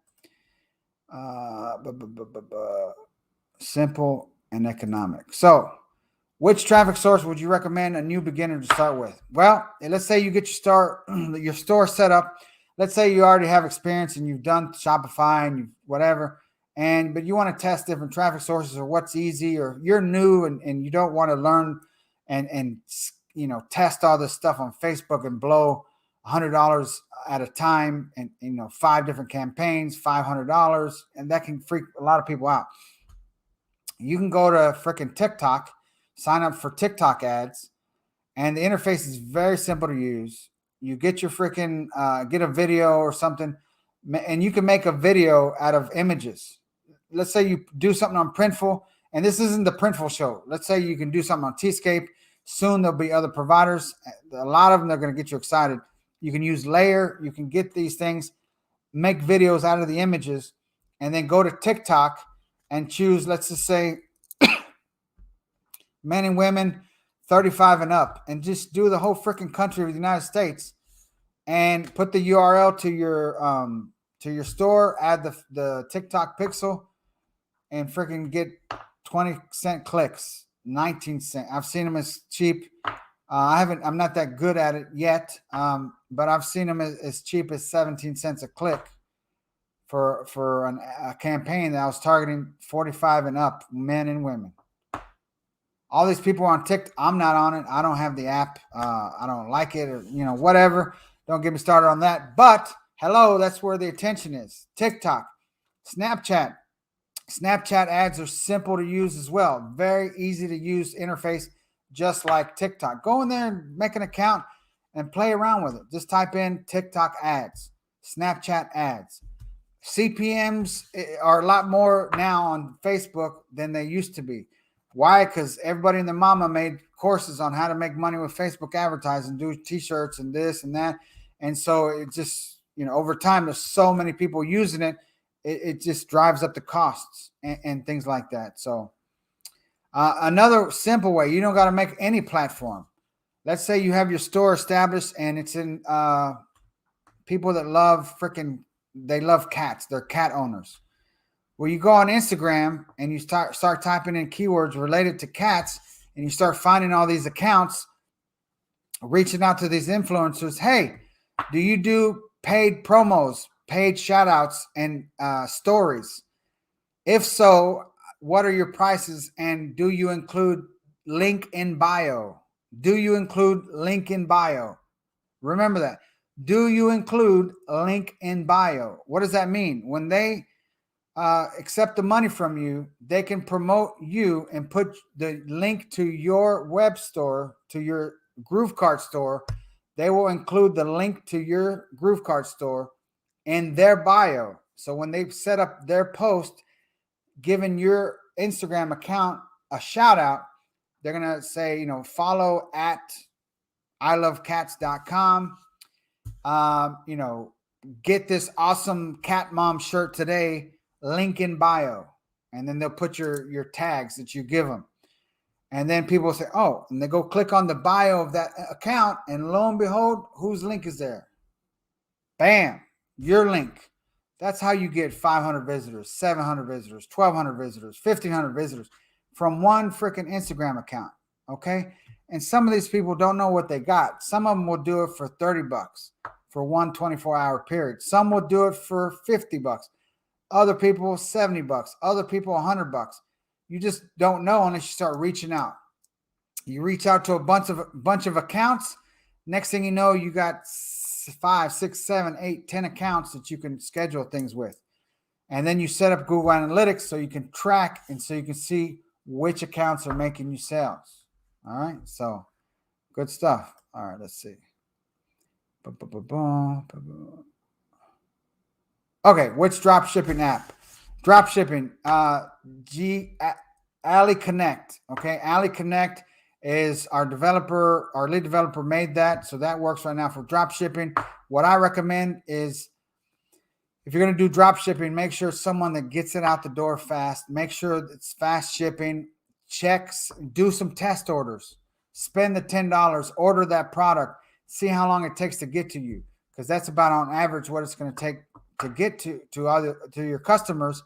Simple and economic. So, which traffic source would you recommend a new beginner to start with? Well, let's say you get your store set up. Let's say you already have experience and you've done Shopify and whatever, but you want to test different traffic sources or what's easy, or you're new and you don't want to learn and test all this stuff on Facebook and blow $100 at a time and 5 different campaigns, $500, and that can freak a lot of people out. You can go to freaking TikTok, sign up for TikTok ads, and the interface is very simple to use. You get your freaking get a video or something, and you can make a video out of images. Let's say you do something on Printful, and this isn't the Printful show. Let's say you can do something on Tscape. Soon there'll be other providers. A lot of them are going to get you excited. You can use Layer. You can get these things, make videos out of the images, and then go to TikTok and choose, let's just say, men and women 35 and up, and just do the whole freaking country of the United States and put the URL to your store, add the TikTok pixel, and freaking get 20-cent clicks, 19 cents. I've seen them as cheap. I'm not that good at it yet, but I've seen them as cheap as 17 cents a click for a campaign that I was targeting 45 and up, men and women. All these people are on TikTok. I'm not on it. I don't have the app. I don't like it, or whatever. Don't get me started on that. But hello, that's where the attention is. TikTok, Snapchat. Snapchat ads are simple to use as well. Very easy to use interface, just like TikTok. Go in there and make an account and play around with it. Just type in TikTok ads, Snapchat ads. CPMs are a lot more now on Facebook than they used to be. Why? Because everybody and their mama made courses on how to make money with Facebook advertising, do t-shirts and this and that. And so it just, over time, there's so many people using it, it just drives up the costs and things like that. So another simple way, you don't got to make any platform. Let's say you have your store established and it's in people that they love cats. They're cat owners. Well, you go on Instagram and you start typing in keywords related to cats, and you start finding all these accounts, reaching out to these influencers. Hey, do you do paid promos, paid shout outs, and stories? If so, what are your prices? And do you include link in bio? Do you include link in bio? Remember that. Do you include a link in bio? What does that mean? When they accept the money from you, they can promote you and put the link to your web store, to your GrooveKart store. They will include the link to your GrooveKart store in their bio. So when they set up their post, giving your Instagram account a shout out, they're going to say, follow at ilovecats.com. Get this awesome cat mom shirt today. Link in bio. and then they'll put your tags that you give them. And then people say, oh, and they go click on the bio of that account, and lo and behold, whose link is there? Bam, your link. That's how you get 500 visitors, 700 visitors, 1,200 visitors, 1,500 visitors from one freaking Instagram account. Okay. And some of these people don't know what they got. Some of them will do it for $30 for one 24-hour period. Some will do it for $50. Other people, $70. Other people, $100. You just don't know unless you start reaching out. You reach out to a bunch of accounts. Next thing you know, you got 5, 6, 7, 8, 10 accounts that you can schedule things with. And then you set up Google Analytics so you can track and so you can see which accounts are making you sales. All right. So good stuff. All right. Let's see. Okay. Which drop shipping app? Drop shipping. Ali Connect. Okay. Ali Connect is our developer, our lead developer made that. So that works right now for drop shipping. What I recommend is if you're going to do drop shipping, make sure it's someone that gets it out the door fast. Make sure it's fast shipping. Checks, do some test orders. Spend the $10, order that product, see how long it takes to get to you. Because that's about on average what it's going to take to get to your customers.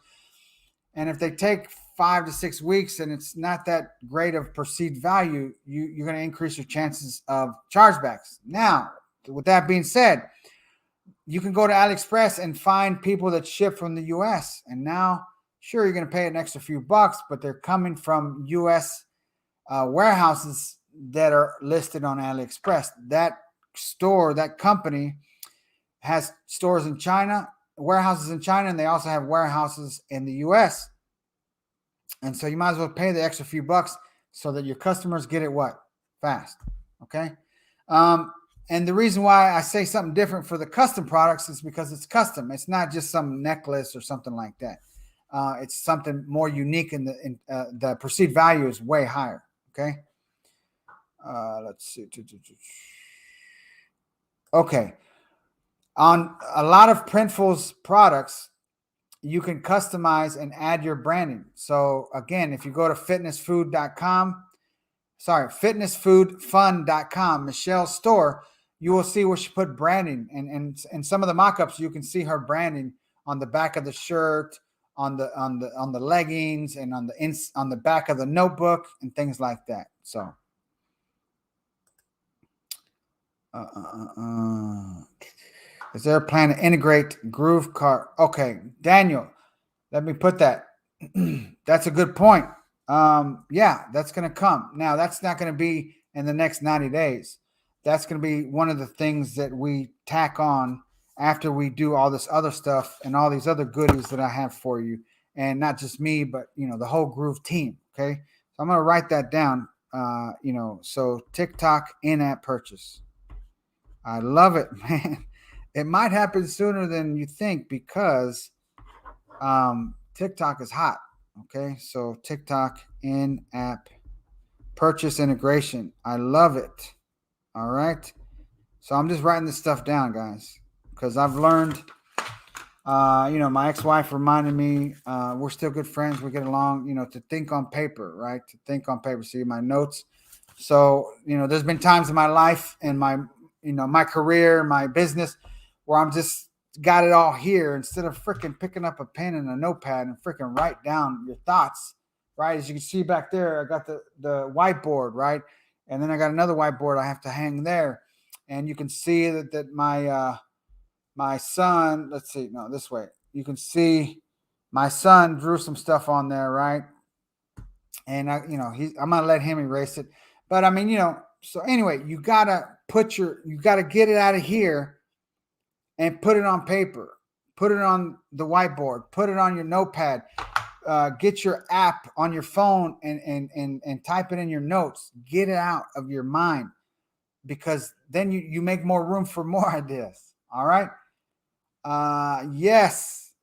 And if they take 5 to 6 weeks and it's not that great of perceived value, you're going to increase your chances of chargebacks. Now, with that being said, you can go to AliExpress and find people that ship from the US. And now, sure, you're going to pay an extra few bucks, but they're coming from US warehouses that are listed on AliExpress. That store, that company has stores in China, warehouses in China, and they also have warehouses in the US. And so you might as well pay the extra few bucks so that your customers get it what? Fast. Okay. And the reason why I say something different for the custom products is because it's custom. It's not just some necklace or something like that. It's something more unique, and the perceived value is way higher. Okay. Let's see. Okay. On a lot of Printful's products, you can customize and add your branding. So again, if you go to fitnessfoodfun.com, Michelle's store, you will see where she put branding, and some of the mock-ups you can see her branding on the back of the shirt, on the leggings, and on the back of the notebook and things like that. So is there a plan to integrate GrooveKart? Okay, Daniel, let me put that. That's a good point. Yeah, that's going to come. Now, that's not going to be in the next 90 days. That's going to be one of the things that we tack on after we do all this other stuff and all these other goodies that I have for you. And not just me, but, the whole Groove team. Okay. So I'm going to write that down. So TikTok in-app purchase. I love it, man. It might happen sooner than you think because TikTok is hot. Okay. So TikTok in-app purchase integration. I love it. All right. So I'm just writing this stuff down, guys, because I've learned, my ex-wife reminded me, we're still good friends. We get along, to think on paper, right? To think on paper. See my notes. So, there's been times in my life and my career, my business where I'm just got it all here instead of freaking picking up a pen and a notepad and freaking write down your thoughts, right? As you can see back there, I got the whiteboard, right? And then I got another whiteboard I have to hang there. And you can see that my son, let's see, no, this way. You can see my son drew some stuff on there, right? And I'm going to let him erase it. But so anyway, you got to get it out of here and put it on paper, put it on the whiteboard, put it on your notepad. Get your app on your phone and type it in your notes. Get it out of your mind, because then you make more room for more ideas. All right. Yes,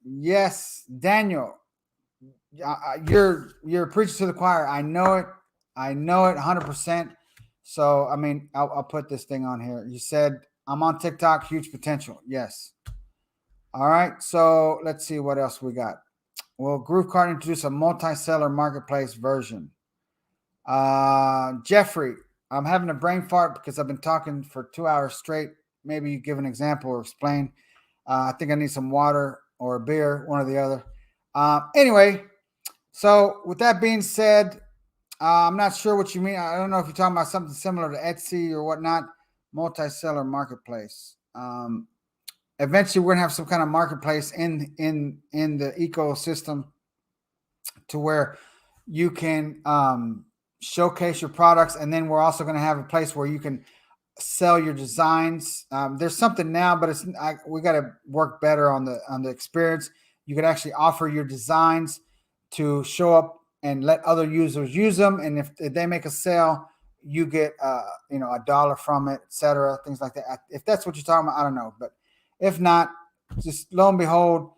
Daniel. You're preaching to the choir. I know it 100%. So I'll put this thing on here. You said I'm on TikTok. Huge potential. Yes. All right. So let's see what else we got. Will GrooveKart introduce a multi-seller marketplace version? Jeffrey, I'm having a brain fart because I've been talking for 2 hours straight. Maybe you give an example or explain. I think I need some water or a beer, one or the other. Anyway, so with that being said, I'm not sure what you mean. I don't know if you're talking about something similar to Etsy or whatnot, multi-seller marketplace. Eventually, we're gonna have some kind of marketplace in the ecosystem to where you can showcase your products, and then we're also gonna have a place where you can sell your designs. There's something now, but we got to work better on the experience. You could actually offer your designs to show up and let other users use them, and if they make a sale, you get $1 from it, etc. Things like that. If that's what you're talking about, I don't know, but if not, just lo and behold,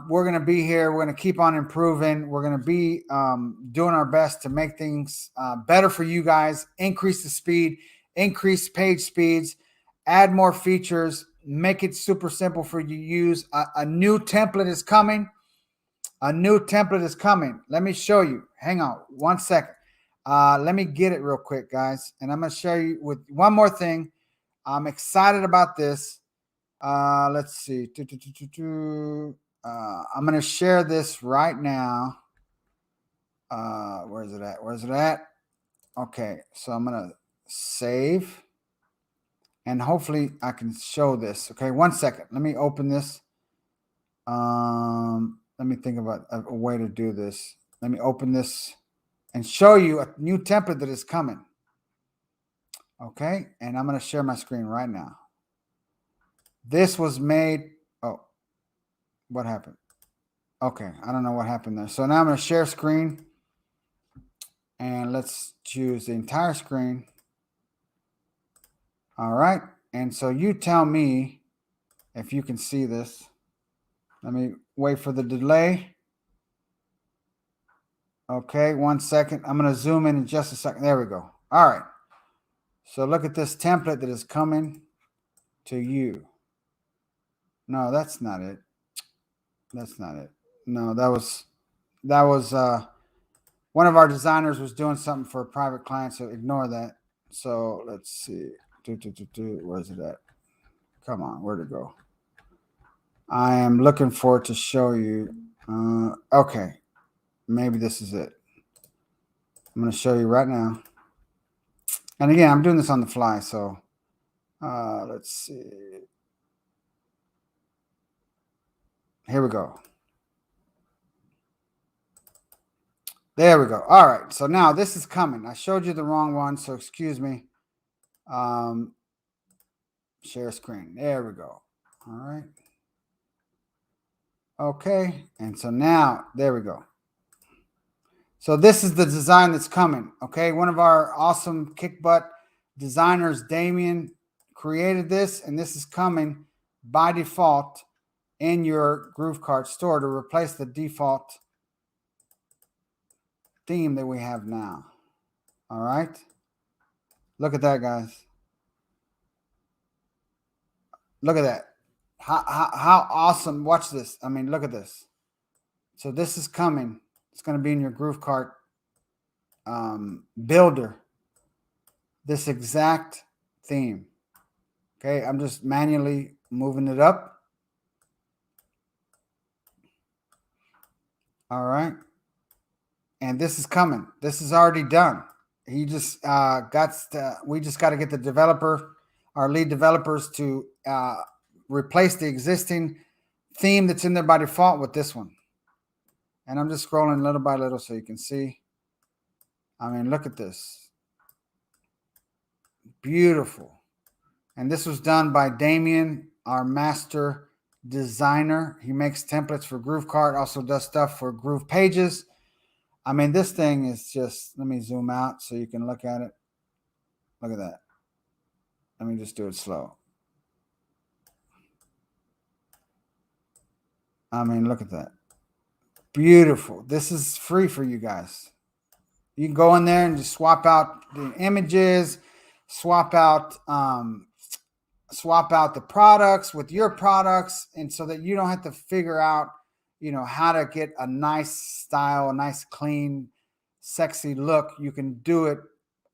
we're going to be here. We're going to keep on improving. We're going to be doing our best to make things better for you guys, increase the speed, increase page speeds, add more features, make it super simple for you to use. A new template is coming. Let me show you. Hang on 1 second. Let me get it real quick, guys. And I'm going to show you with one more thing. I'm excited about this. Let's see. I'm going to share this right now. Where's it at? Okay, so I'm going to save. And hopefully I can show this. Okay, 1 second. Let me open this. Let me think about a way to do this. Let me open this and show you a new template that is coming. Okay, and I'm going to share my screen right now. This was made. Oh, what happened? Okay, I don't know what happened there. So now I'm going to share screen. And let's choose the entire screen. All right, and so you tell me if you can see this. Let me wait for the delay. Okay, 1 second. I'm going to zoom in just a second. There we go. All right. So look at this template that is coming to you. No, that's not it. That's not it. No, that was one of our designers was doing something for a private client, so ignore that. So let's see. Where's it at? Come on, where'd it go? I am looking for it to show you. Okay, maybe this is it. I'm going to show you right now. And again, I'm doing this on the fly, so let's see. Here we go. There we go. All right, so now this is coming. I showed you the wrong one, so excuse me. Share screen. There we go. All right. Okay, and so now, there we go. So this is the design that's coming, okay? One of our awesome kick butt designers, Damien, created this, and this is coming by default in your GrooveKart store to replace the default theme that we have now. All right? Look at that, guys. Look at that. How awesome. Watch this. I mean, look at this. So this is coming. It's going to be in your GrooveKart builder. This exact theme. Okay, I'm just manually moving it up. All right. And this is coming. This is already done. He just we just got to get the developer, our lead developers, to replace the existing theme that's in there by default with this one. And I'm just scrolling little by little so you can see. I mean, look at this. Beautiful. And this was done by Damien, our master designer. He makes templates for GrooveKart, also does stuff for Groove Pages. I mean, this thing is just, let me zoom out so you can look at it. Look at that. Let me just do it slow. I mean, look at that. Beautiful. This is free for you guys. You can go in there and just swap out the images, swap out the products with your products, and so that you don't have to figure out, how to get a nice style, a nice, clean, sexy look. You can do it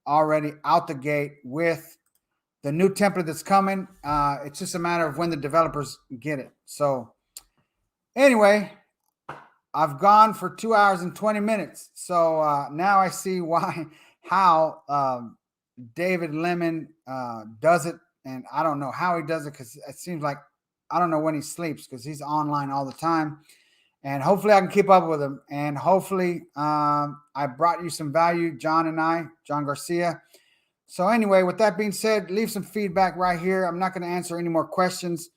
already out the gate with the new template that's coming. It's just a matter of when the developers get it. So anyway, I've gone for 2 hours and 20 minutes. So now I see how David Lemon does it. And I don't know how he does it, because it seems like I don't know when he sleeps, because he's online all the time. And hopefully I can keep up with him. And hopefully I brought you some value, Jhon Garcia. So anyway, with that being said, leave some feedback right here. I'm not going to answer any more questions.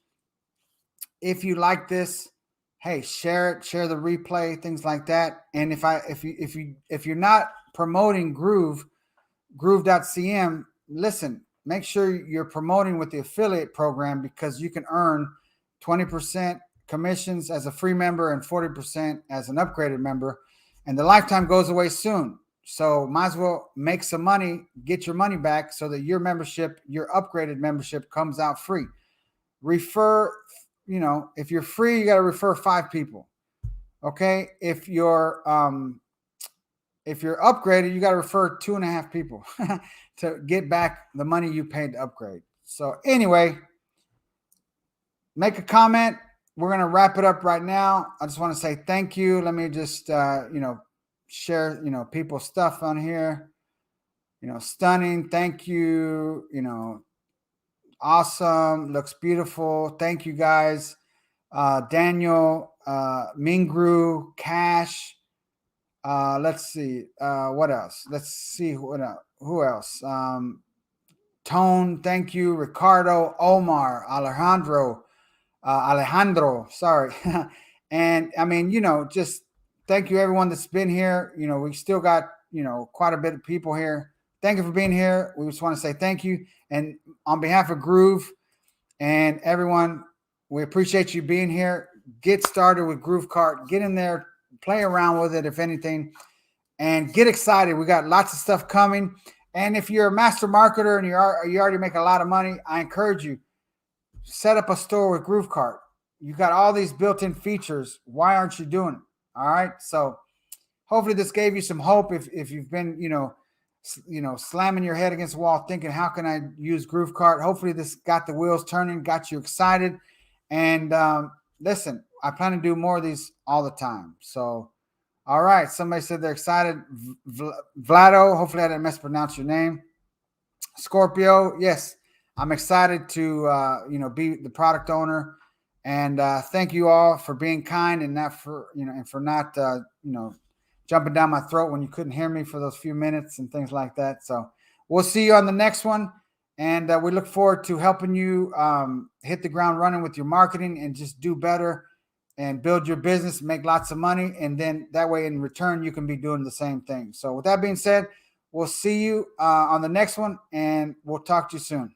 If you like this, hey, share it, share the replay, things like that. And if you're not promoting Groove.cm, listen, make sure you're promoting with the affiliate program, because you can earn 20% commissions as a free member and 40% as an upgraded member. And the lifetime goes away soon. So might as well make some money, get your money back, so that your membership, your upgraded membership, comes out free. Refer, if you're free, you got to refer 5 people. Okay. If you're upgraded, you got to refer 2.5 people to get back the money you paid to upgrade. So anyway, make a comment. We're going to wrap it up right now. I just want to say thank you. Let me just, share, people's stuff on here. Stunning. Thank you. Awesome. Looks beautiful. Thank you, guys. Daniel, Mingru, Cash. Let's see. What else? Let's see. Who else? Tone. Thank you. Ricardo, Omar, Alejandro. Sorry. And I mean, just thank you, everyone that's been here. We still got, quite a bit of people here. Thank you for being here. We just want to say thank you. And on behalf of Groove and everyone, we appreciate you being here. Get started with GrooveKart. Get in there, play around with it, if anything, and get excited. We got lots of stuff coming. And if you're a master marketer and you already make a lot of money, I encourage you, set up a store with GrooveKart. You got all these built-in features. Why aren't you doing it? All right. So hopefully this gave you some hope. If you've been, slamming your head against the wall thinking, how can I use GrooveKart? Hopefully this got the wheels turning, got you excited. And listen, I plan to do more of these all the time. So, all right. Somebody said they're excited. Vlado, hopefully I didn't mispronounce your name. Scorpio, yes, I'm excited to, be the product owner. And thank you all for being kind, and not for, and for not, jumping down my throat when you couldn't hear me for those few minutes and things like that. So we'll see you on the next one. And we look forward to helping you hit the ground running with your marketing and just do better and build your business, make lots of money. And then that way in return, you can be doing the same thing. So with that being said, we'll see you on the next one, and we'll talk to you soon.